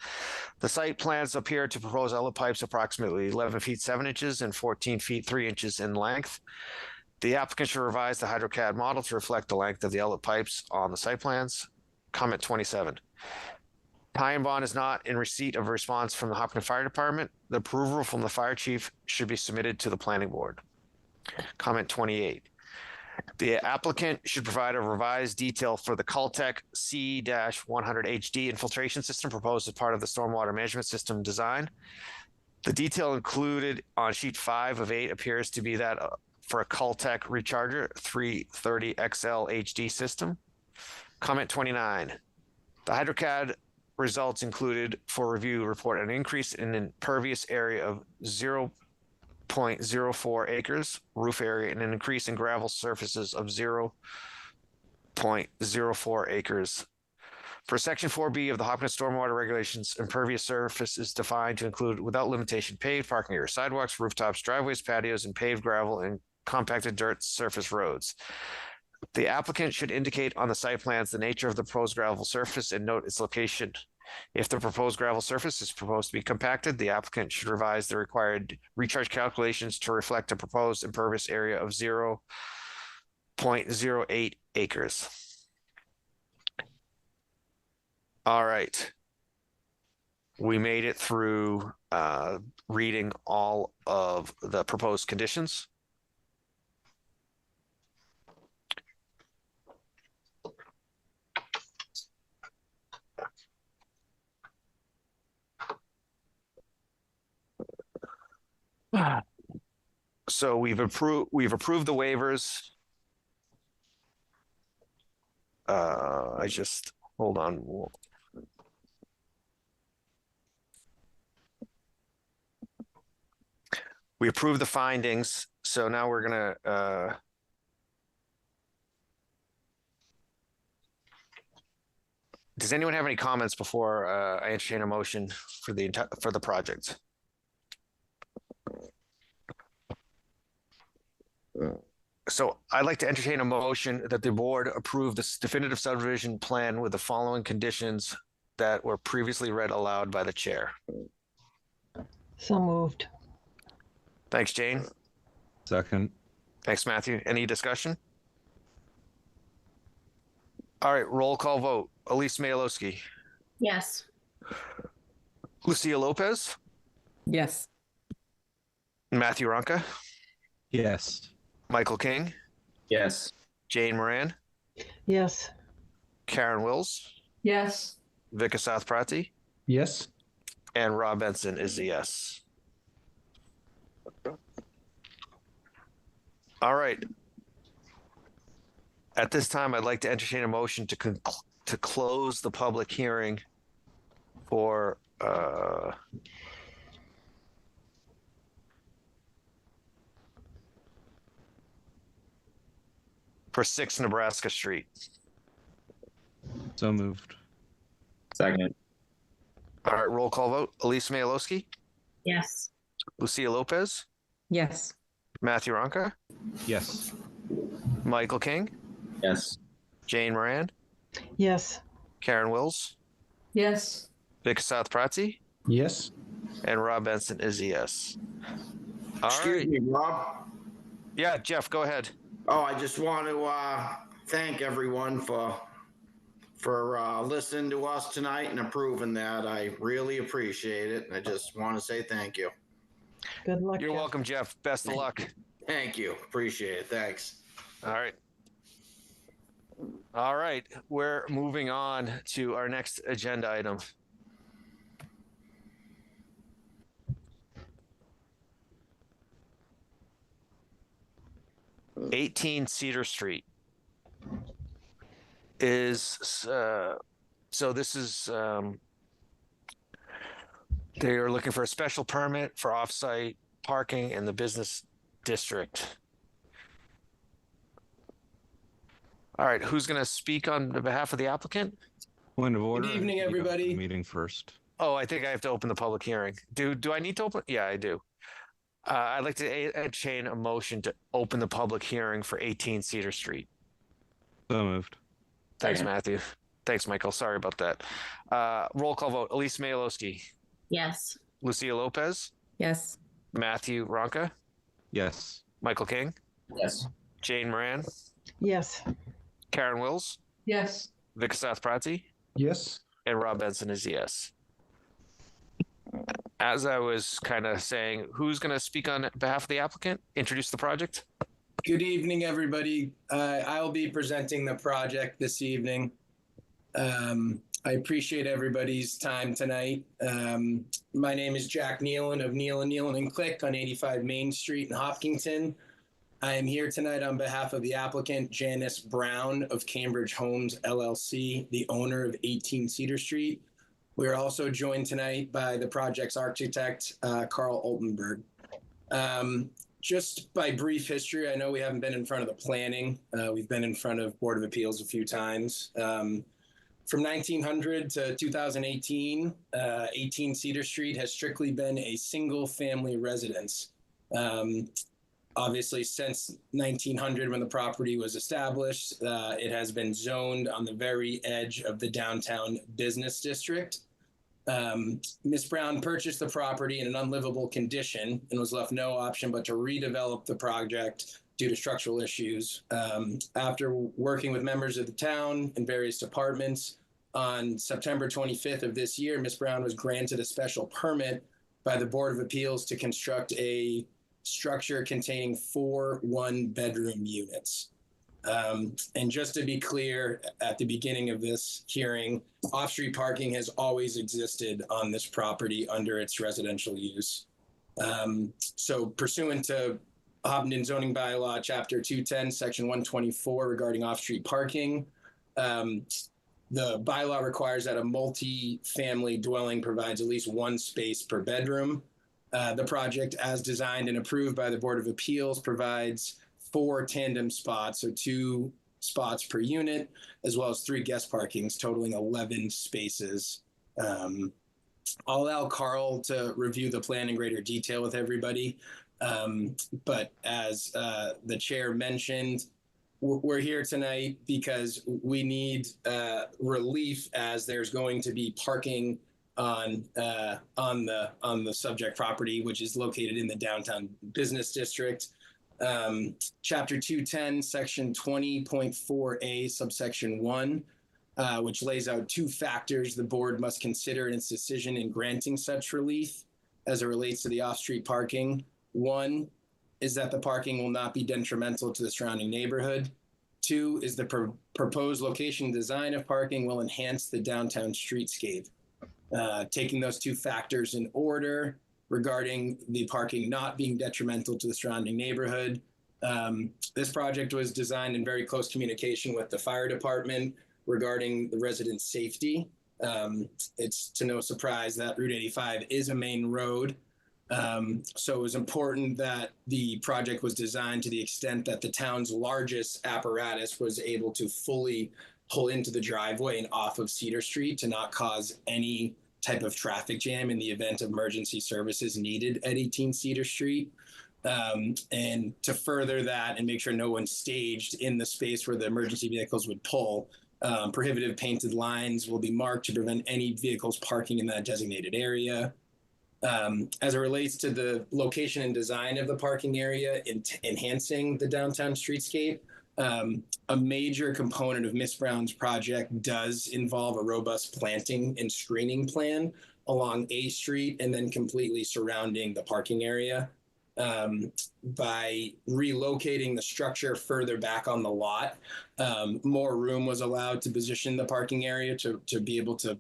The site plans appear to propose outlet pipes approximately 11 feet 7 inches and 14 feet 3 inches in length. The applicant should revise the HydroCAD model to reflect the length of the outlet pipes on the site plans. Comment 27. Ty and Bond is not in receipt of a response from the Hopkinton Fire Department. The approval from the fire chief should be submitted to the planning board. Comment 28. The applicant should provide a revised detail for the Caltech C-100HD infiltration system proposed as part of the stormwater management system design. The detail included on sheet 5 of 8 appears to be that for a Caltech recharger 330XL HD system. Comment 29. The HydroCAD results included for review report an increase in impervious area of 0.04 acres roof area and an increase in gravel surfaces of 0.04 acres For Section 4B of the Hopkins Stormwater Regulations, impervious surface is defined to include without limitation paved parking areas, sidewalks, rooftops, driveways, patios, and paved gravel and compacted dirt surface roads. The applicant should indicate on the site plans the nature of the proposed gravel surface and note its location. If the proposed gravel surface is proposed to be compacted, the applicant should revise the required recharge calculations to reflect a proposed impervious area of 0.08 acres. All right. We made it through reading all of the proposed conditions. So we've approved the waivers. I just hold on. We approved the findings, so now we're gonna does anyone have any comments before I entertain a motion for the project? So I'd like to entertain a motion that the board approve this definitive subdivision plan with the following conditions that were previously read aloud by the chair. So moved. Thanks, Jane. Second. Thanks, Matthew. Any discussion? All right, roll call vote. Elise Mayalowski. Yes. Lucia Lopez. Yes. Matthew Ronca. Yes. Michael King. Yes. Jane Moran. Yes. Karen Wills. Yes. Vika South Prati. Yes. And Rob Benson is a yes. All right. At this time, I'd like to entertain a motion to close the public hearing for for 6 Nebraska Street. So moved. Second. All right, roll call vote. Elise Mayalowski. Yes. Lucia Lopez. Yes. Matthew Ronca. Yes. Michael King. Yes. Jane Moran. Yes. Karen Wills. Yes. Vika South Prati. Yes. And Rob Benson is a yes. All Excuse right. me, Rob. Yeah, Jeff, go ahead. Oh, I just want to thank everyone for listening to us tonight and approving that. I really appreciate it. I just want to say thank you. Good luck. You're Jeff. welcome, Jeff. Best of luck. Thank you. Appreciate it. Thanks. All right. All right. We're moving on to our next agenda item. "18 Cedar Street" is so this is they are looking for a special permit for off-site parking in the business district. All right, who's going to speak on behalf of the applicant? Point of order. Good evening, everybody. Meeting first. Oh, I think I have to open the public hearing. Do I need to open? Yeah, I do. I'd like to entertain a motion to open the public hearing for 18 Cedar Street. So moved. Thanks, Matthew. Thanks, Michael. Sorry about that. Roll call vote. Elise Mayalowski. Yes. Lucia Lopez. Yes. Matthew Ronca. Yes. Michael King. Yes. Jane Moran. Yes. Karen Wills. Yes. Vika South Prati. Yes. And Rob Benson is yes. As I was kind of saying, who's going to speak on behalf of the applicant? Introduce the project. Good evening, everybody. I'll be presenting the project this evening. I appreciate everybody's time tonight. My name is Jack Nealon of Nealon & Click on 85 Main Street in Hopkinton. I am here tonight on behalf of the applicant, Janice Brown of Cambridge Homes, LLC, the owner of 18 Cedar Street. We are also joined tonight by the project's architect, Carl Oltenberg. Just by brief history, I know we haven't been in front of the planning. We've been in front of Board of Appeals a few times. From 1900 to 2018, 18 Cedar Street has strictly been a single family residence. Obviously, since 1900, when the property was established, it has been zoned on the very edge of the downtown business district. Ms. Brown purchased the property in an unlivable condition and was left no option but to redevelop the project due to structural issues. After working with members of the town and various departments, on September 25th of this year, Ms. Brown was granted a special permit by the Board of Appeals to construct a structure containing 4 one-bedroom units. And just to be clear, at the beginning of this hearing, off-street parking has always existed on this property under its residential use. So pursuant to Hopkinton zoning bylaw, chapter 210, section 124 regarding off-street parking, the bylaw requires that a multi-family dwelling provides at least 1 space per bedroom. The project, as designed and approved by the Board of Appeals, provides 4 tandem spots, so 2 spots per unit, as well as 3 guest parkings, totaling 11 spaces. I'll allow Carl to review the plan in greater detail with everybody. But as the chair mentioned, we're here tonight because we need relief, as there's going to be parking on the subject property, which is located in the downtown business district. Chapter 210, section 20.4a, subsection 1, which lays out 2 factors the board must consider in its decision in granting such relief as it relates to the off-street parking. 1 is that the parking will not be detrimental to the surrounding neighborhood. 2 is the proposed location design of parking will enhance the downtown streetscape. Taking those 2 factors in order, regarding the parking not being detrimental to the surrounding neighborhood, this project was designed in very close communication with the fire department regarding the residents' safety. It's to no surprise that Route 85 is a main road. So it was important that the project was designed to the extent that the town's largest apparatus was able to fully pull into the driveway and off of Cedar Street to not cause any type of traffic jam in the event of emergency services needed at 18 Cedar Street. And to further that and make sure no one's staged in the space where the emergency vehicles would pull, prohibitive painted lines will be marked to prevent any vehicles parking in that designated area. As it relates to the location and design of the parking area, enhancing the downtown streetscape, a major component of Ms. Brown's project does involve a robust planting and screening plan along A Street and then completely surrounding the parking area. By relocating the structure further back on the lot, more room was allowed to position the parking area to be able to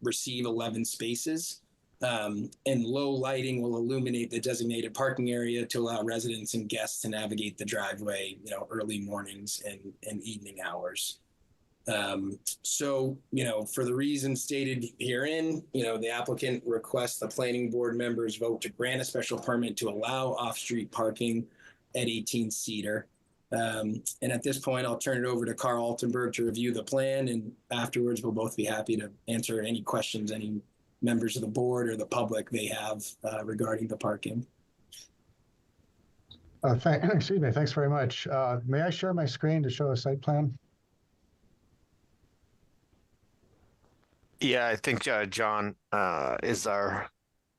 receive 11 spaces. And low lighting will illuminate the designated parking area to allow residents and guests to navigate the driveway, early mornings and evening hours. So, for the reasons stated herein, the applicant requests the planning board members vote to grant a special permit to allow off-street parking at 18 Cedar. And at this point, I'll turn it over to Carl Altenberg to review the plan, and afterwards we'll both be happy to answer any questions any members of the board or the public may have regarding the parking. Excuse me, thanks very much. May I share my screen to show a site plan? Yeah, I think John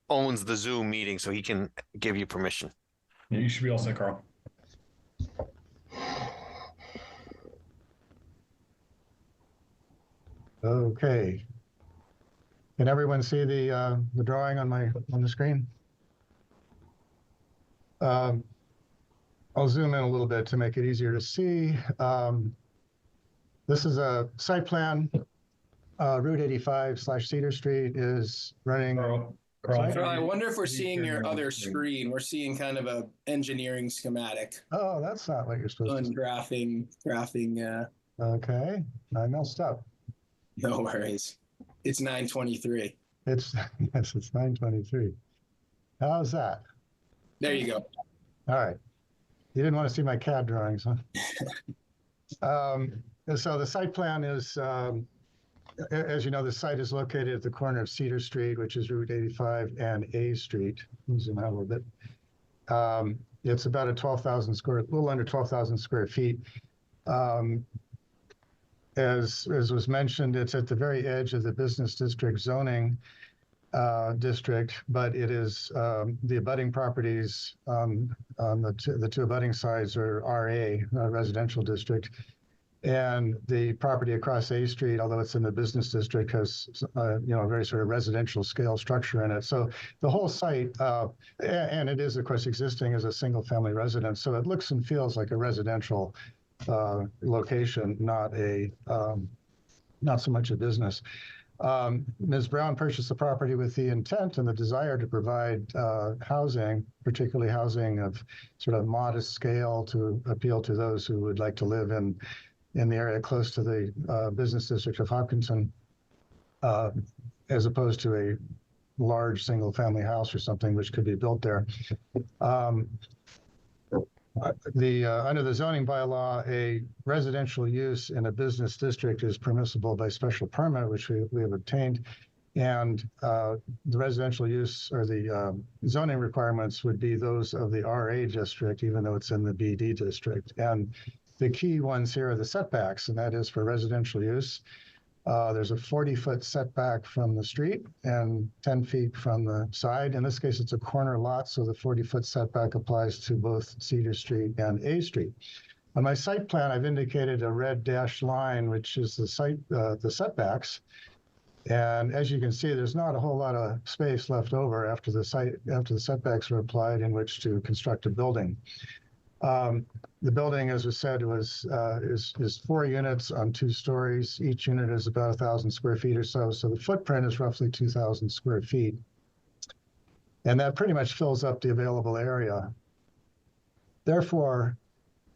owns the Zoom meeting, so he can give you permission. Yeah, you should be all set, Carl. Okay. Can everyone see the drawing on the screen? I'll zoom in a little bit to make it easier to see. This is a site plan. Route 85/Cedar Street is running. Carl, I wonder if we're seeing your other screen. We're seeing kind of a engineering schematic. Oh, that's not what you're supposed to see. Graphing. Okay, I messed up. No worries. It's 9:23. It's 9:23. How's that? There you go. All right. You didn't want to see my CAD drawings, huh? So the site plan is as you know, the site is located at the corner of Cedar Street, which is Route 85, and A Street. Let me zoom out a little bit. It's about a little under 12,000 square feet. As was mentioned, it's at the very edge of the business district zoning district, but it is the abutting properties on the two abutting sides are RA, residential district. And the property across A Street, although it's in the business district, has a very sort of residential scale structure in it. So the whole site, and it is of course existing as a single family residence, so it looks and feels like a residential location, not so much a business. Ms. Brown purchased the property with the intent and the desire to provide housing, particularly housing of sort of modest scale, to appeal to those who would like to live in the area close to the business district of Hopkinton, as opposed to a large single family house or something which could be built there. Under the zoning bylaw, a residential use in a business district is permissible by special permit, which we have obtained. And the residential use or the zoning requirements would be those of the RA district, even though it's in the BD district. And the key ones here are the setbacks, and that is for residential use. There's a 40-foot setback from the street and 10 feet from the side. In this case, it's a corner lot, so the 40-foot setback applies to both Cedar Street and A Street. On my site plan, I've indicated a red dashed line, which is the setbacks. And as you can see, there's not a whole lot of space left over after the setbacks are applied in which to construct a building. The building, as was said, is 4 units on 2 stories. Each unit is about 1,000 square feet or so. So the footprint is roughly 2,000 square feet. And that pretty much fills up the available area. Therefore,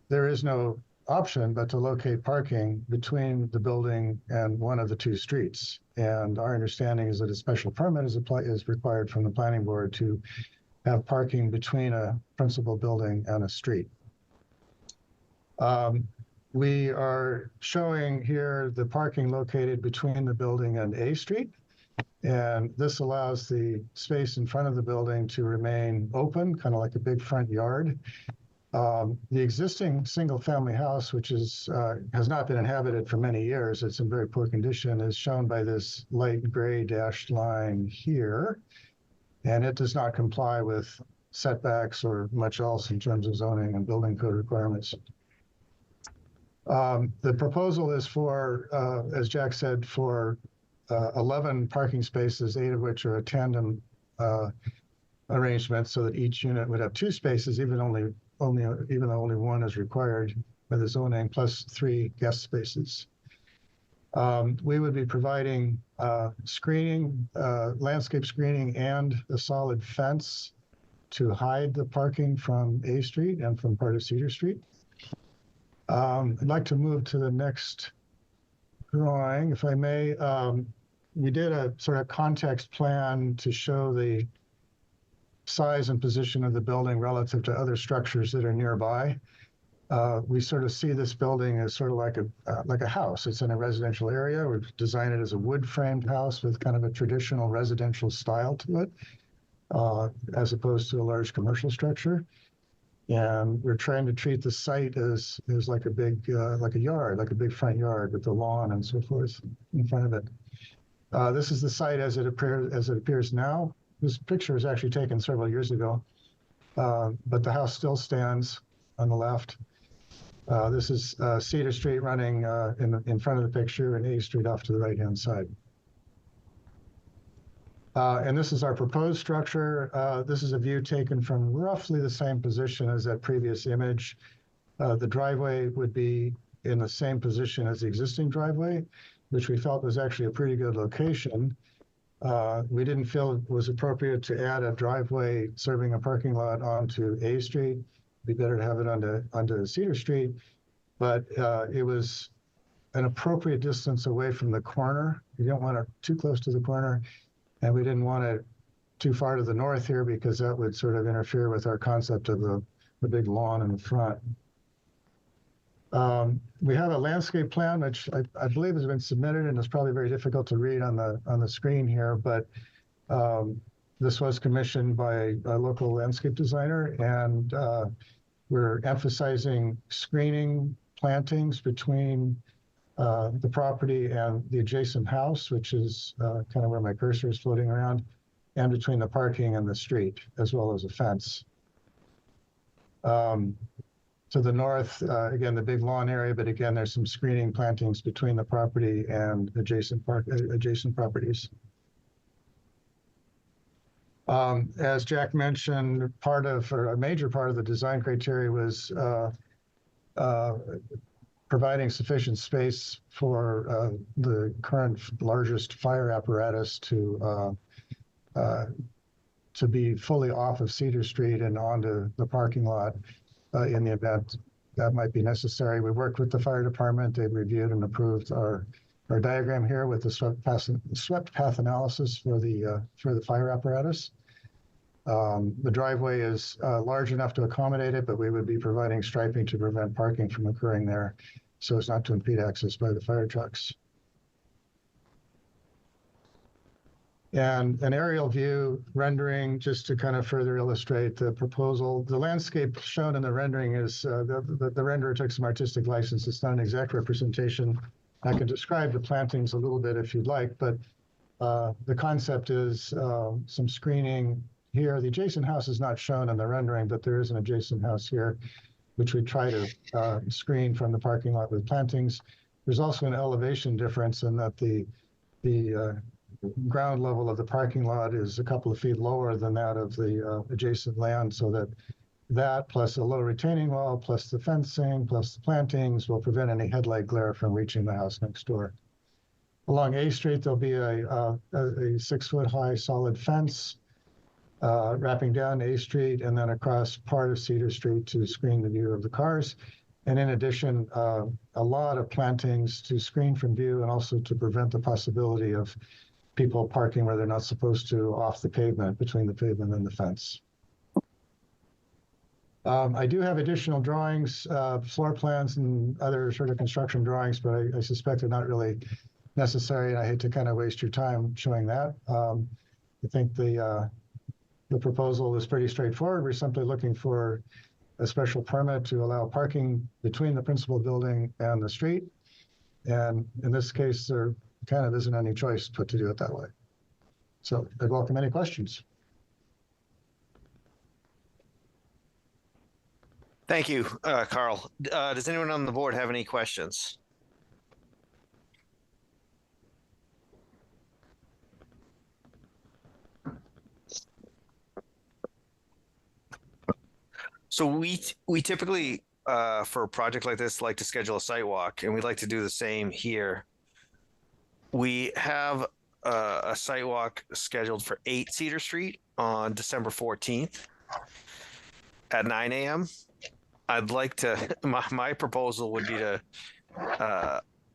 there is no option but to locate parking between the building and one of the 2 streets. And our understanding is that a special permit is required from the planning board to have parking between a principal building and a street. We are showing here the parking located between the building and A Street. And this allows the space in front of the building to remain open, kind of like a big front yard. The existing single-family house, which has not been inhabited for many years, it's in very poor condition, is shown by this light gray dashed line here. And it does not comply with setbacks or much else in terms of zoning and building code requirements. The proposal is for, as Jack said, for 11 parking spaces, 8 of which are a tandem arrangement, so that each unit would have 2 spaces, even though only 1 is required by the zoning, plus 3 guest spaces. We would be providing screening, landscape screening, and a solid fence to hide the parking from A Street and from part of Cedar Street. I'd like to move to the next drawing, if I may. We did a sort of context plan to show the size and position of the building relative to other structures that are nearby. We sort of see this building as sort of like a house. It's in a residential area. We've designed it as a wood-framed house with kind of a traditional residential style to it, as opposed to a large commercial structure. And we're trying to treat the site as like a big, like a yard, like a big front yard with the lawn and so forth in front of it. This is the site as it appears now. This picture was actually taken several years ago, but the house still stands on the left. This is Cedar Street running in front of the picture, and A Street off to the right-hand side. And this is our proposed structure. This is a view taken from roughly the same position as that previous image. The driveway would be in the same position as the existing driveway, which we felt was actually a pretty good location. We didn't feel it was appropriate to add a driveway serving a parking lot onto A Street. It'd be better to have it onto Cedar Street, but it was an appropriate distance away from the corner. You don't want it too close to the corner, and we didn't want it too far to the north here because that would sort of interfere with our concept of the big lawn in the front. We have a landscape plan, which I believe has been submitted and is probably very difficult to read on the screen here, but this was commissioned by a local landscape designer, and we're emphasizing screening plantings between the property and the adjacent house, which is kind of where my cursor is floating around, and between the parking and the street, as well as a fence. To the north, again, the big lawn area, but again, there's some screening plantings between the property and adjacent properties. As Jack mentioned, a major part of the design criteria was providing sufficient space for the current largest fire apparatus to be fully off of Cedar Street and onto the parking lot in the event that might be necessary. We worked with the fire department. They've reviewed and approved our diagram here with the swept path analysis for the fire apparatus. The driveway is large enough to accommodate it, but we would be providing striping to prevent parking from occurring there, so as not to impede access by the fire trucks. And an aerial view rendering, just to kind of further illustrate the proposal. The landscape shown in the rendering is, the renderer took some artistic license. It's not an exact representation. I can describe the plantings a little bit if you'd like, but the concept is some screening here. The adjacent house is not shown in the rendering, but there is an adjacent house here, which we try to screen from the parking lot with plantings. There's also an elevation difference in that the ground level of the parking lot is a couple of feet lower than that of the adjacent land, so that plus a low retaining wall, plus the fencing, plus the plantings will prevent any headlight glare from reaching the house next door. Along A Street, there'll be a 6-foot high solid fence wrapping down A Street and then across part of Cedar Street to screen the view of the cars. And in addition, a lot of plantings to screen from view and also to prevent the possibility of people parking where they're not supposed to off the pavement, between the pavement and the fence. I do have additional drawings, floor plans and other sort of construction drawings, but I suspect they're not really necessary, and I hate to kind of waste your time showing that. I think the proposal is pretty straightforward. We're simply looking for a special permit to allow parking between the principal building and the street. And in this case, there kind of isn't any choice but to do it that way. So I'd welcome any questions. Thank you, Carl. Does anyone on the board have any questions? So we typically, for a project like this, like to schedule a site walk, and we'd like to do the same here. We have a site walk scheduled for 8 Cedar Street on December 14th at 9 a.m. I'd like to, my proposal would be to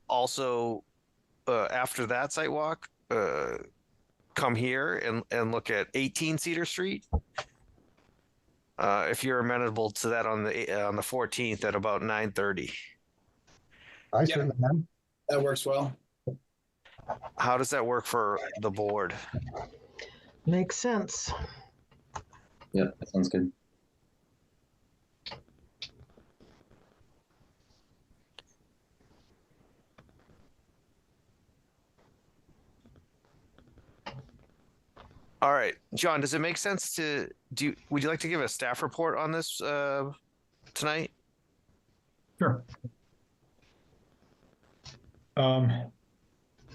also, after that site walk, come here and look at 18 Cedar Street. If you're amenable to that on the 14th at about 9:30. I certainly am. That works well. How does that work for the board? Makes sense. Yep, that sounds good. All right, John, does it make sense to would you like to give a staff report on this tonight? Sure.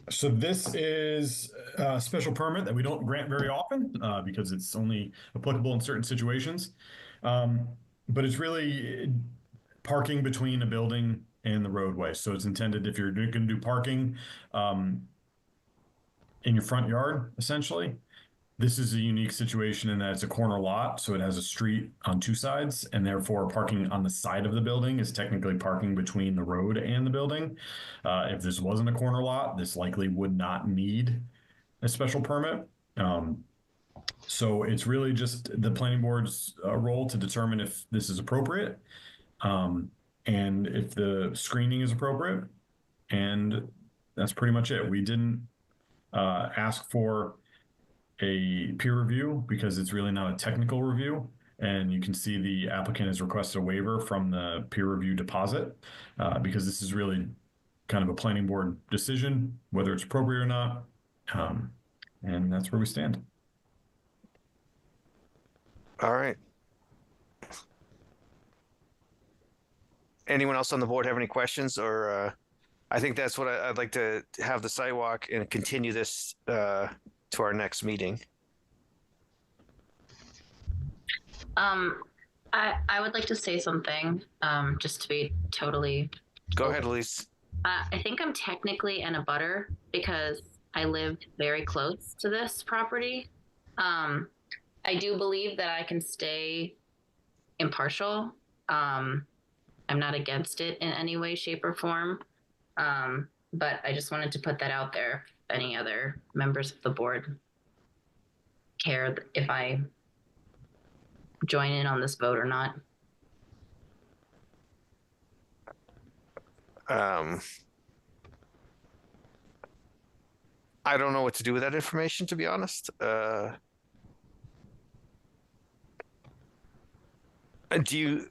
So this is a special permit that we don't grant very often because it's only applicable in certain situations. But it's really parking between a building and the roadway. So it's intended if you're going to do parking in your front yard, essentially. This is a unique situation in that it's a corner lot, so it has a street on 2 sides, and therefore parking on the side of the building is technically parking between the road and the building. If this wasn't a corner lot, this likely would not need a special permit. So it's really just the planning board's role to determine if this is appropriate. and if the screening is appropriate. And that's pretty much it. We didn't ask for a peer review because it's really not a technical review. And you can see the applicant has requested a waiver from the peer review deposit because this is really kind of a planning board decision, whether it's appropriate or not. And that's where we stand. All right. Anyone else on the board have any questions? Or I think that's what I'd like to have the sidewalk and continue this to our next meeting. I would like to say something, just to be totally. Go ahead, Elise. I think I'm technically an abutter because I lived very close to this property. I do believe that I can stay impartial. I'm not against it in any way, shape, or form. But I just wanted to put that out there if any other members of the board care if I join in on this vote or not. I don't know what to do with that information, to be honest. Do you,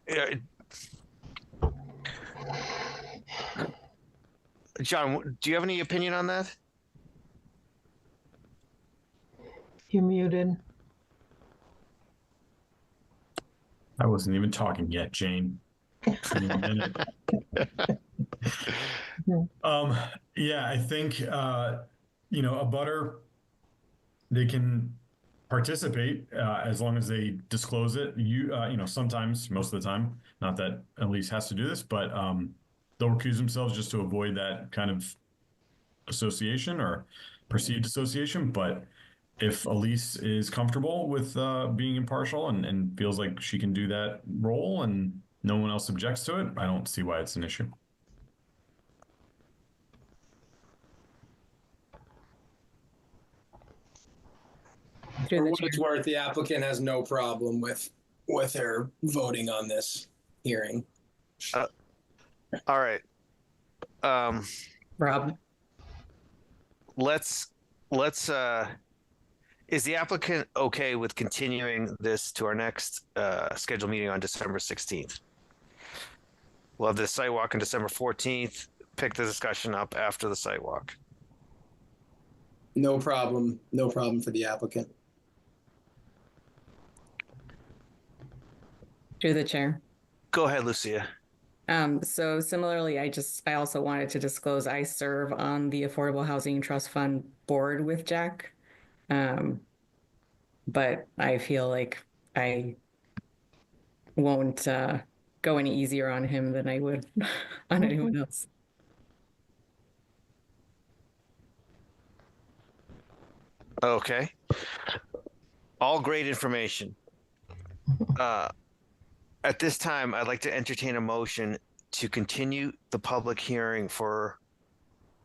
John, do you have any opinion on that? You're muted. I wasn't even talking yet, Jane. Yeah, I think a butter, they can participate as long as they disclose it. Sometimes, most of the time, not that Elise has to do this, but they'll recuse themselves just to avoid that kind of association or perceived association. But if Elise is comfortable with being impartial and feels like she can do that role and no one else objects to it, I don't see why it's an issue. For what it's worth, the applicant has no problem with her voting on this hearing. All right. Rob, let's is the applicant okay with continuing this to our next scheduled meeting on December 16th? We'll have the site walk on December 14th, pick the discussion up after the site walk. No problem. No problem for the applicant. through the chair. Go ahead, Lucia. So similarly, I also wanted to disclose I serve on the Affordable Housing Trust Fund board with Jack. But I feel like I won't go any easier on him than I would on anyone else. Okay. All great information. At this time, I'd like to entertain a motion to continue the public hearing for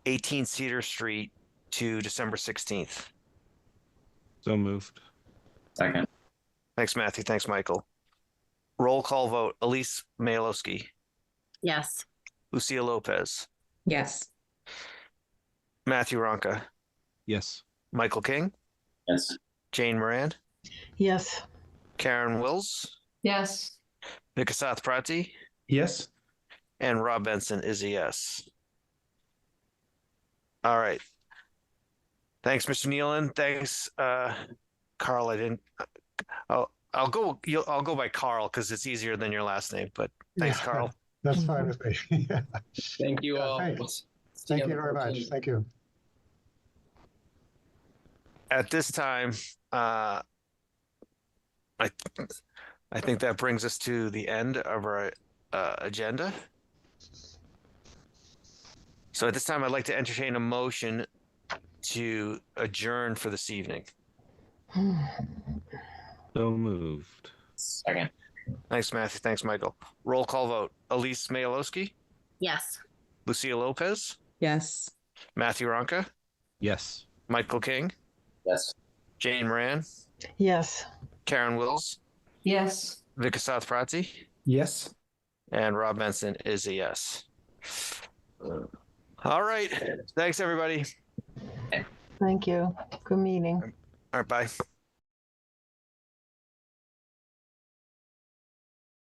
18 Cedar Street to December 16th. So moved. Second. Thanks, Matthew. Thanks, Michael. Roll call vote. Elise Mayalowski. Yes. Lucia Lopez. Yes. Matthew Ronca. Yes. Michael King. Yes. Jane Moran. Yes. Karen Wills. Yes. Vikasath Prati. Yes. And Rob Benson is a yes. All right. Thanks, Mr. Nealon. Thanks, Carl. I'll go by Carl because it's easier than your last name. But thanks, Yeah, Carl. That's fine with me. Yeah. Thank you all. Thanks. Thank you very much. Thank you. At this time, I think that brings us to the end of our agenda. So at this time, I'd like to entertain a motion to adjourn for this evening. So moved. Second. Thanks, Matthew. Thanks, Michael. Roll call vote. Elise Mayalowski. Yes. Lucia Lopez. Yes. Matthew Ronca. Yes. Michael King. Yes. Jane Moran. Yes. Karen Wills. Yes. Vikasath Prati. Yes. And Rob Benson is a yes. All right. Thanks, everybody. Thank you. Good meeting. All right, bye.